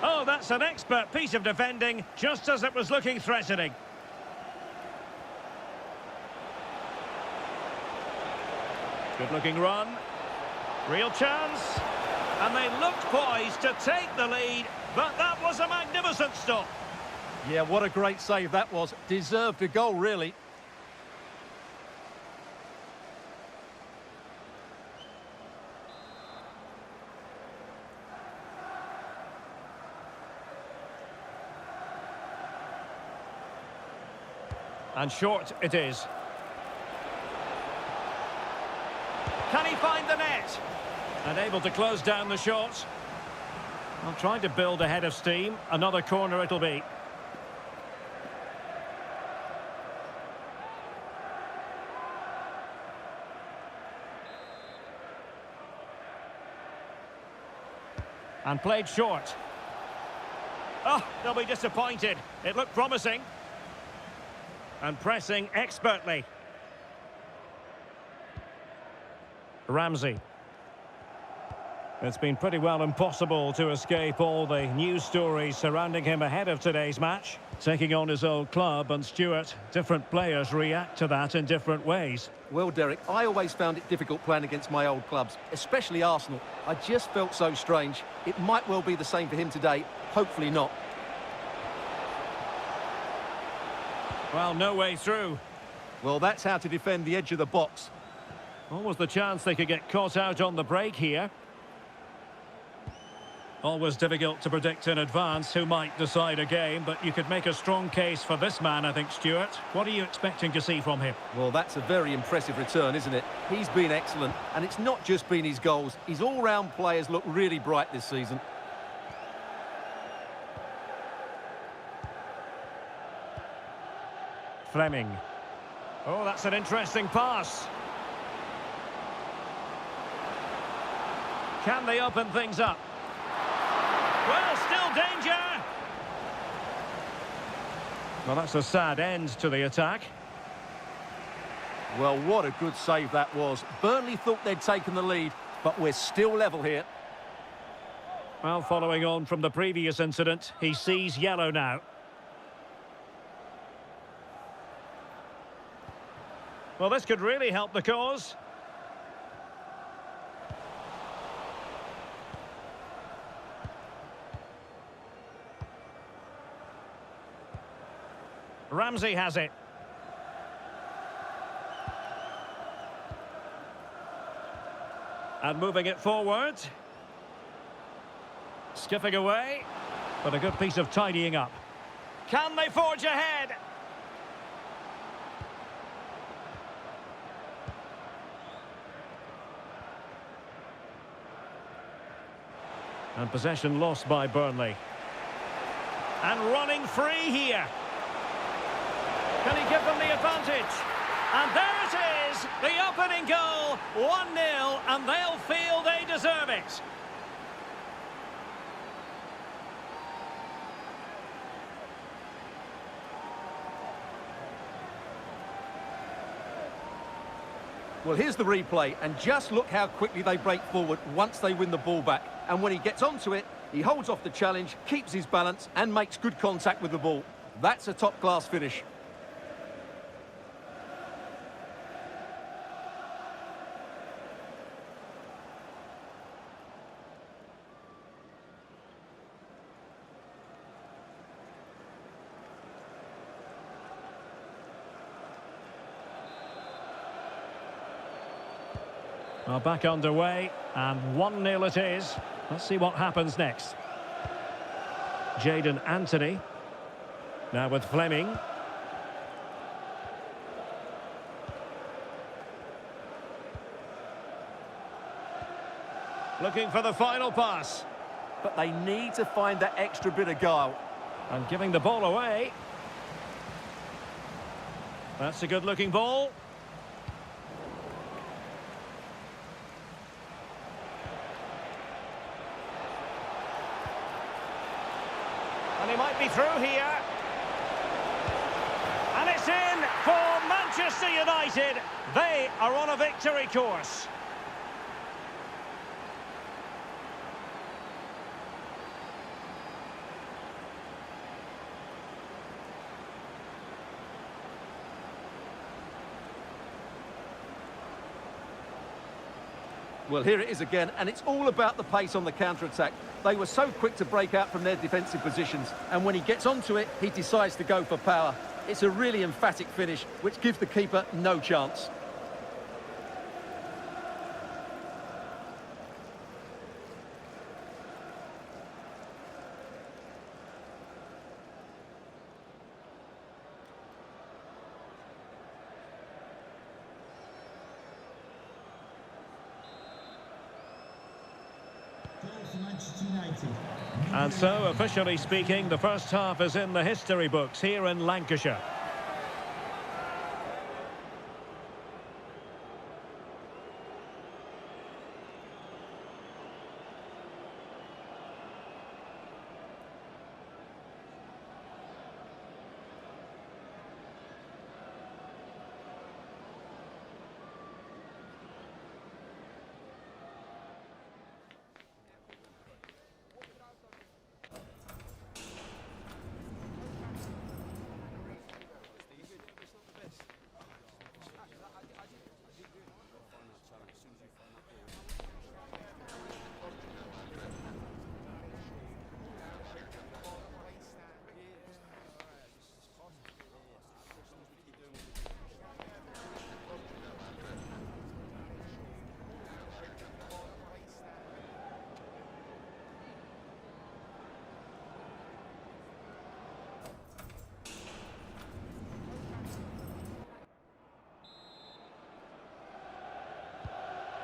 Oh, that's an expert piece of defending, just as it was looking threatening. Good-looking run. Real chance. And they looked poised to take the lead, but that was a magnificent stop. Yeah, what a great save that was. Deserved a goal, really. And short it is. Can he find the net? And able to close down the shot. Well, trying to build a head of steam. Another corner it'll be. And played short. Oh, they'll be disappointed. It looked promising. And pressing expertly. Ramsey. It's been pretty well impossible to escape all the news stories surrounding him ahead of today's match. Taking on his old club, and Stuart, different players react to that in different ways. Well, Derek, I always found it difficult playing against my old clubs, especially Arsenal. I just felt so strange. It might well be the same for him today. Hopefully not. Well, no way through. Well, that's how to defend the edge of the box. Always the chance they could get caught out on the break here. Always difficult to predict in advance who might decide a game, but you could make a strong case for this man, I think, Stuart. What are you expecting to see from him? Well, that's a very impressive return, isn't it? He's been excellent, and it's not just been his goals. His all-round players look really bright this season. Fleming. Oh, that's an interesting pass. Can they open things up? Well, still danger. Well, that's a sad end to the attack. Well, what a good save that was. Burnley thought they'd taken the lead, but we're still level here. Well, following on from the previous incident, he sees yellow now. Well, this could really help the cause. Ramsey has it. And moving it forward. Skipping away. But a good piece of tidying up. Can they forge ahead? And possession lost by Burnley. And running free here. Can he give them the advantage? And there it is, the opening goal, 1-0, and they'll feel they deserve it. Well, here's the replay, and just look how quickly they break forward once they win the ball back. And when he gets onto it, he holds off the challenge, keeps his balance, and makes good contact with the ball. That's a top-class finish. Well, back underway, and 1-0 it is. Let's see what happens next. Jadon Anthony. Now with Fleming. Looking for the final pass. But they need to find that extra bit of guile. And giving the ball away. That's a good-looking ball. And he might be through here. And it's in for Manchester United. They are on a victory course. Well, here it is again, and it's all about the pace on the counter-attack. They were so quick to break out from their defensive positions, and when he gets onto it, he decides to go for power. It's a really emphatic finish, which gives the keeper no chance. And so, officially speaking, the first half is in the history books here in Lancashire.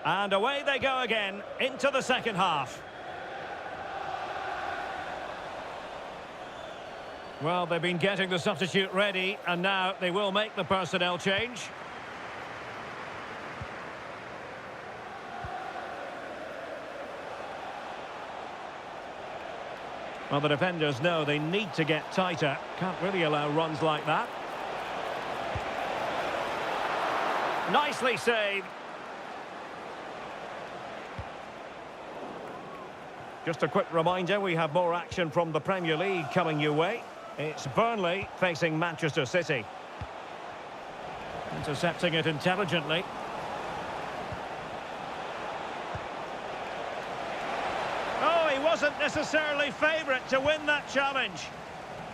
And away they go again, into the second half. Well, they've been getting the substitute ready, and now they will make the personnel change. Well, the defenders know they need to get tighter. Can't really allow runs like that. Nicely saved. Just a quick reminder, we have more action from the Premier League coming your way. It's Burnley facing Manchester City. Intercepting it intelligently. Oh, he wasn't necessarily favourite to win that challenge.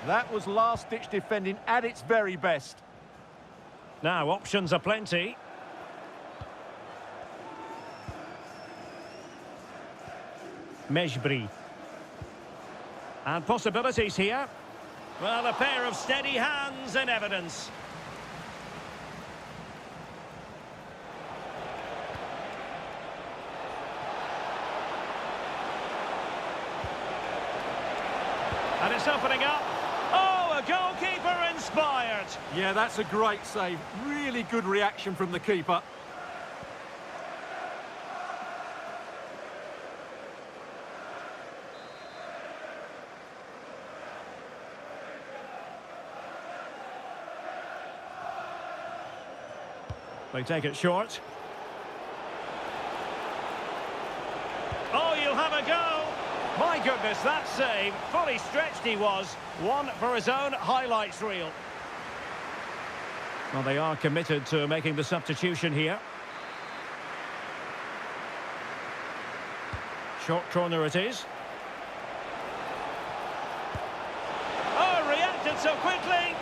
That was last-ditch defending at its very best. Now, options are plenty. Mejbri. And possibilities here. Well, a pair of steady hands in evidence. And it's opening up. Oh, a goalkeeper inspired. Yeah, that's a great save. Really good reaction from the keeper. They take it short. Oh, you'll have a go. My goodness, that save. Fully stretched he was. One for his own highlights reel. Well, they are committed to making the substitution here. Short corner it is. Oh, reacted so quickly.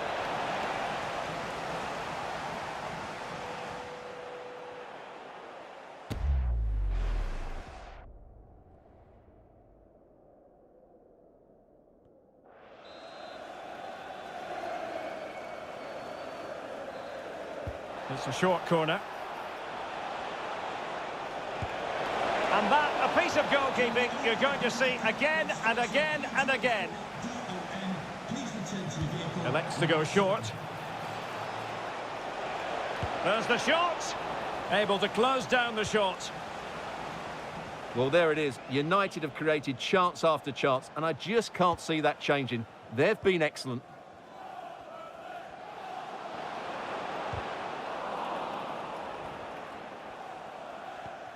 It's a short corner. And that, a piece of goalkeeping you're going to see again and again and again. Elects to go short. There's the shot. Able to close down the shot. Well, there it is. United have created chance after chance, and I just can't see that changing. They've been excellent.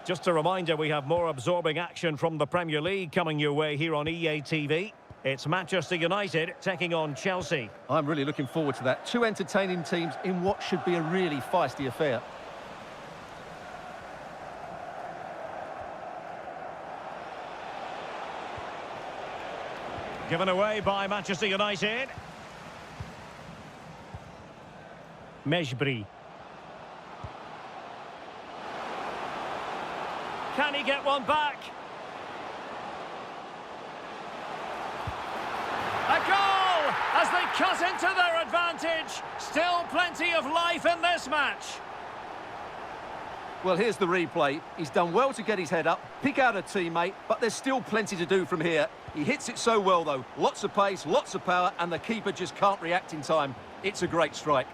Just a reminder, we have more absorbing action from the Premier League coming your way here on EA TV. It's Manchester United taking on Chelsea. I'm really looking forward to that. Two entertaining teams in what should be a really feisty affair. Given away by Manchester United. Mejbri. Can he get one back? A goal as they cut into their advantage. Still plenty of life in this match. Well, here's the replay. He's done well to get his head up, pick out a teammate, but there's still plenty to do from here. He hits it so well, though. Lots of pace, lots of power, and the keeper just can't react in time. It's a great strike.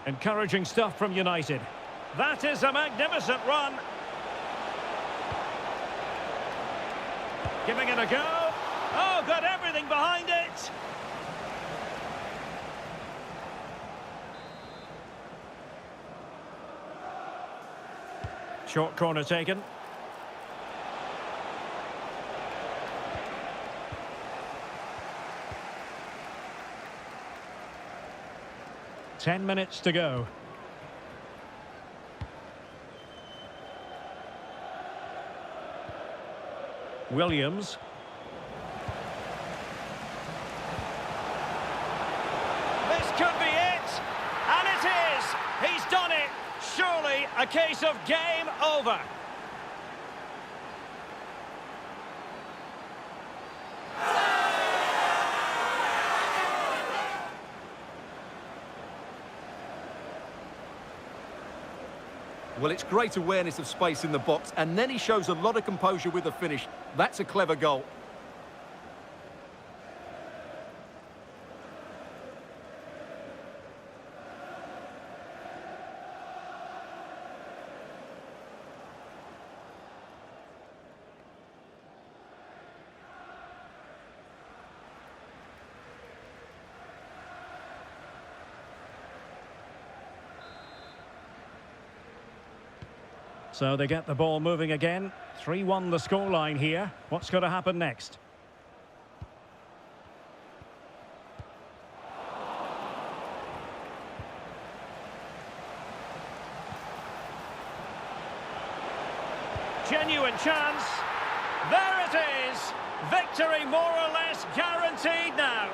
Encouraging stuff from United. That is a magnificent run. Giving it a go. Oh, got everything behind it. Short corner taken. Ten minutes to go. Williams. This could be it. And it is. He's done it. Surely a case of game over. Well, it's great awareness of space in the box, and then he shows a lot of composure with the finish. That's a clever goal. So they get the ball moving again. 3-1 the scoreline here. What's going to happen next? Genuine chance. There it is. Victory more or less guaranteed now.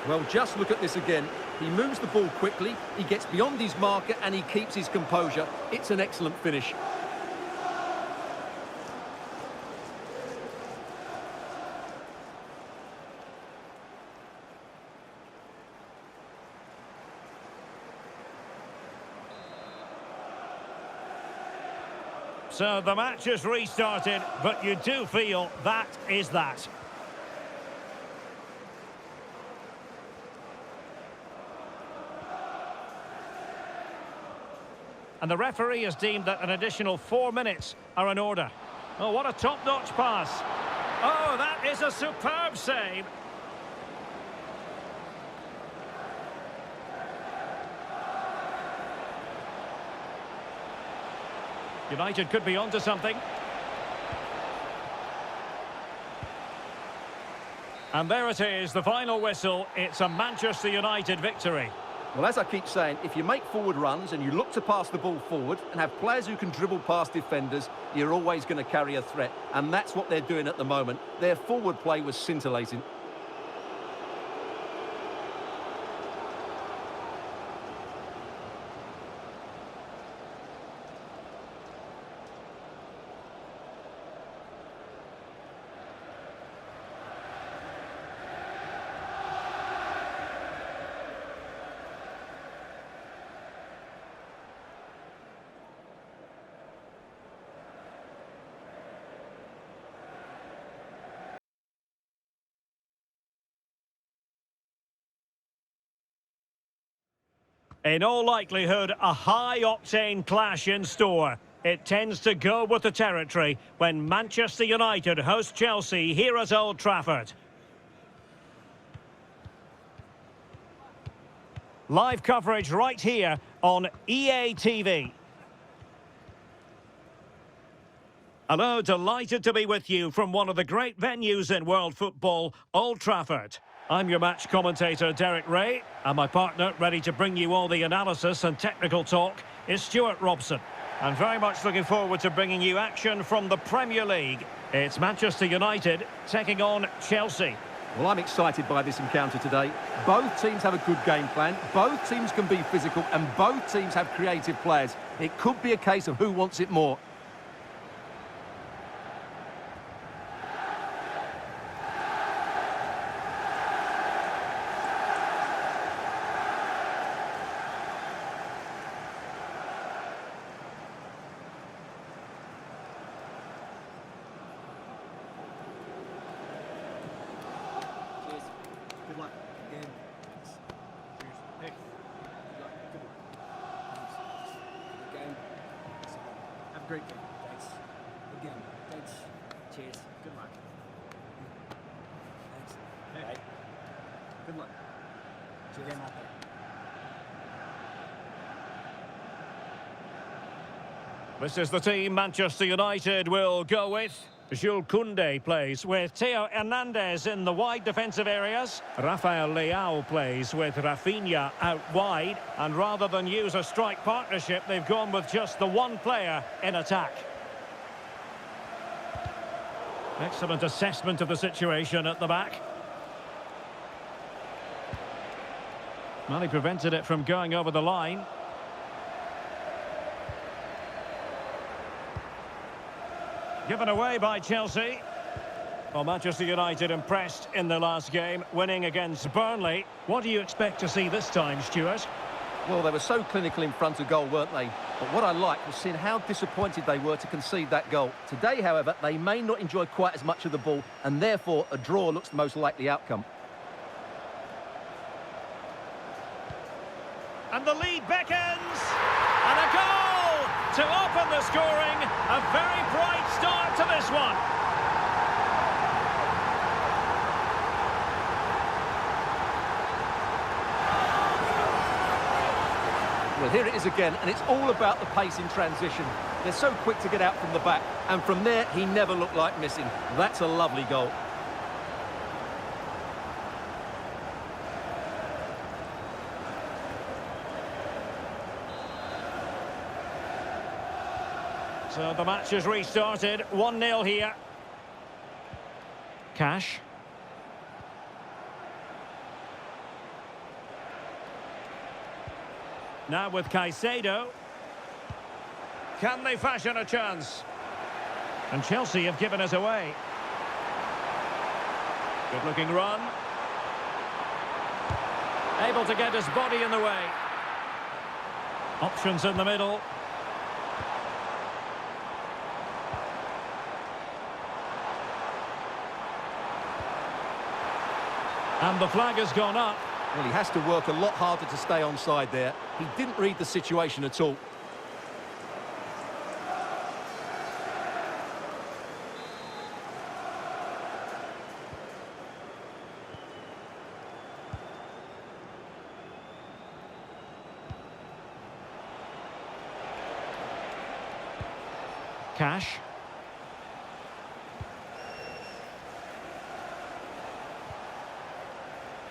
Well, just look at this again. He moves the ball quickly, he gets beyond his marker, and he keeps his composure. It's an excellent finish. So the match has restarted, but you do feel that is that. And the referee has deemed that an additional 4 minutes are in order. Oh, what a top-notch pass. Oh, that is a superb save. United could be onto something. And there it is, the final whistle. It's a Manchester United victory. Well, as I keep saying, if you make forward runs and you look to pass the ball forward and have players who can dribble past defenders, you're always going to carry a threat. And that's what they're doing at the moment. Their forward play was scintillating. In all likelihood, a high-octane clash in store. It tends to go with the territory when Manchester United host Chelsea here at Old Trafford. Live coverage right here on EA TV. Hello, delighted to be with you from one of the great venues in world football, Old Trafford. I'm your match commentator, Derek Ray, and my partner, ready to bring you all the analysis and technical talk, is Stuart Robson. I'm very much looking forward to bringing you action from the Premier League. It's Manchester United taking on Chelsea. Well, I'm excited by this encounter today. Both teams have a good game plan, both teams can be physical, and both teams have creative players. It could be a case of who wants it more. Good luck. Good game. Thanks. Cheers. Hey. Good luck. Good luck. Thanks. Good game. Have a great game. Thanks. Good game. Thanks. Cheers. Good luck. Thanks. Hey. Bye. Good luck. Cheers. Game out there. This is the team Manchester United will go with. Jules Koundé plays with Theo Hernandez in the wide defensive areas. Rafael Leao plays with Rafinha out wide. And rather than use a strike partnership, they've gone with just the one player in attack. Excellent assessment of the situation at the back. Well, he prevented it from going over the line. Given away by Chelsea. Well, Manchester United impressed in the last game, winning against Burnley. What do you expect to see this time, Stuart? Well, they were so clinical in front of goal, weren't they? But what I liked was seeing how disappointed they were to concede that goal. Today, however, they may not enjoy quite as much of the ball, and therefore a draw looks the most likely outcome. And the lead beckons! And a goal! To open the scoring, a very bright start to this one. Well, here it is again, and it's all about the pace in transition. They're so quick to get out from the back, and from there, he never looked like missing. That's a lovely goal. So the match has restarted, 1-0 here. Cash. Now with Caicedo. Can they fashion a chance? And Chelsea have given us away. Good looking run. Able to get his body in the way. Options in the middle. And the flag has gone up. Well, he has to work a lot harder to stay onside there. He didn't read the situation at all. Cash.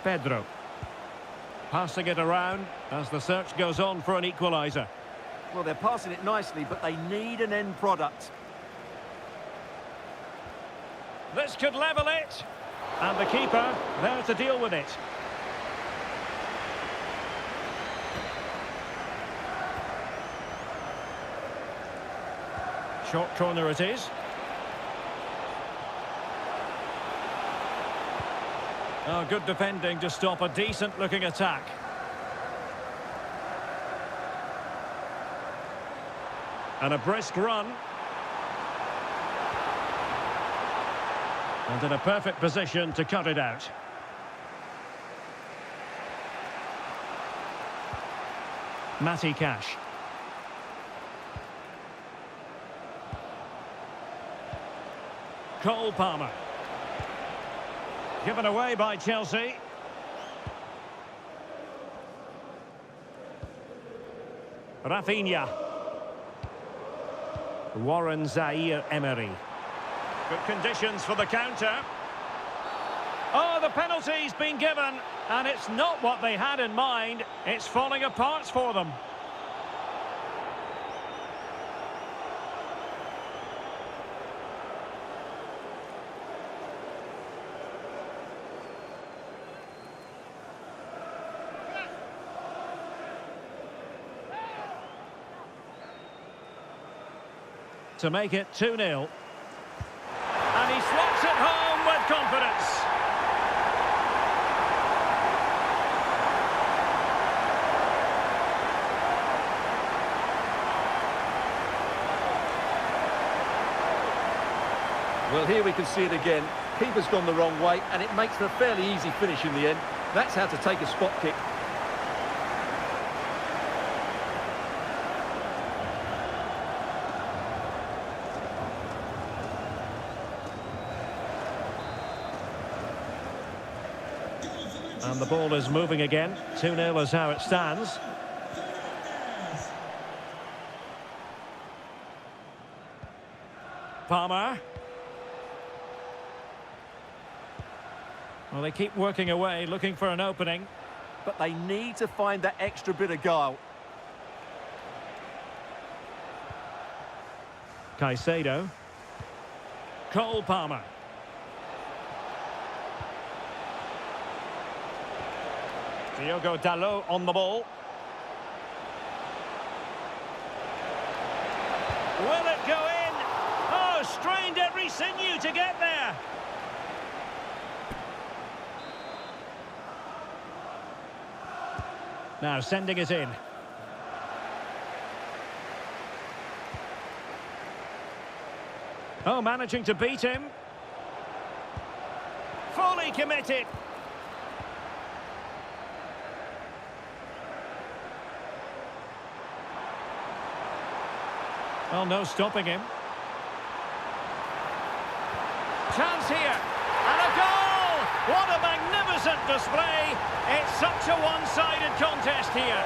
Pedro. Passing it around as the search goes on for an equaliser. Well, they're passing it nicely, but they need an end product. This could level it. And the keeper there to deal with it. Short corner it is. Oh, good defending to stop a decent-looking attack. And a brisk run. And in a perfect position to cut it out. Matty Cash. Cole Palmer. Given away by Chelsea. Rafinha. Warren Zaire Emery. Good conditions for the counter. Oh, the penalty's been given, and it's not what they had in mind. It's falling apart for them. To make it 2-0. And he slots it home with confidence. Well, here we can see it again. Keeper's gone the wrong way, and it makes for a fairly easy finish in the end. That's how to take a spot kick. And the ball is moving again. 2-0 is how it stands. Palmer. Well, they keep working away, looking for an opening. But they need to find that extra bit of guile. Caicedo. Cole Palmer. Diogo Dalot on the ball. Will it go in? Oh, strained every sinew to get there. Now sending it in. Oh, managing to beat him. Fully committed. Well, no stopping him. Chance here. And a goal! What a magnificent display. It's such a one-sided contest here.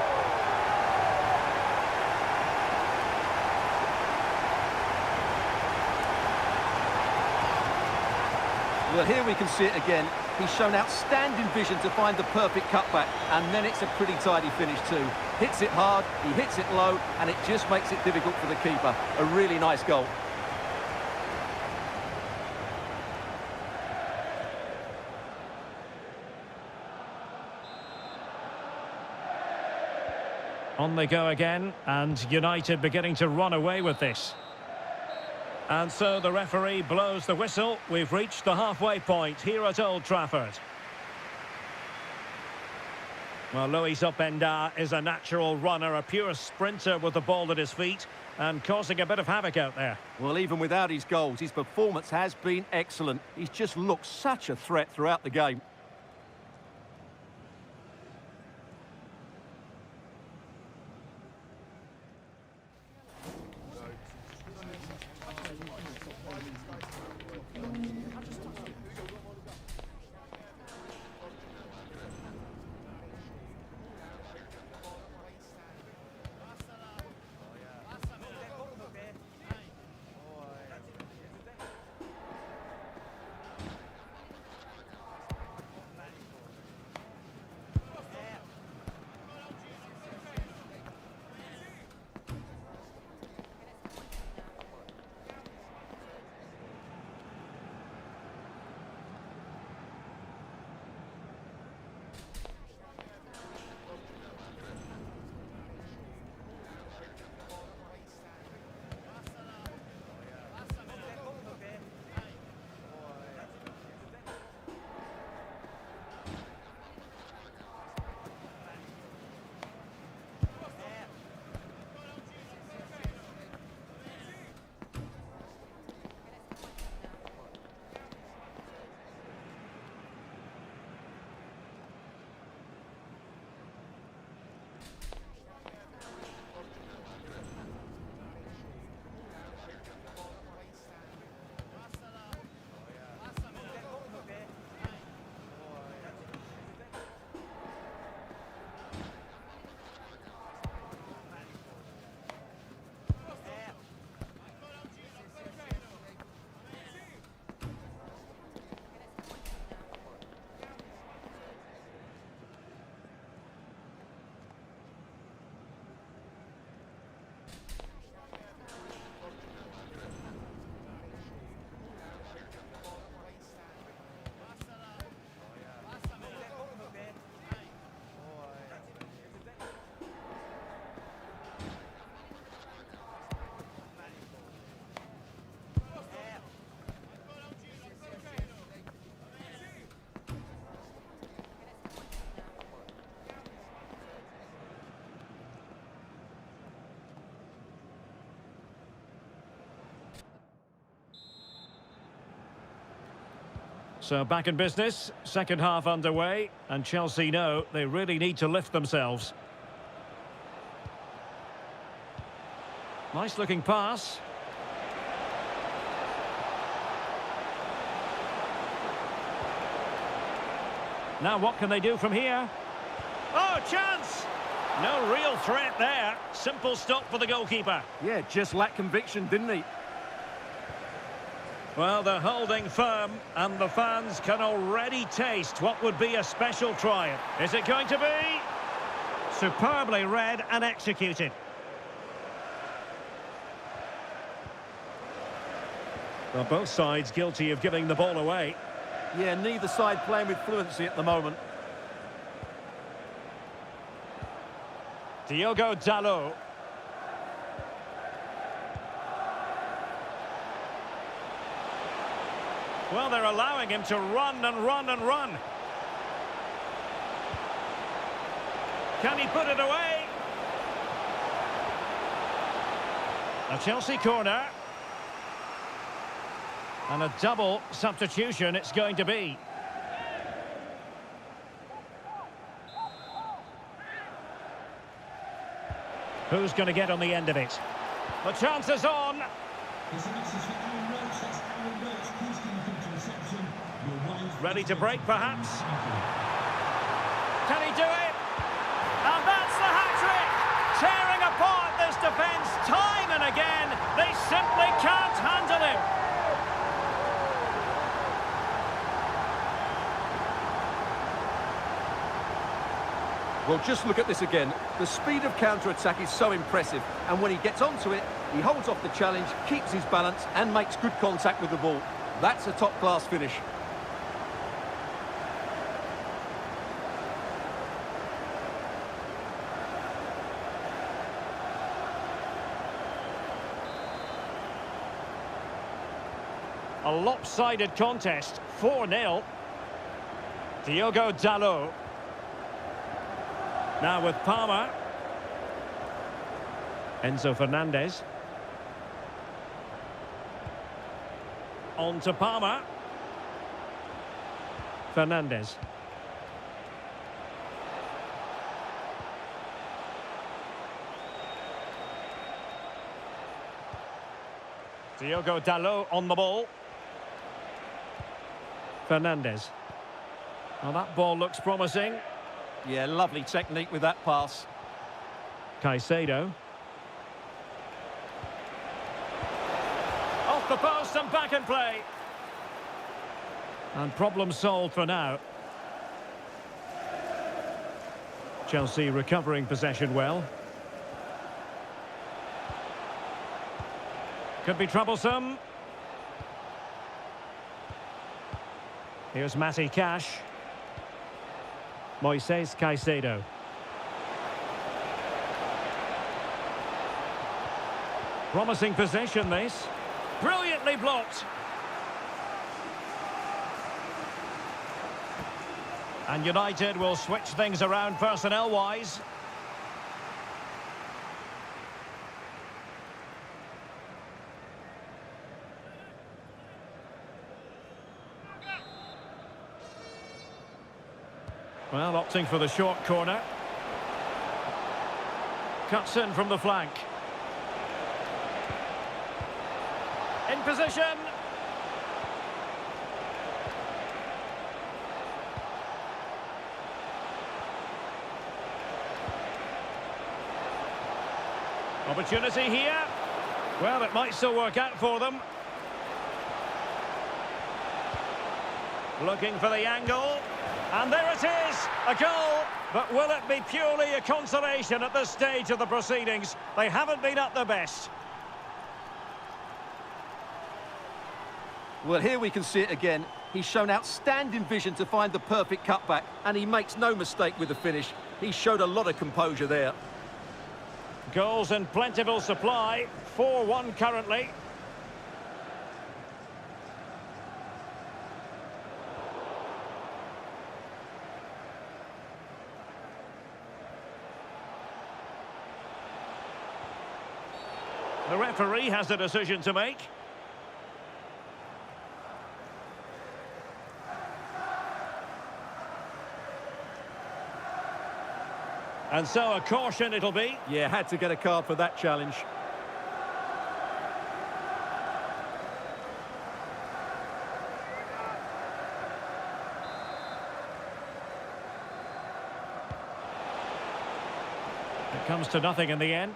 Well, here we can see it again. He's shown outstanding vision to find the perfect cutback, and then it's a pretty tidy finish too. Hits it hard, he hits it low, and it just makes it difficult for the keeper. A really nice goal. On they go again, and United beginning to run away with this. And so the referee blows the whistle. We've reached the halfway point here at Old Trafford. Well, Luis Openda is a natural runner, a pure sprinter with the ball at his feet and causing a bit of havoc out there. Well, even without his goals, his performance has been excellent. He's just looked such a threat throughout the game. So back in business, second half underway, and Chelsea know they really need to lift themselves. Nice looking pass. Now what can they do from here? Oh, chance! No real threat there. Simple stop for the goalkeeper. Yeah, just lacked conviction, didn't he? Well, they're holding firm, and the fans can already taste what would be a special triumph. Is it going to be? Superbly read and executed. Well, both sides guilty of giving the ball away. Yeah, neither side playing with fluency at the moment. Diogo Dalot. Well, they're allowing him to run and run and run. Can he put it away? A Chelsea corner. And a double substitution it's going to be. Who's going to get on the end of it? The chance is on. Ready to break, perhaps? Can he do it? And that's the hat-trick! Tearing apart this defence time and again. They simply can't handle him. Well, just look at this again. The speed of counter-attack is so impressive, and when he gets onto it, he holds off the challenge, keeps his balance, and makes good contact with the ball. That's a top-class finish. A lopsided contest, 4-0. Diogo Dalot. Now with Palmer. Enzo Fernandez. On to Palmer. Fernandez. Diogo Dalot on the ball. Fernandez. Well, that ball looks promising. Yeah, lovely technique with that pass. Caicedo. Off the post and back in play. And problem solved for now. Chelsea recovering possession well. Could be troublesome. Here's Matty Cash. Moises Caicedo. Promising possession, this. Brilliantly blocked. And United will switch things around personnel-wise. Well, opting for the short corner. Cuts in from the flank. In position. Opportunity here. Well, it might still work out for them. Looking for the angle. And there it is, a goal. But will it be purely a consolation at this stage of the proceedings? They haven't been at their best. Well, here we can see it again. He's shown outstanding vision to find the perfect cutback, and he makes no mistake with the finish. He showed a lot of composure there. Goals in plentiful supply, 4-1 currently. The referee has a decision to make. And so a caution it'll be. Yeah, had to get a card for that challenge. It comes to nothing in the end.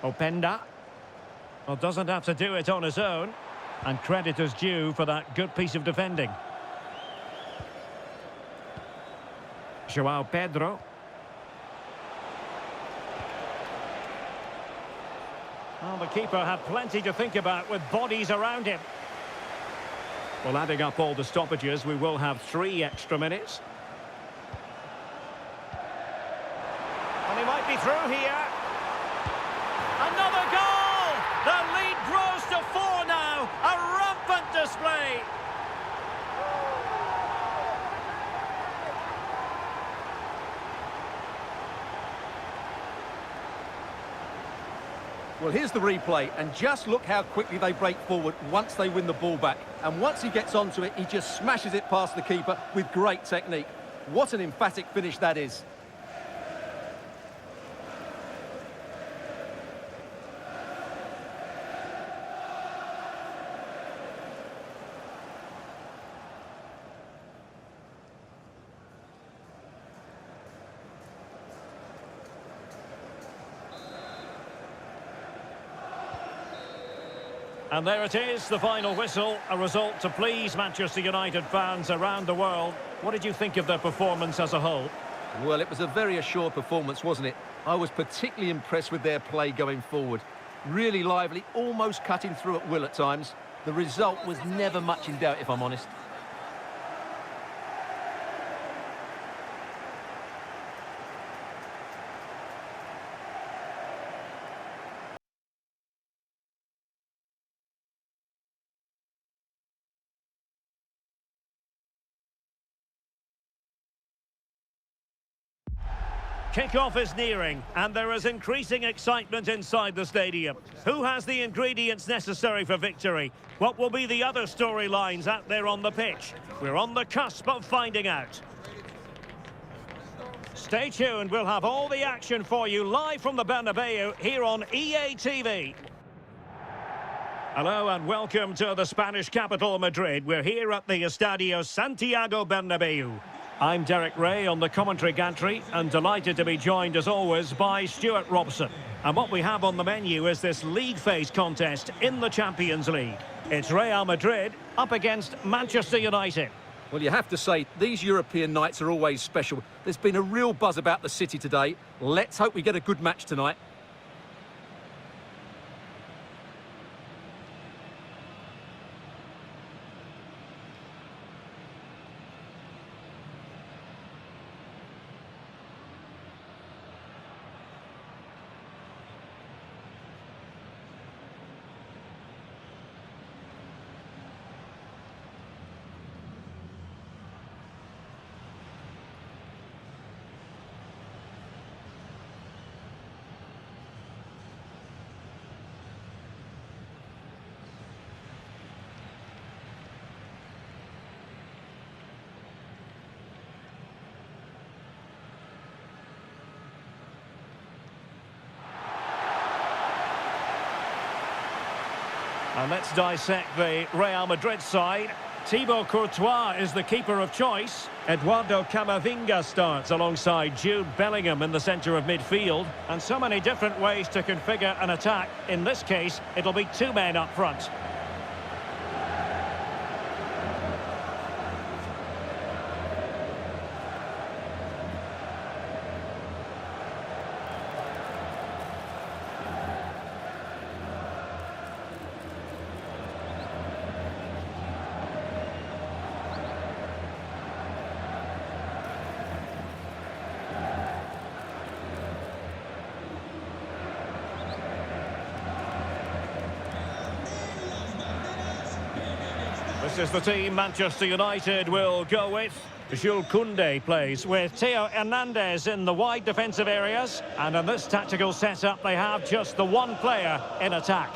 Openda. Well, doesn't have to do it on his own. And credit is due for that good piece of defending. João Pedro. Well, the keeper had plenty to think about with bodies around him. Well, adding up all the stoppages, we will have 3 extra minutes. And he might be through here. Another goal! The lead grows to 4 now. A rampant display. Well, here's the replay, and just look how quickly they break forward once they win the ball back. And once he gets onto it, he just smashes it past the keeper with great technique. What an emphatic finish that is. And there it is, the final whistle, a result to please Manchester United fans around the world. What did you think of their performance as a whole? Well, it was a very assured performance, wasn't it? I was particularly impressed with their play going forward. Really lively, almost cutting through at will at times. The result was never much in doubt, if I'm honest. Kick-off is nearing, and there is increasing excitement inside the stadium. Who has the ingredients necessary for victory? What will be the other storylines out there on the pitch? We're on the cusp of finding out. Stay tuned, we'll have all the action for you live from the Bernabeu here on EA TV. Hello and welcome to the Spanish capital, Madrid. We're here at the Estadio Santiago Bernabeu. I'm Derek Ray on the commentary gantry and delighted to be joined as always by Stuart Robson. And what we have on the menu is this league phase contest in the Champions League. It's Real Madrid up against Manchester United. Well, you have to say, these European nights are always special. There's been a real buzz about the city today. Let's hope we get a good match tonight. And let's dissect the Real Madrid side. Thibaut Courtois is the keeper of choice. Eduardo Camavinga starts alongside Jude Bellingham in the centre of midfield. And so many different ways to configure an attack. In this case, it'll be 2 men up front. This is the team Manchester United will go with. Jules Koundé plays with Theo Hernandez in the wide defensive areas. And in this tactical setup, they have just the one player in attack.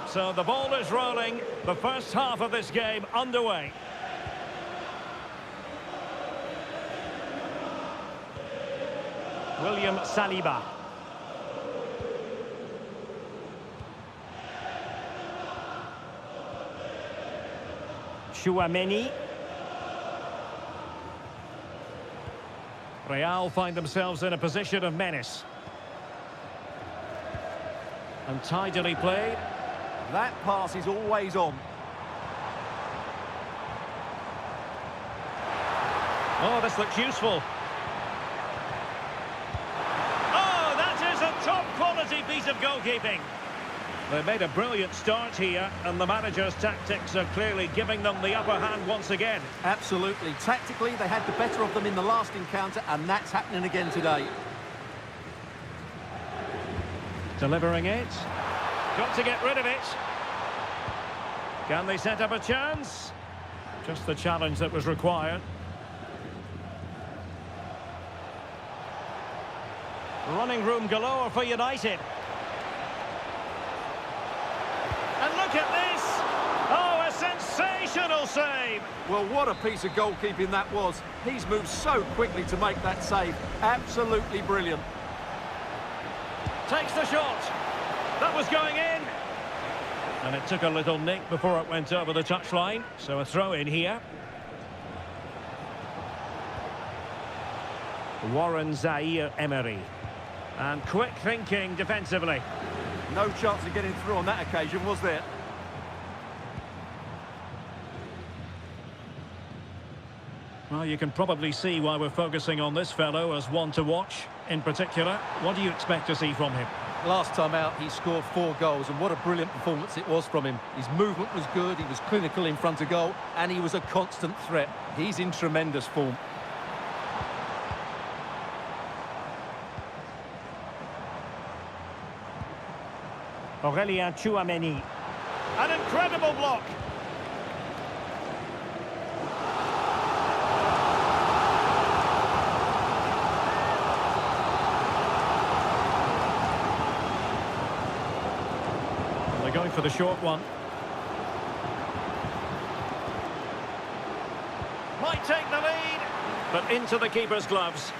So the ball is rolling. The first half of this game underway. William Saliba. Tchouaméni. Real find themselves in a position of menace. And tidily played. That pass is always on. Oh, this looks useful. Oh, that is a top-quality piece of goalkeeping. They made a brilliant start here, and the manager's tactics are clearly giving them the upper hand once again. Absolutely. Tactically, they had the better of them in the last encounter, and that's happening again today. Delivering it. Got to get rid of it. Can they set up a chance? Just the challenge that was required. Running room galore for United. And look at this! Oh, a sensational save! Well, what a piece of goalkeeping that was. He's moved so quickly to make that save. Absolutely brilliant. Takes the shot. That was going in. And it took a little nick before it went over the touchline. So a throw in here. Warren Zaire-Emery. And quick thinking defensively. No chance of getting through on that occasion, was there? Well, you can probably see why we're focusing on this fellow as one to watch. In particular, what do you expect to see from him? Last time out, he scored 4 goals, and what a brilliant performance it was from him. His movement was good, he was clinical in front of goal, and he was a constant threat. He's in tremendous form. Aurélien Tchouaméni. An incredible block. They're going for the short one. Might take the lead, but into the keeper's gloves.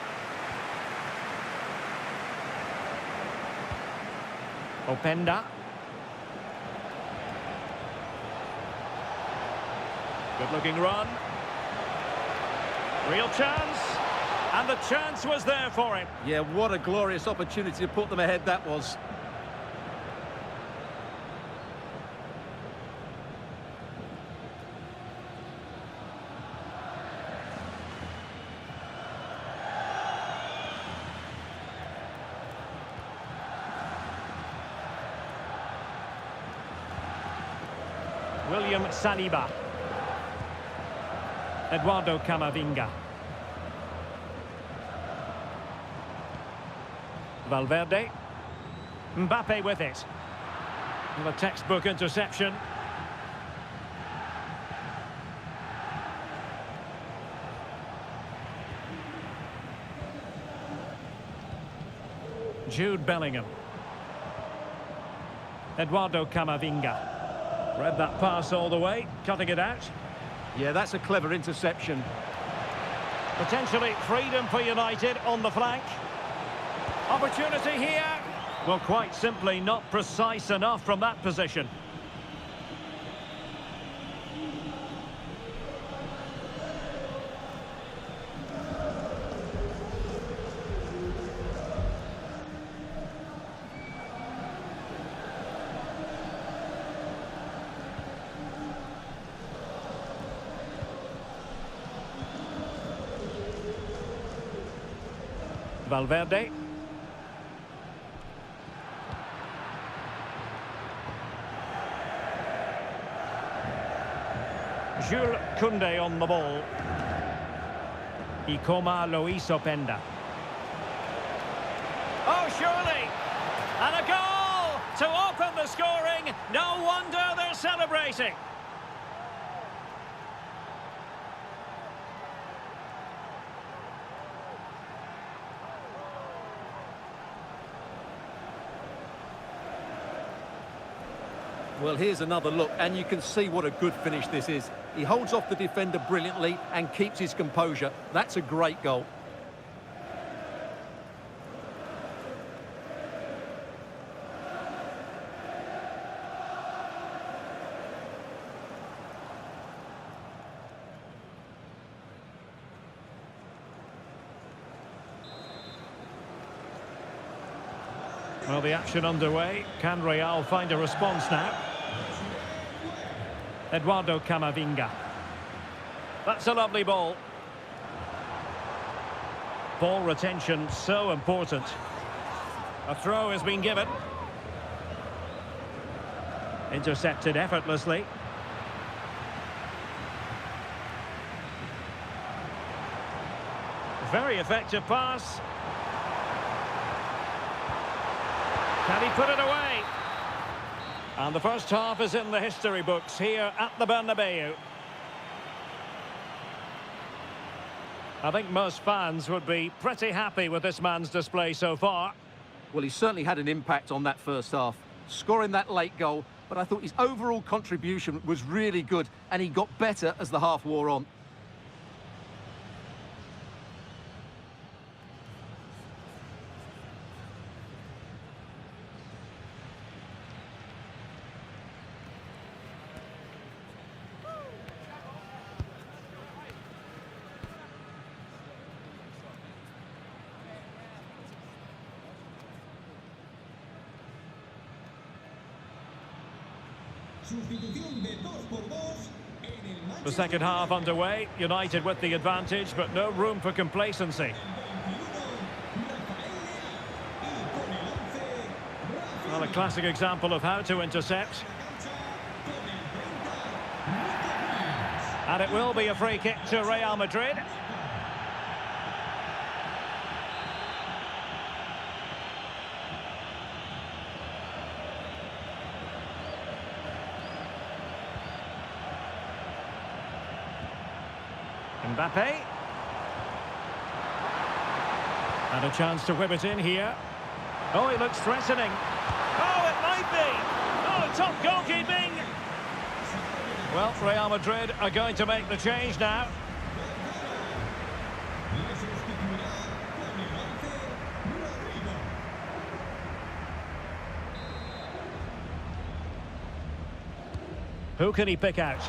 Openda. Good-looking run. Real chance. And the chance was there for him. Yeah, what a glorious opportunity to put them ahead that was. William Saliba. Eduardo Camavinga. Valverde. Mbappe with it. And a textbook interception. Jude Bellingham. Eduardo Camavinga. Read that pass all the way, cutting it out. Yeah, that's a clever interception. Potentially freedom for United on the flank. Opportunity here. Well, quite simply not precise enough from that position. Valverde. Jules Koundé on the ball. Ikoma Luis Openda. Oh, surely! And a goal to open the scoring. No wonder they're celebrating. Well, here's another look, and you can see what a good finish this is. He holds off the defender brilliantly and keeps his composure. That's a great goal. Well, the action underway. Can Real find a response now? Eduardo Camavinga. That's a lovely ball. Ball retention so important. A throw has been given. Intercepted effortlessly. Very effective pass. Can he put it away? And the first half is in the history books here at the Bernabeu. I think most fans would be pretty happy with this man's display so far. Well, he certainly had an impact on that first half, scoring that late goal, but I thought his overall contribution was really good, and he got better as the half wore on. The second half underway. United with the advantage, but no room for complacency. Well, a classic example of how to intercept. And it will be a free kick to Real Madrid. Mbappe. And a chance to whip it in here. Oh, he looks threatening. Oh, it might be. Oh, top goalkeeping. Well, Real Madrid are going to make the change now. Who can he pick out?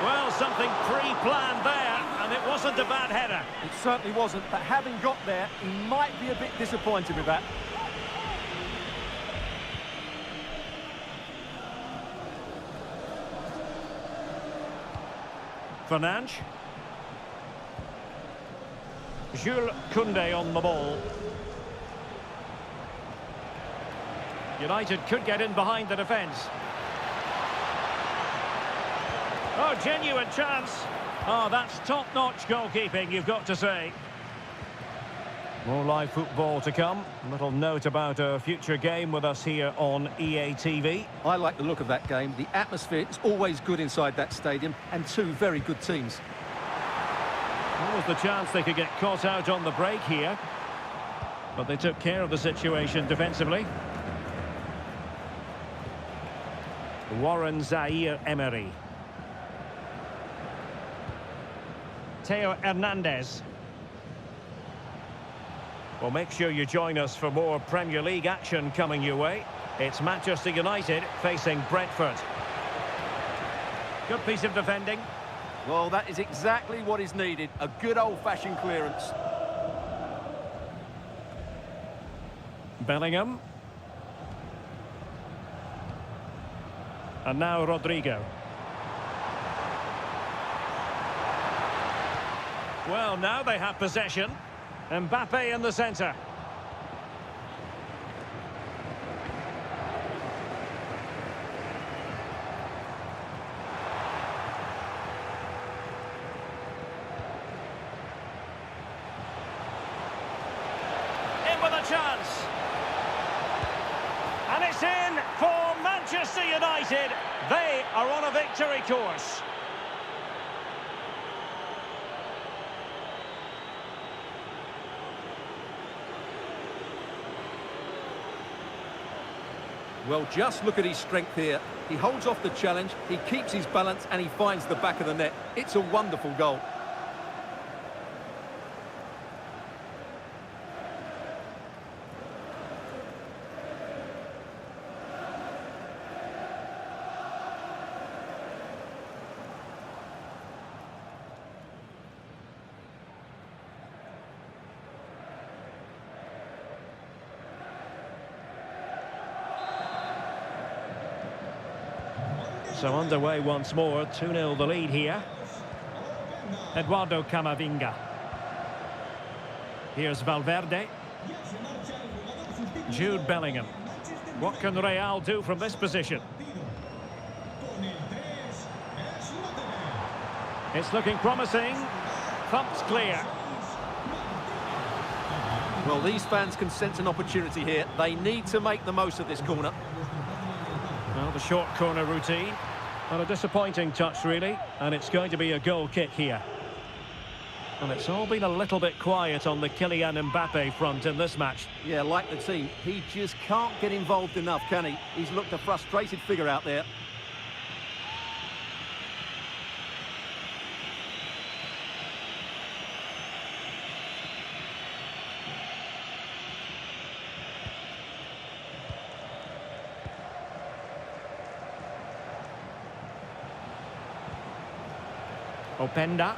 Well, something pre-planned there, and it wasn't a bad header. It certainly wasn't, but having got there, he might be a bit disappointed with that. Fernandes. Jules Koundé on the ball. United could get in behind the defence. Oh, genuine chance. Oh, that's top-notch goalkeeping, you've got to say. More live football to come. A little note about a future game with us here on EA TV. I like the look of that game. The atmosphere is always good inside that stadium, and two very good teams. There was the chance they could get caught out on the break here, but they took care of the situation defensively. Warren Zaire-Emery. Theo Hernandez. Well, make sure you join us for more Premier League action coming your way. It's Manchester United facing Brentford. Good piece of defending. Well, that is exactly what is needed. A good old-fashioned clearance. Bellingham. And now Rodrigo. Well, now they have possession. Mbappe in the centre. In with a chance. And it's in for Manchester United. They are on a victory course. Well, just look at his strength here. He holds off the challenge, he keeps his balance, and he finds the back of the net. It's a wonderful goal. So underway once more, 2-0 the lead here. Eduardo Camavinga. Here's Valverde. Jude Bellingham. What can Real do from this position? It's looking promising. Thumped clear. Well, these fans can sense an opportunity here. They need to make the most of this corner. Well, the short corner routine. Well, a disappointing touch, really. And it's going to be a goal kick here. And it's all been a little bit quiet on the Kylian Mbappe front in this match. Yeah, like the team, he just can't get involved enough, can he? He's looked a frustrated figure out there. Openda.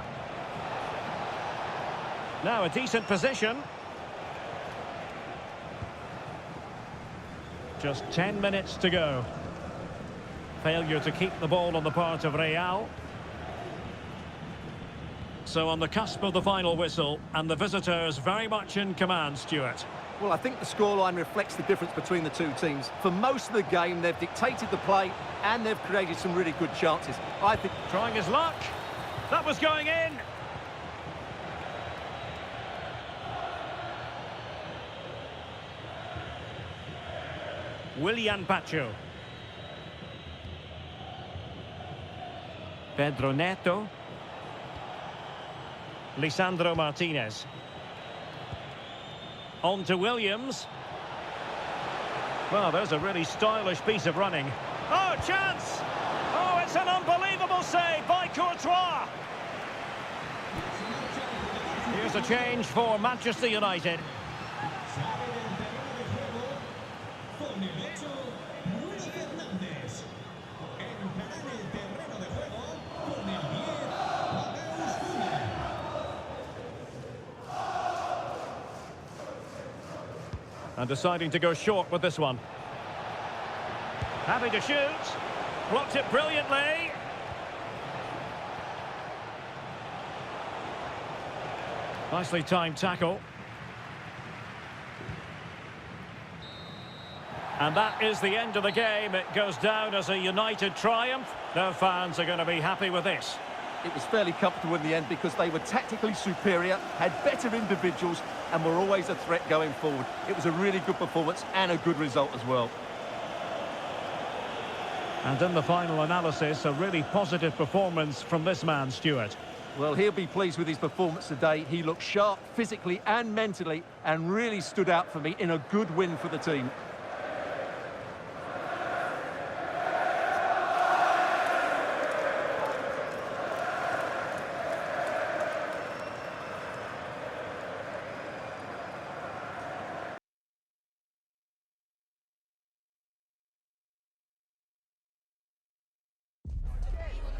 Now a decent position. Just 10 minutes to go. Failure to keep the ball on the part of Real. So on the cusp of the final whistle, and the visitors very much in command, Stuart. Well, I think the scoreline reflects the difference between the two teams. For most of the game, they've dictated the play, and they've created some really good chances. I think... Trying his luck. That was going in. Willian Pacho. Pedro Neto. Lisandro Martinez. On to Williams. Well, there's a really stylish piece of running. Oh, chance! Oh, it's an unbelievable save by Courtois. Here's a change for Manchester United. And deciding to go short with this one. Happy to shoot. Blocked it brilliantly. Nicely timed tackle. And that is the end of the game. It goes down as a United triumph. Their fans are going to be happy with this. It was fairly comfortable in the end because they were tactically superior, had better individuals, and were always a threat going forward. It was a really good performance and a good result as well. And in the final analysis, a really positive performance from this man, Stuart. Well, he'll be pleased with his performance today. He looked sharp physically and mentally and really stood out for me in a good win for the team.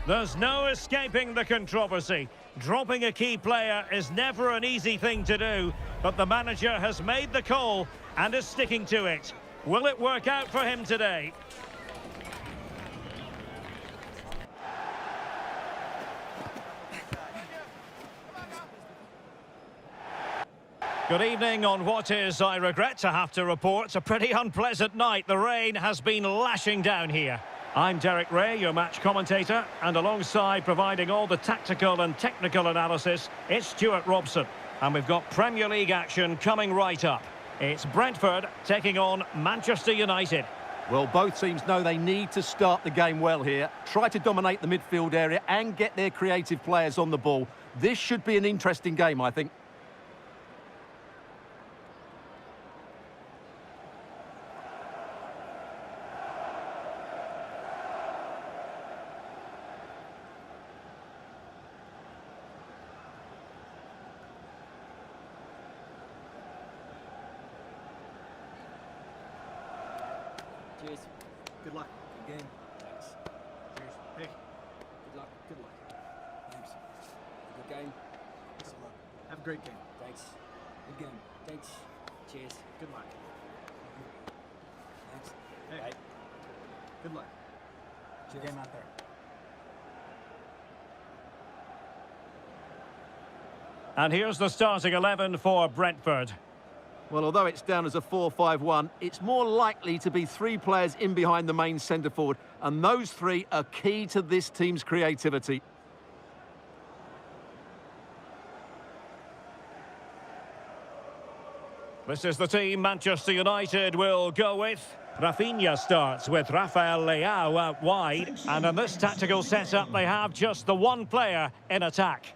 There's no escaping the controversy. Dropping a key player is never an easy thing to do, but the manager has made the call and is sticking to it. Will it work out for him today? Good evening on what is, I regret to have to report, a pretty unpleasant night. The rain has been lashing down here. I'm Derek Ray, your match commentator, and alongside providing all the tactical and technical analysis, it's Stuart Robson. And we've got Premier League action coming right up. It's Brentford taking on Manchester United. Well, both teams know they need to start the game well here, try to dominate the midfield area and get their creative players on the ball. This should be an interesting game, I think. Cheers. Good luck. Good game. Thanks. Cheers. Hey. Good luck. Good luck. Thanks. Good game. Thanks a lot. Have a great game. Thanks. Good game. Thanks. Cheers. Good luck. Thanks. Hey. Bye. Good luck. Cheers. Good game out there. And here's the starting 11 for Brentford. Well, although it's down as a 4-5-1, it's more likely to be 3 players in behind the main centre forward, and those 3 are key to this team's creativity. This is the team Manchester United will go with. Rafinha starts with Rafael Leao out wide, and in this tactical setup they have just the one player in attack.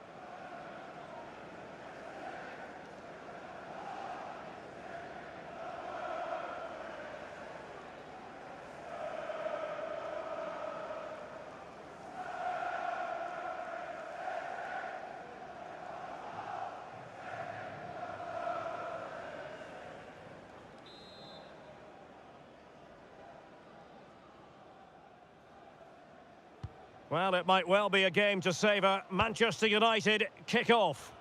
Well, it might well be a game to savour. Manchester United kick off.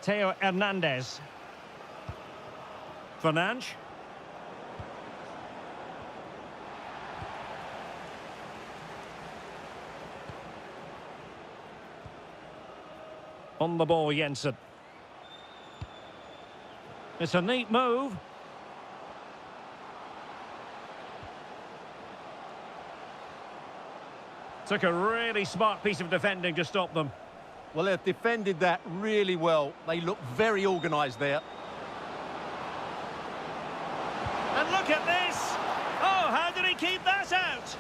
Theo Hernandez. Fernandes. On the ball, Jensen. It's a neat move. Took a really smart piece of defending to stop them. Well, they've defended that really well. They look very organised there. And look at this! Oh, how did he keep that out?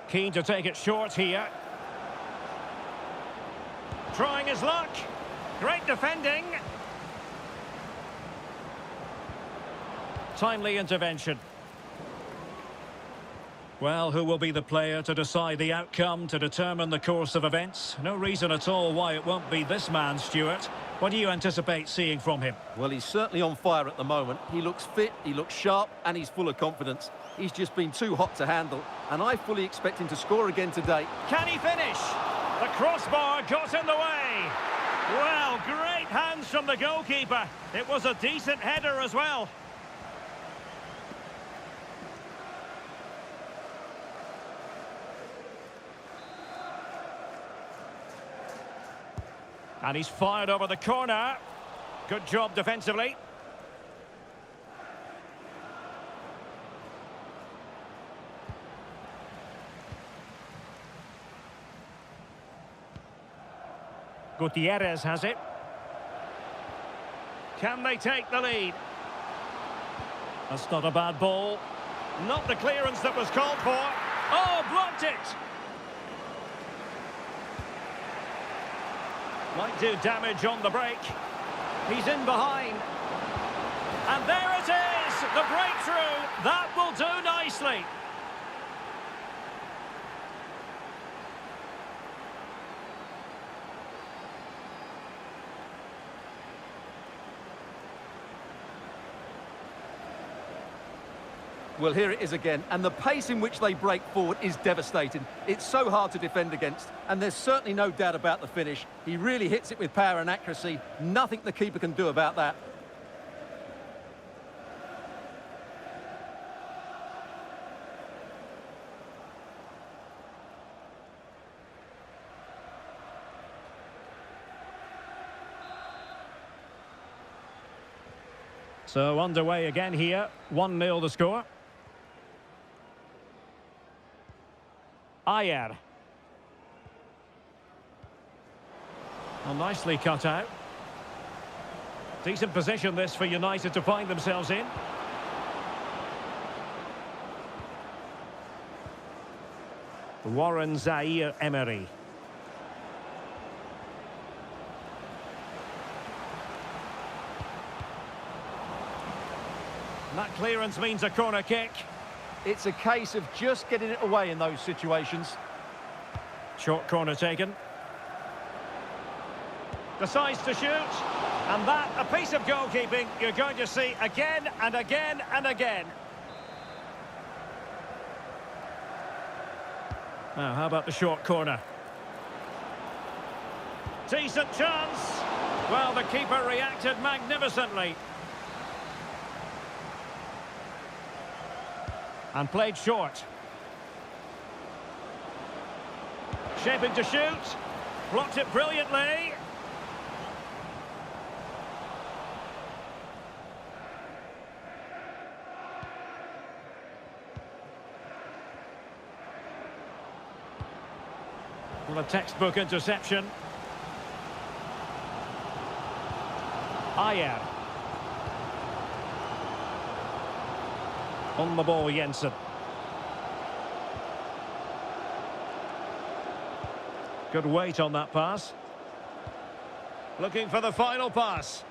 Keen to take it short here. Trying his luck. Great defending. Timely intervention. Well, who will be the player to decide the outcome, to determine the course of events? No reason at all why it won't be this man, Stuart. What do you anticipate seeing from him? Well, he's certainly on fire at the moment. He looks fit, he looks sharp, and he's full of confidence. He's just been too hot to handle, and I fully expect him to score again today. Can he finish? The crossbar got in the way. Well, great hands from the goalkeeper. It was a decent header as well. And he's fired over the corner. Good job defensively. Gutierrez has it. Can they take the lead? That's not a bad ball. Not the clearance that was called for. Oh, blocked it! Might do damage on the break. He's in behind. And there it is! The breakthrough! That will do nicely. Well, here it is again, and the pace in which they break forward is devastating. It's so hard to defend against, and there's certainly no doubt about the finish. He really hits it with power and accuracy. Nothing the keeper can do about that. So underway again here, 1-0 the score. Ayer. Well, nicely cut out. Decent position this for United to find themselves in. Warren Zaire-Emery. clearance means a corner kick. It's a case of just getting it away in those situations. Short corner taken. Decides to shoot. And that, a piece of goalkeeping you're going to see again and again and again. Now, how about the short corner? Decent chance. Well, the keeper reacted magnificently. And played short. Shaping to shoot. Blocked it brilliantly. Well, a textbook interception. Ayer. On the ball, Jensen. Good weight on that pass. Looking for the final pass.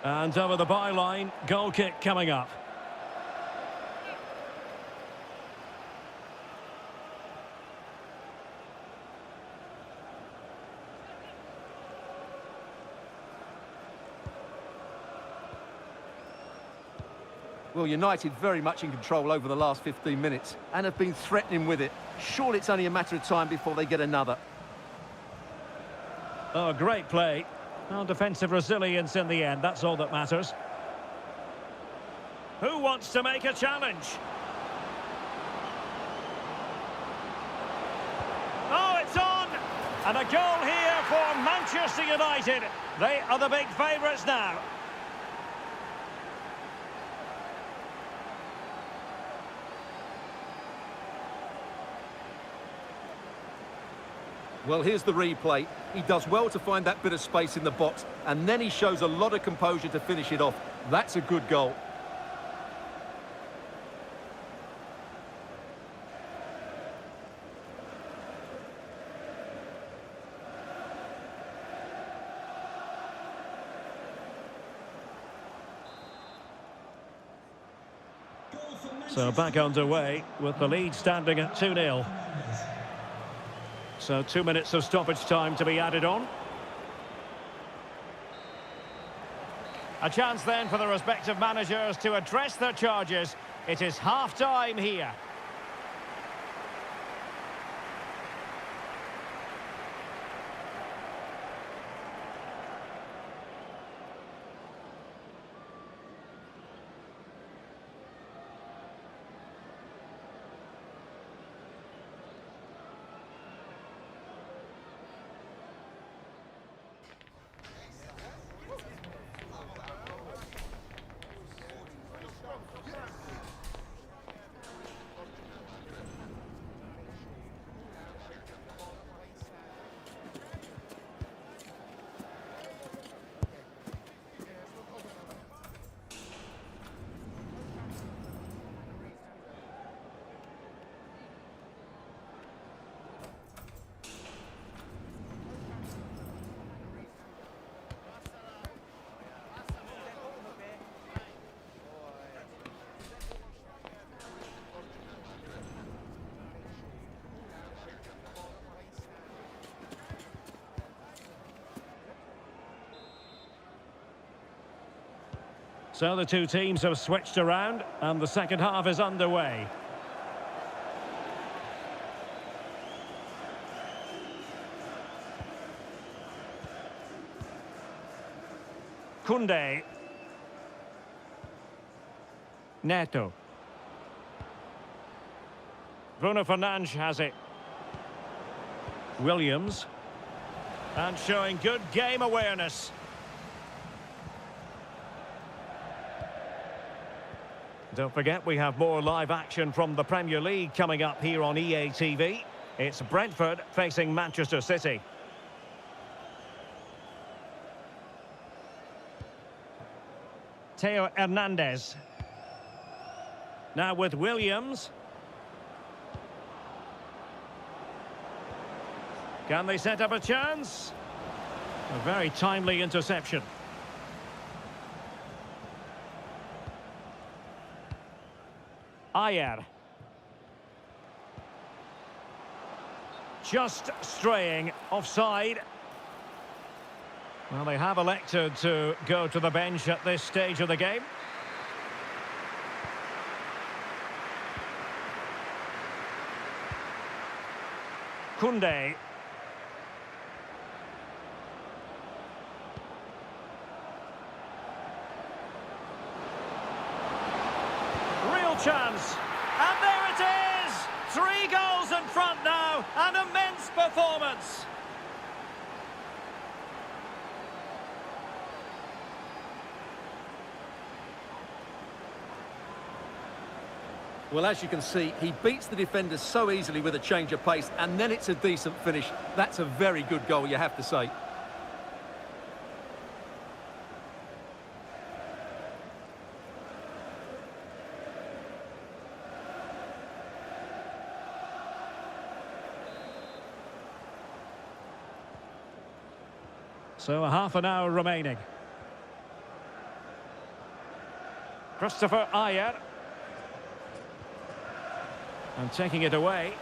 And over the byline, goal kick coming up. Well, United very much in control over the last 15 minutes and have been threatening with it. Surely it's only a matter of time before they get another. Oh, great play. Well, defensive resilience in the end, that's all that matters. Who wants to make a challenge? Oh, it's on! And a goal here for Manchester United. They are the big favourites now. Well, here's the replay. He does well to find that bit of space in the box, and then he shows a lot of composure to finish it off. That's a good goal. So back underway with the lead standing at 2-0. So 2 minutes of stoppage time to be added on. A chance then for the respective managers to address their charges. It is half-time here. So the two teams have switched around and the second half is underway. Koundé. Neto. Bruno Fernandes has it. Williams. And showing good game awareness. Don't forget, we have more live action from the Premier League coming up here on EA TV. It's Brentford facing Manchester City. Theo Hernandez. Now with Williams. Can they set up a chance? A very timely interception. Ayer. Just straying offside. Well, they have elected to go to the bench at this stage of the game. Koundé. Real chance. And there it is! 3 goals in front now. An immense performance. Well, as you can see, he beats the defenders so easily with a change of pace, and then it's a decent finish. That's a very good goal, you have to say. So a half an hour remaining. Christopher Ayer. And taking it away.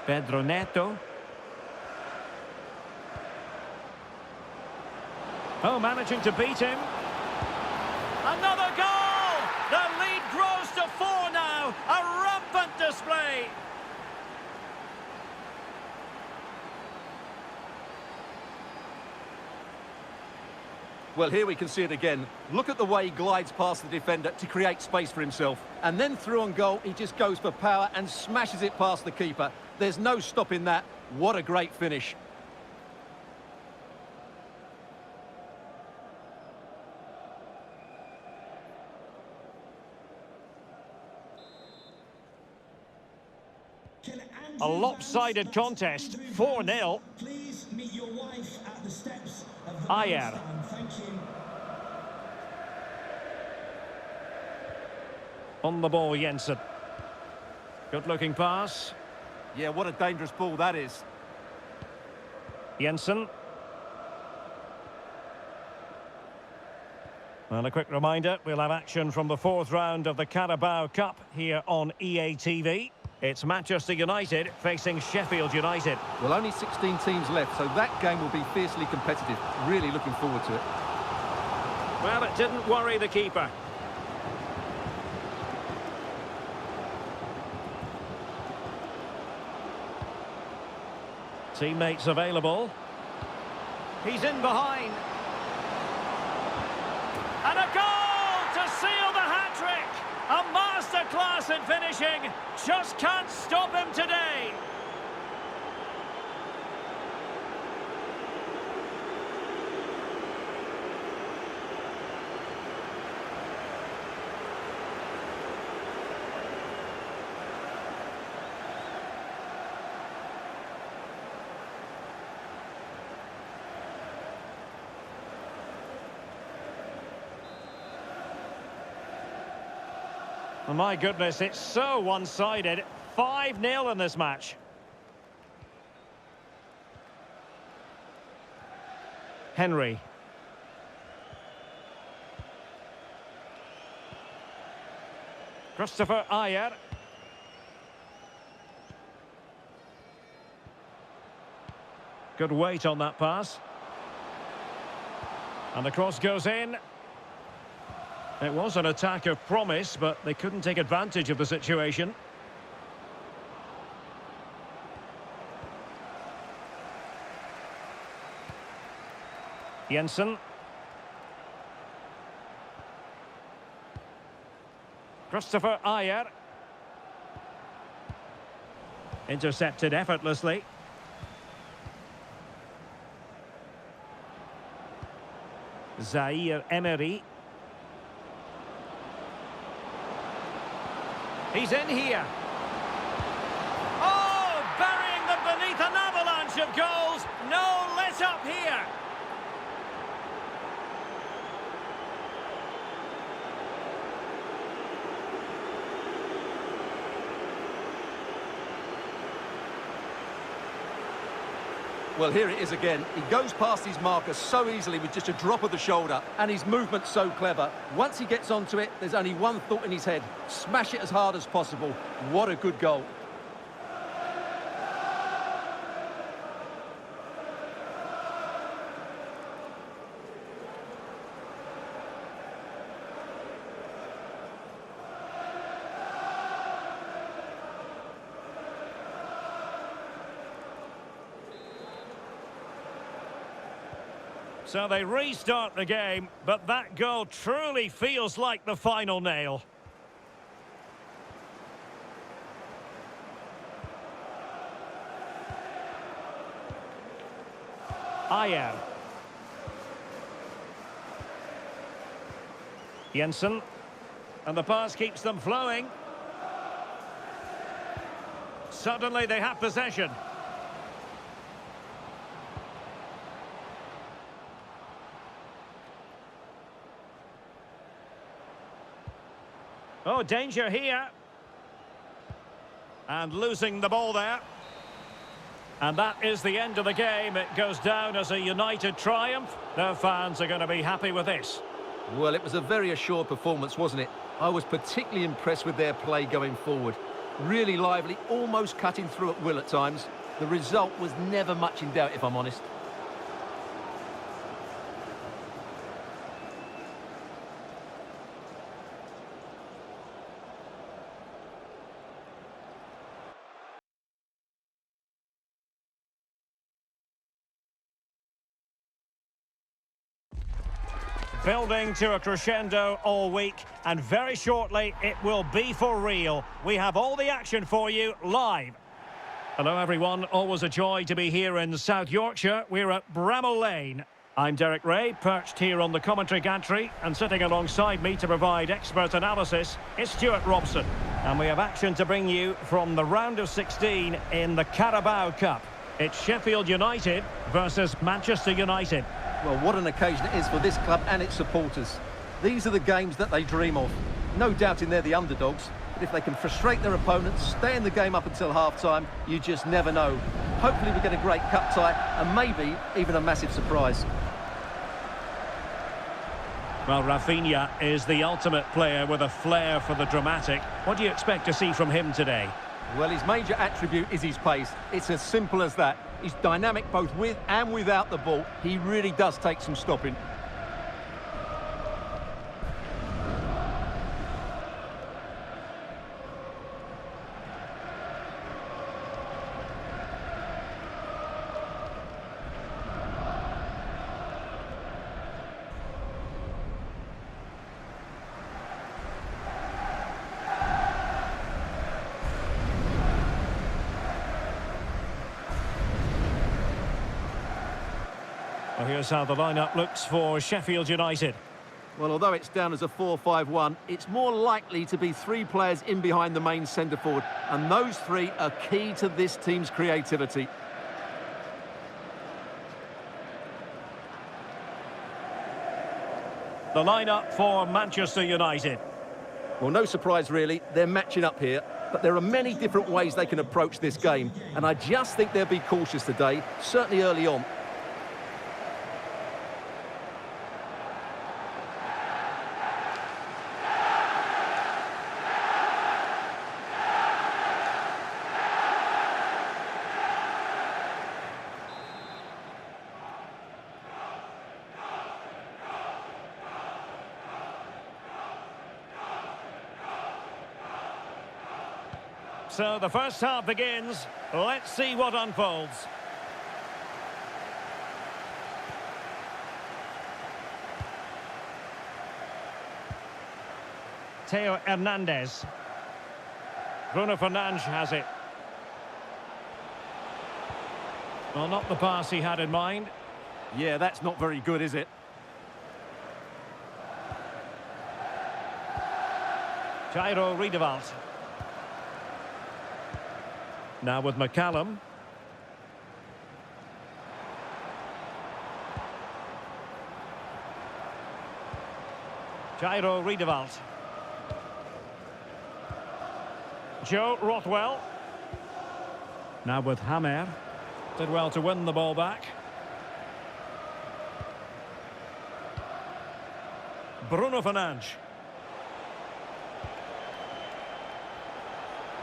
Pedro Neto. Oh, managing to beat him. Another goal! The lead grows to 4 now. A rampant display. Well, here we can see it again. Look at the way he glides past the defender to create space for himself. And then through on goal, he just goes for power and smashes it past the keeper. There's no stopping that. What a great finish. A lopsided contest, 4-0. Please meet your wife at the steps of the Ayer. stand. Thank you. On the ball, Jensen. Good-looking pass. Yeah, what a dangerous ball that is. Jensen. And a quick reminder, we'll have action from the 4th round of the Carabao Cup here on EA TV. It's Manchester United facing Sheffield United. Well, only 16 teams left, so that game will be fiercely competitive. Really looking forward to it. Well, it didn't worry the keeper. Teammates available. He's in behind. And a goal to seal the hat-trick! A masterclass in finishing. Just can't stop him today. Oh, my goodness, it's so one-sided. 5-0 in this match. Henry. Christopher Ayer. Good weight on that pass. And the cross goes in. It was an attack of promise, but they couldn't take advantage of the situation. Jensen. Christopher Ayer. Intercepted effortlessly. Zaire Emery. He's in here. Oh, burying them beneath an avalanche of goals. No let up here. Well, here it is again. He goes past his marker so easily with just a drop of the shoulder, and his movement's so clever. Once he gets onto it, there's only one thought in his head: smash it as hard as possible. What a good goal. So they restart the game, but that goal truly feels like the final nail. Ayer. Jensen. And the pass keeps them flowing. Suddenly they have possession. Oh, danger here. And losing the ball there. And that is the end of the game. It goes down as a United triumph. Their fans are going to be happy with this. Well, it was a very assured performance, wasn't it? I was particularly impressed with their play going forward. Really lively, almost cutting through at will at times. The result was never much in doubt, if I'm honest. Building to a crescendo all week, and very shortly it will be for real. We have all the action for you live. Hello everyone, always a joy to be here in South Yorkshire. We're at Bramall Lane. I'm Derek Ray, perched here on the commentary gantry, and sitting alongside me to provide expert analysis is Stuart Robson. And we have action to bring you from the round of 16 in the Carabao Cup. It's Sheffield United versus Manchester United. Well, what an occasion it is for this club and its supporters. These are the games that they dream of. No doubting they're the underdogs, but if they can frustrate their opponents, stay in the game up until half-time, you just never know. Hopefully we get a great cup tie and maybe even a massive surprise. Well, Rafinha is the ultimate player with a flair for the dramatic. What do you expect to see from him today? Well, his major attribute is his pace. It's as simple as that. He's dynamic both with and without the ball. He really does take some stopping. Well, here's how the lineup looks for Sheffield United. Well, although it's down as a 4-5-1, it's more likely to be three players in behind the main centre forward, and those three are key to this team's creativity. The lineup for Manchester United. Well, no surprise really, they're matching up here, but there are many different ways they can approach this game, and I just think they'll be cautious today, certainly early on. So the first half begins. Let's see what unfolds. Theo Hernandez. Bruno Fernandes has it. Well, not the pass he had in mind. Yeah, that's not very good, is it? Jairo Riedewald. Now with McCallum. Jairo Riedewald. Joe Rothwell. Now with Hammer. Did well to win the ball back. Bruno Fernandes.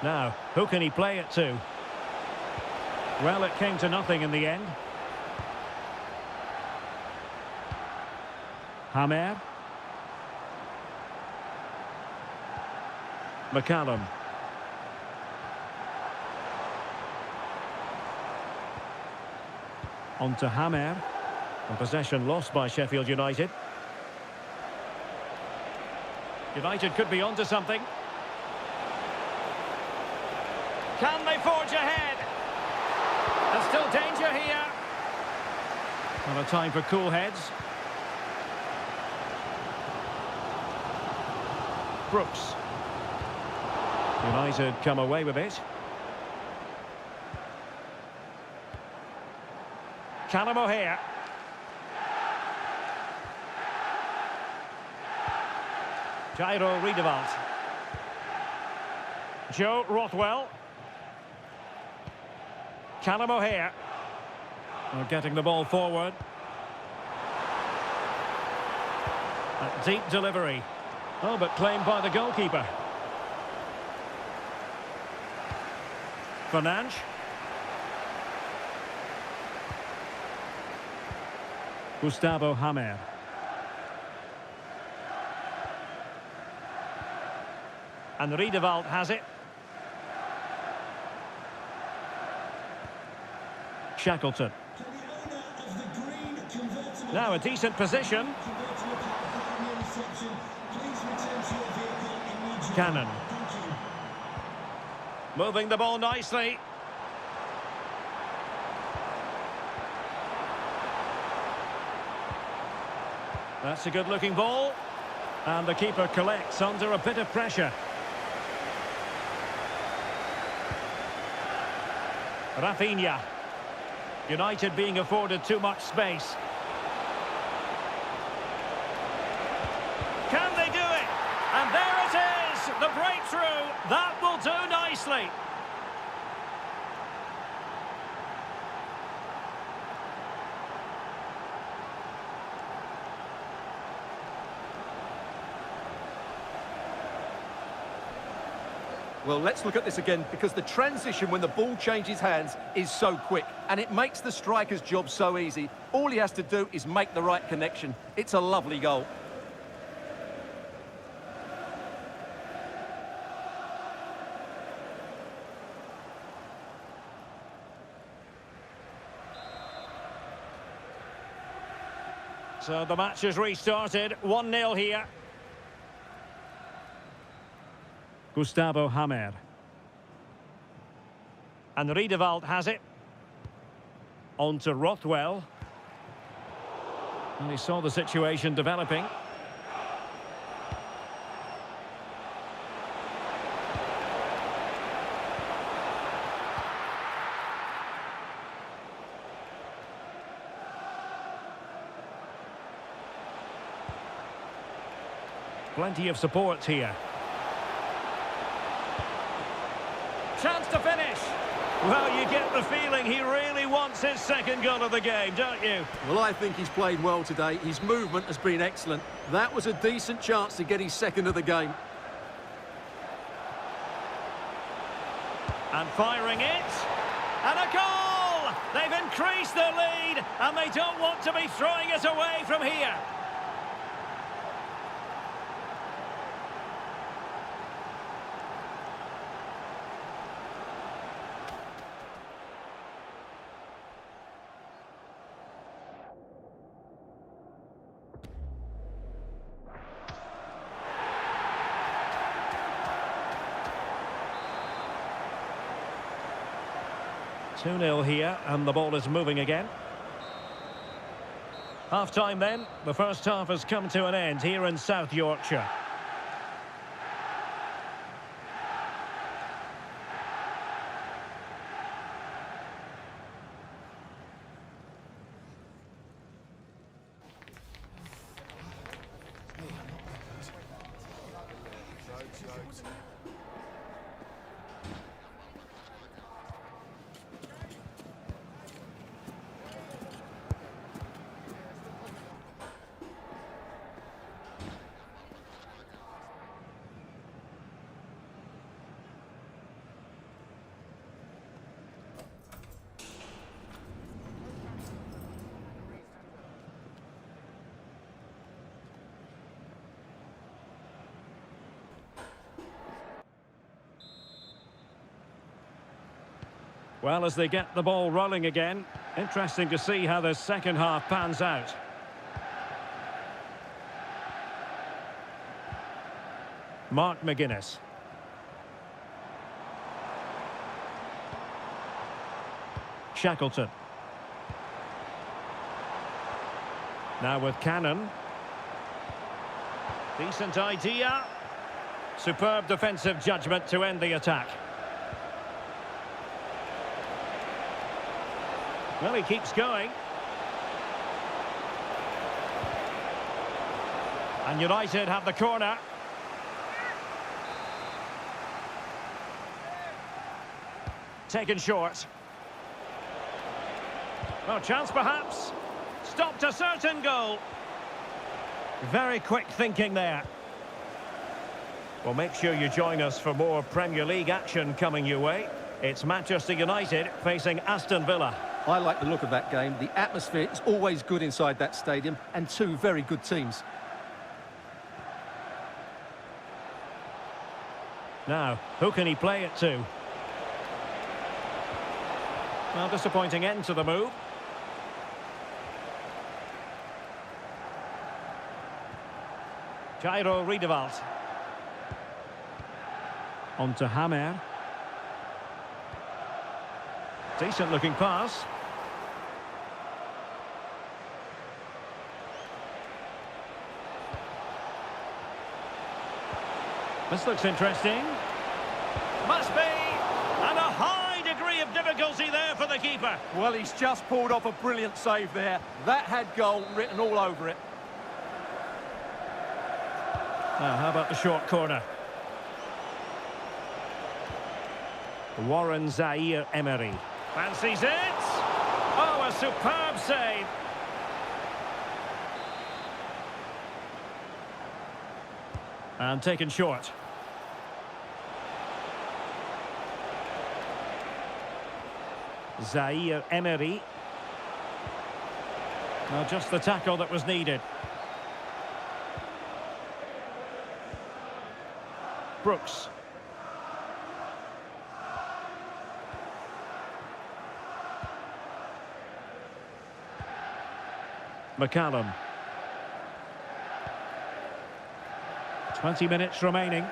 Now, who can he play it to? Well, it came to nothing in the end. Hamer. McCallum. On to Hamer. And possession lost by Sheffield United. United could be onto something. Can they forge ahead? There's still danger here. Not a time for cool heads. Brooks. United come away with it. Callum O'Hare. Jairo Riedewald. Joe Rothwell. Callum O'Hare. Getting the ball forward. A deep delivery. Oh, but claimed by the goalkeeper. Fernandes. Gustavo Hamer. And Riedewald has it. Shackleton. Now a decent position. Cannon. Moving the ball nicely. That's a good-looking ball. And the keeper collects under a bit of pressure. Rafinha. United being afforded too much space. Can they do it? And there it is! The breakthrough! That will do nicely. Well, let's look at this again, because the transition when the ball changes hands is so quick, and it makes the striker's job so easy. All he has to do is make the right connection. It's a lovely goal. So the match has restarted. 1-0 here. Gustavo Hamer. And Riedewald has it. On to Rothwell. And he saw the situation developing. Plenty of support here. Chance to finish. Well, you get the feeling he really wants his second goal of the game, don't you? Well, I think he's played well today. His movement has been excellent. That was a decent chance to get his second of the game. And firing it. And a goal! They've increased their lead, and they don't want to be throwing it away from here. Two-nil here, and the ball is moving again. Half-time then. The first half has come to an end here in South Yorkshire. Well, as they get the ball rolling again, interesting to see how the second half pans out. Mark McGuinness. Shackleton. Now with Cannon. Decent idea. Superb defensive judgment to end the attack. Well, he keeps going. And United have the corner. Taken short. Well, chance perhaps. Stopped a certain goal. Very quick thinking there. Well, make sure you join us for more Premier League action coming your way. It's Manchester United facing Aston Villa. I like the look of that game. The atmosphere is always good inside that stadium, and two very good teams. Now, who can he play it to? Well, disappointing end to the move. Jairo Riedewald. On to Hamer. Decent looking pass. This looks interesting. Must be. And a high degree of difficulty there for the keeper. Well, he's just pulled off a brilliant save there. That had goal written all over it. Now, how about the short corner? Warren Zaire-Emery. Fancies it. Oh, a superb save. And taken short. Zaire-Emery. Well, just the tackle that was needed. Brooks. McCallum. 20 minutes remaining.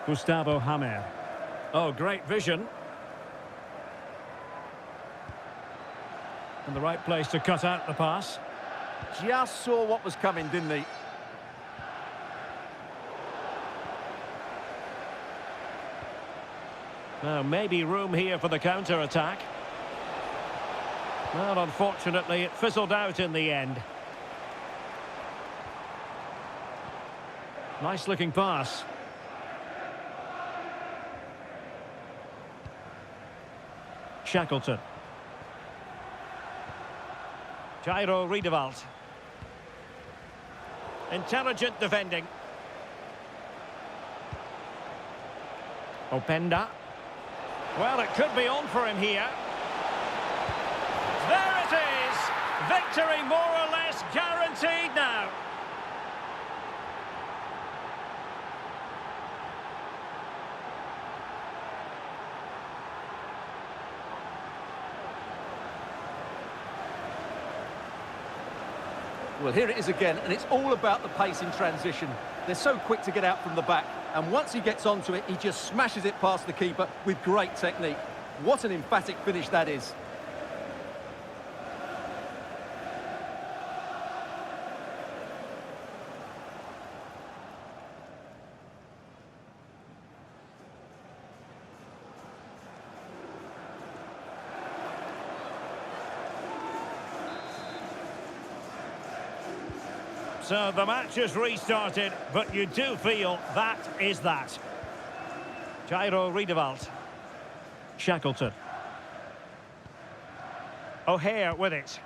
Gustavo Hamer. Oh, great vision. And the right place to cut out the pass. Just saw what was coming, didn't he? Now, maybe room here for the counter-attack. Well, unfortunately, it fizzled out in the end. Nice-looking pass. Shackleton. Jairo Riedewald. Intelligent defending. Openda. Well, it could be on for him here. There it is! Victory more or less guaranteed now. Well, here it is again, and it's all about the pace in transition. They're so quick to get out from the back, and once he gets onto it, he just smashes it past the keeper with great technique. What an emphatic finish that is. So the match has restarted, but you do feel that is that. Jairo Riedewald. Shackleton. O'Hare with it.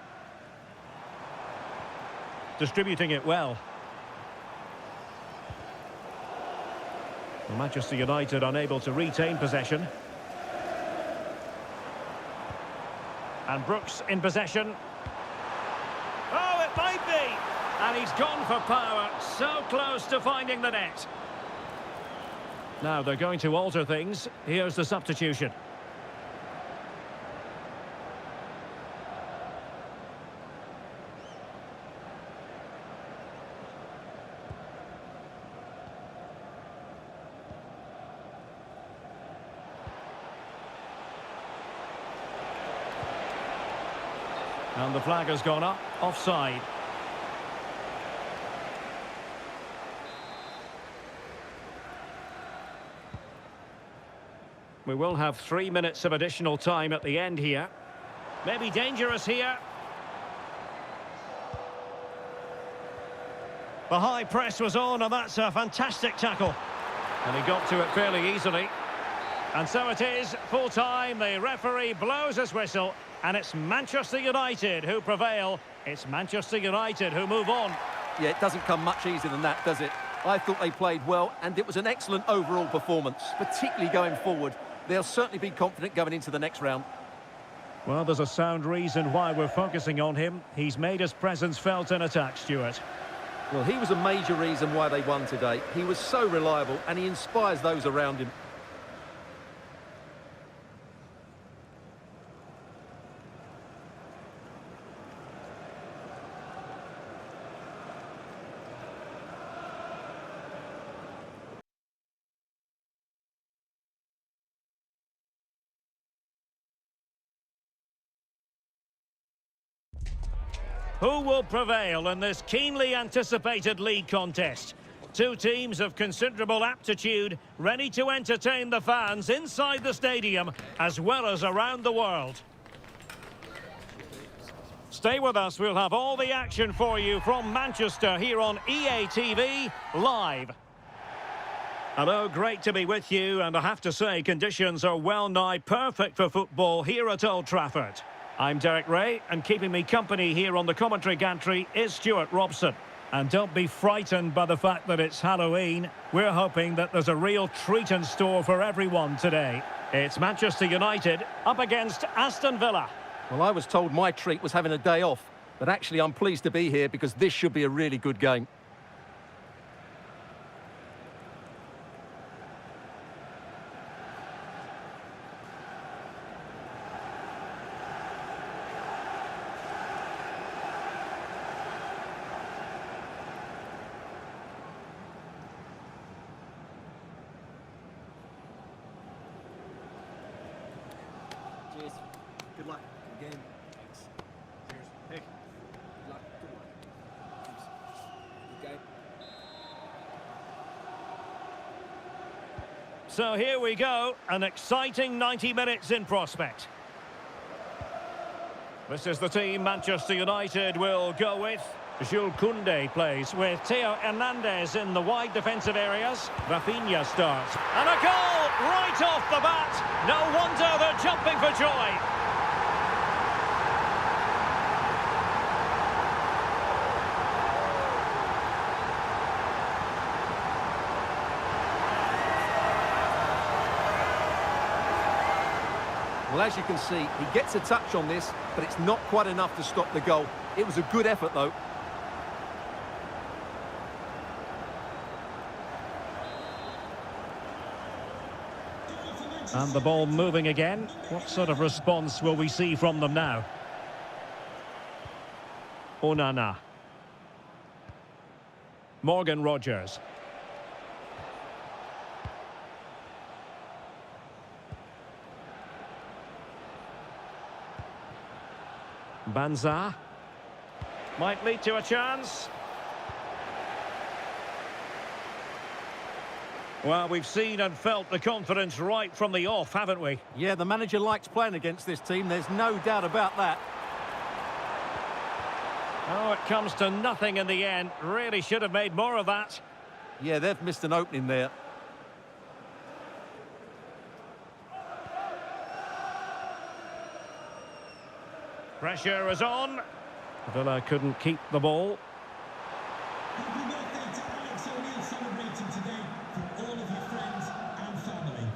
Distributing it well. Manchester United unable to retain possession. And Brooks in possession. Oh, it might be! And he's gone for power, so close to finding the net. Now they're going to alter things. Here's the substitution. And the flag has gone up, offside. We will have 3 minutes of additional time at the end here. Maybe dangerous here. The high press was on, and that's a fantastic tackle. And he got to it fairly easily. And so it is, full time. The referee blows his whistle. And it's Manchester United who prevail. It's Manchester United who move on. Yeah, it doesn't come much easier than that, does it? I thought they played well, and it was an excellent overall performance, particularly going forward. They'll certainly be confident going into the next round. Well, there's a sound reason why we're focusing on him. He's made his presence felt in attack, Stuart. Well, he was a major reason why they won today. He was so reliable, and he inspires those around him. Who will prevail in this keenly anticipated league contest? Two teams of considerable aptitude, ready to entertain the fans inside the stadium as well as around the world. Stay with us, we'll have all the action for you from Manchester here on EA TV Live. Hello, great to be with you, and I have to say conditions are well nigh perfect for football here at Old Trafford. I'm Derek Ray, and keeping me company here on the commentary gantry is Stuart Robson. And don't be frightened by the fact that it's Halloween. We're hoping that there's a real treat in store for everyone today. It's Manchester United up against Aston Villa. Well, I was told my treat was having a day off, but actually I'm pleased to be here because this should be a really good game. Cheers. Good luck. Good game. Thanks. Cheers. Hey. Good luck. Good luck. Thanks. Good game. So here we go, an exciting 90 minutes in prospect. This is the team Manchester United will go with. Jules Koundé plays with Theo Hernandez in the wide defensive areas. Rafinha starts. And a goal right off the bat. No wonder they're jumping for joy. Well, as you can see, he gets a touch on this, but it's not quite enough to stop the goal. It was a good effort, though. And the ball moving again. What sort of response will we see from them now? Onana. Morgan Rogers. Banza. Might lead to a chance. Well, we've seen and felt the confidence right from the off, haven't we? Yeah, the manager likes playing against this team. There's no doubt about that. Oh, it comes to nothing in the end. Really should have made more of that. Yeah, they've missed an opening there. Pressure is on. Villa couldn't keep the ball. Happy birthday to Alex O'Neill celebrating today from all of your friends and family.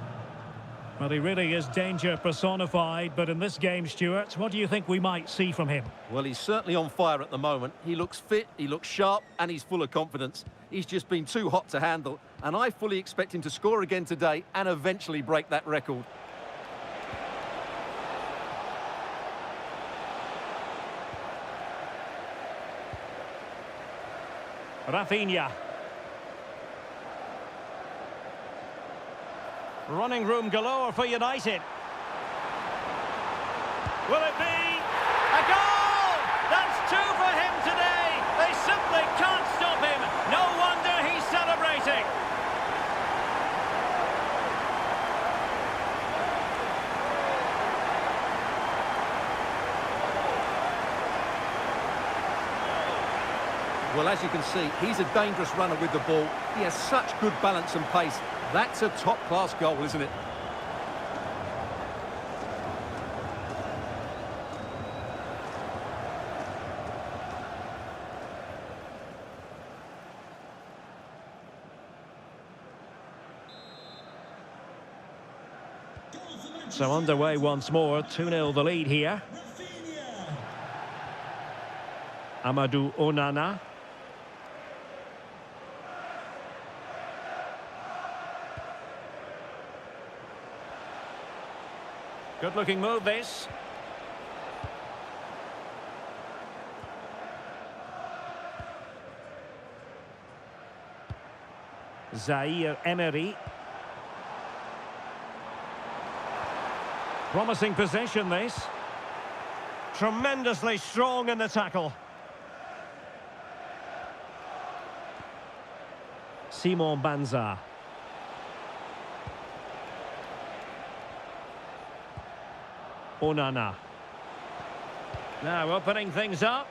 Well, he really is danger personified, but in this game, Stuart, what do you think we might see from him? Well, he's certainly on fire at the moment. He looks fit, he looks sharp, and he's full of confidence. He's just been too hot to handle, and I fully expect him to score again today and eventually break that record. Rafinha. Running room galore for United. Will it be a goal? That's two for him today. They simply can't stop him. No wonder he's celebrating. Well, as you can see, he's a dangerous runner with the ball. He has such good balance and pace. That's a top-class goal, isn't it? So underway once more, 2-0 the lead here. Amadou Onana. Good-looking move, this. Zaire Emery. Promising possession, this. Tremendously strong in the tackle. Simon Banza. Onana. Now opening things up.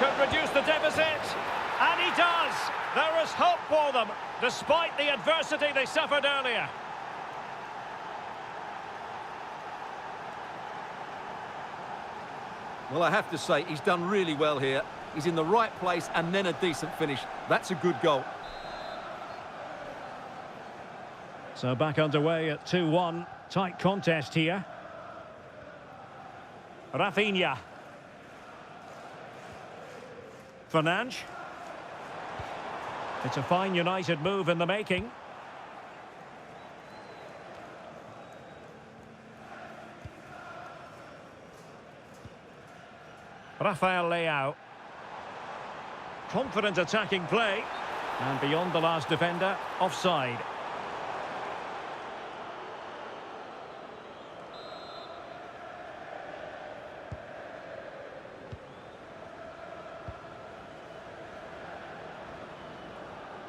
Could reduce the deficit. And he does. There is hope for them, despite the adversity they suffered earlier. Well, I have to say, he's done really well here. He's in the right place and then a decent finish. That's a good goal. So back underway at 2-1. Tight contest here. Rafinha. Fernandes. It's a fine United move in the making. Rafael Leao. Confident attacking play. And beyond the last defender, offside.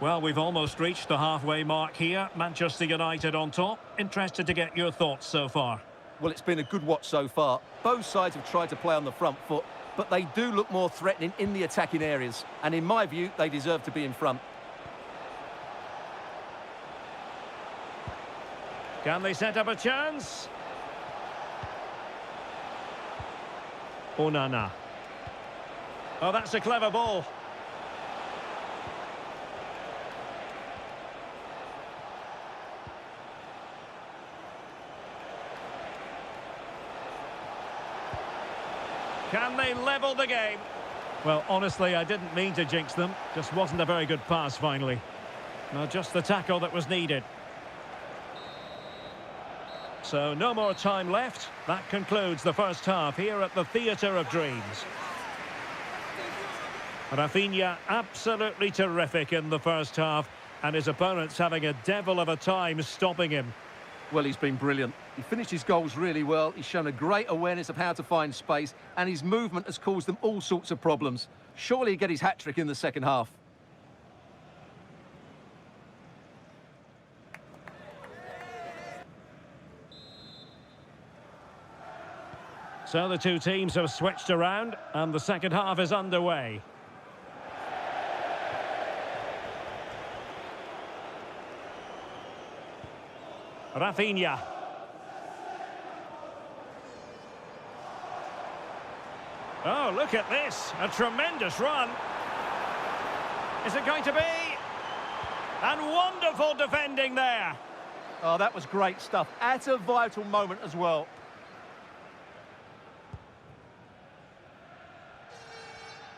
Well, we've almost reached the halfway mark here. Manchester United on top. Interested to get your thoughts so far. Well, it's been a good watch so far. Both sides have tried to play on the front foot, but they do look more threatening in the attacking areas. And in my view, they deserve to be in front. Can they set up a chance? Onana. Oh, that's a clever ball. Can they level the game? Well, honestly, I didn't mean to jinx them. Just wasn't a very good pass, finally. No, just the tackle that was needed. So, no more time left. That concludes the first half here at the Theatre of Dreams. Rafinha, absolutely terrific in the first half, and his opponents having a devil of a time stopping him. Well, he's been brilliant. He finished his goals really well. He's shown a great awareness of how to find space, and his movement has caused them all sorts of problems. Surely he'll get his hat-trick in the second half. So the two teams have switched around, and the second half is underway. Rafinha. Oh, look at this. A tremendous run. Is it going to be? And wonderful defending there. Oh, that was great stuff. At a vital moment as well.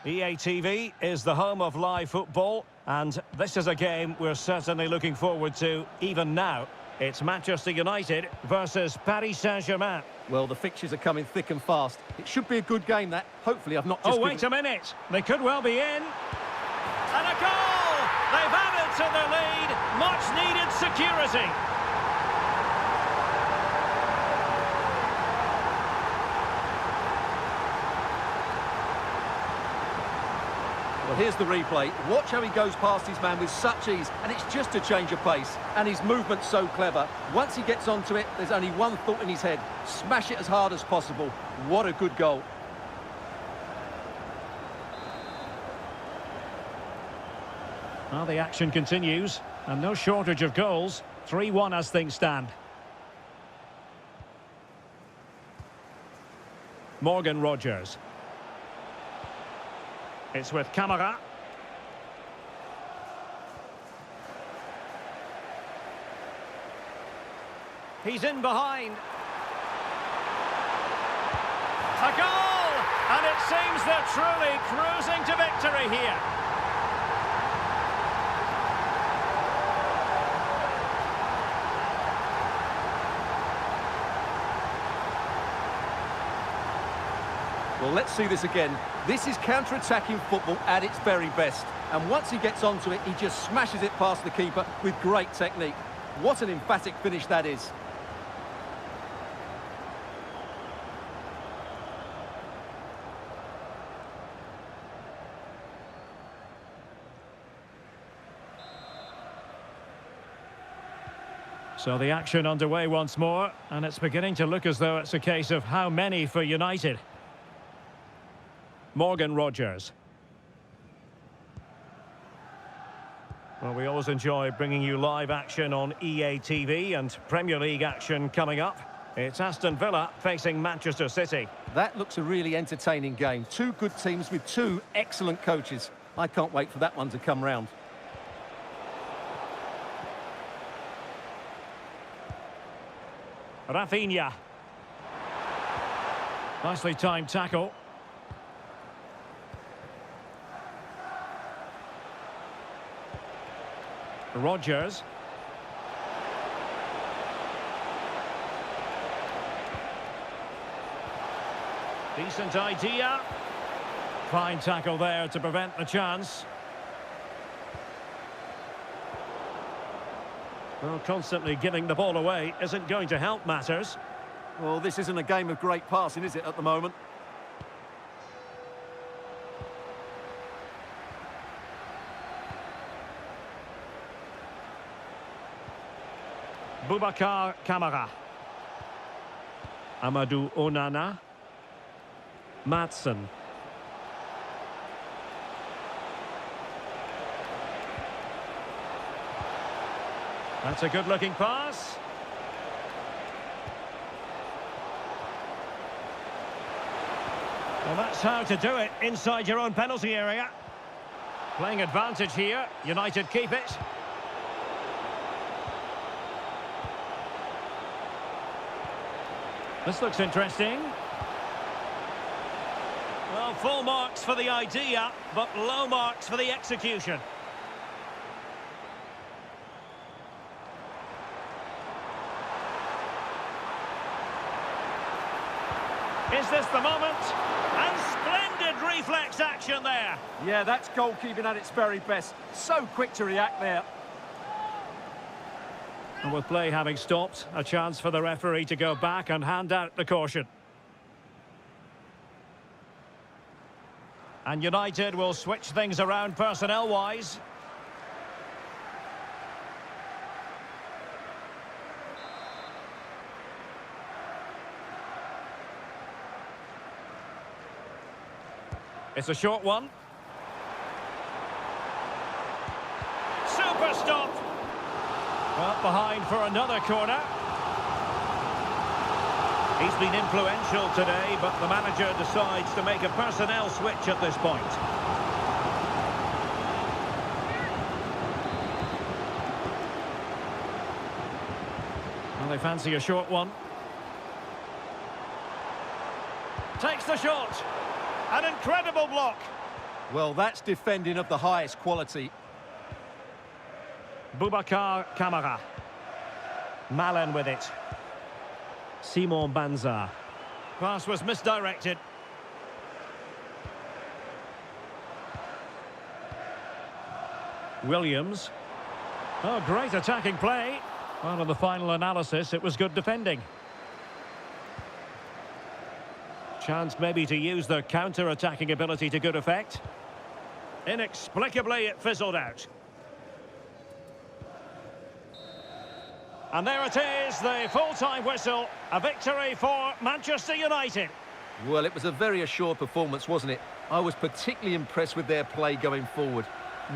EA TV is the home of live football, and this is a game we're certainly looking forward to even now. It's Manchester United versus Paris Saint-Germain. Well, the fixtures are coming thick and fast. It should be a good game, that. Hopefully I've not just... Oh, wait a minute. They could well be in. And a goal! They've added to the lead. Much-needed security. Well, here's the replay. Watch how he goes past his man with such ease, and it's just a change of pace. And his movement's so clever. Once he gets onto it, there's only one thought in his head. Smash it as hard as possible. What a good goal. Well, the action continues, and no shortage of goals. 3-1 as things stand. Morgan Rogers. It's with Camara. He's in behind. A goal! And it seems they're truly cruising to victory here. Well, let's see this again. This is counter-attacking football at its very best. And once he gets onto it, he just smashes it past the keeper with great technique. What an emphatic finish that is. So the action underway once more, and it's beginning to look as though it's a case of how many for United. Morgan Rogers. Well, we always enjoy bringing you live action on EA TV, and Premier League action coming up. It's Aston Villa facing Manchester City. That looks a really entertaining game. Two good teams with two excellent coaches. I can't wait for that one to come round. Rafinha. Nicely timed tackle. Rogers. Decent idea. Fine tackle there to prevent the chance. Well, constantly giving the ball away isn't going to help matters. Well, this isn't a game of great passing, is it, at the moment? Boubacar Kamara. Amadou Onana. Maatsen. That's a good-looking pass. Well, that's how to do it inside your own penalty area. Playing advantage here. United keep it. This looks interesting. Well, full marks for the idea, but low marks for the execution. Is this the moment? And splendid reflex action there. Yeah, that's goalkeeping at its very best. So quick to react there. And with play having stopped, a chance for the referee to go back and hand out the caution. And United will switch things around personnel-wise. It's a short one. Super stop. Well, behind for another corner. He's been influential today, but the manager decides to make a personnel switch at this point. they fancy a short one. Takes the shot. An incredible block. Well, that's defending of the highest quality. Boubacar Kamara. Malen with it. Simon Banza. Pass was misdirected. Williams. Oh, great attacking play. Well, in the final analysis, it was good defending. Chance maybe to use their counter-attacking ability to good effect. Inexplicably, it fizzled out. And there it is, the full-time whistle. A victory for Manchester United. Well, it was a very assured performance, wasn't it? I was particularly impressed with their play going forward.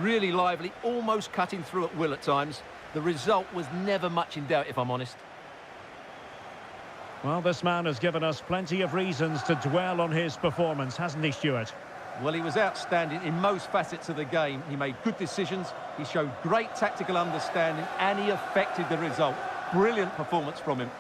Really lively, almost cutting through at will at times. The result was never much in doubt, if I'm honest. Well, this man has given us plenty of reasons to dwell on his performance, hasn't he, Stuart? Well, he was outstanding in most facets of the game. He made good decisions, he showed great tactical understanding, and he affected the result. Brilliant performance from him.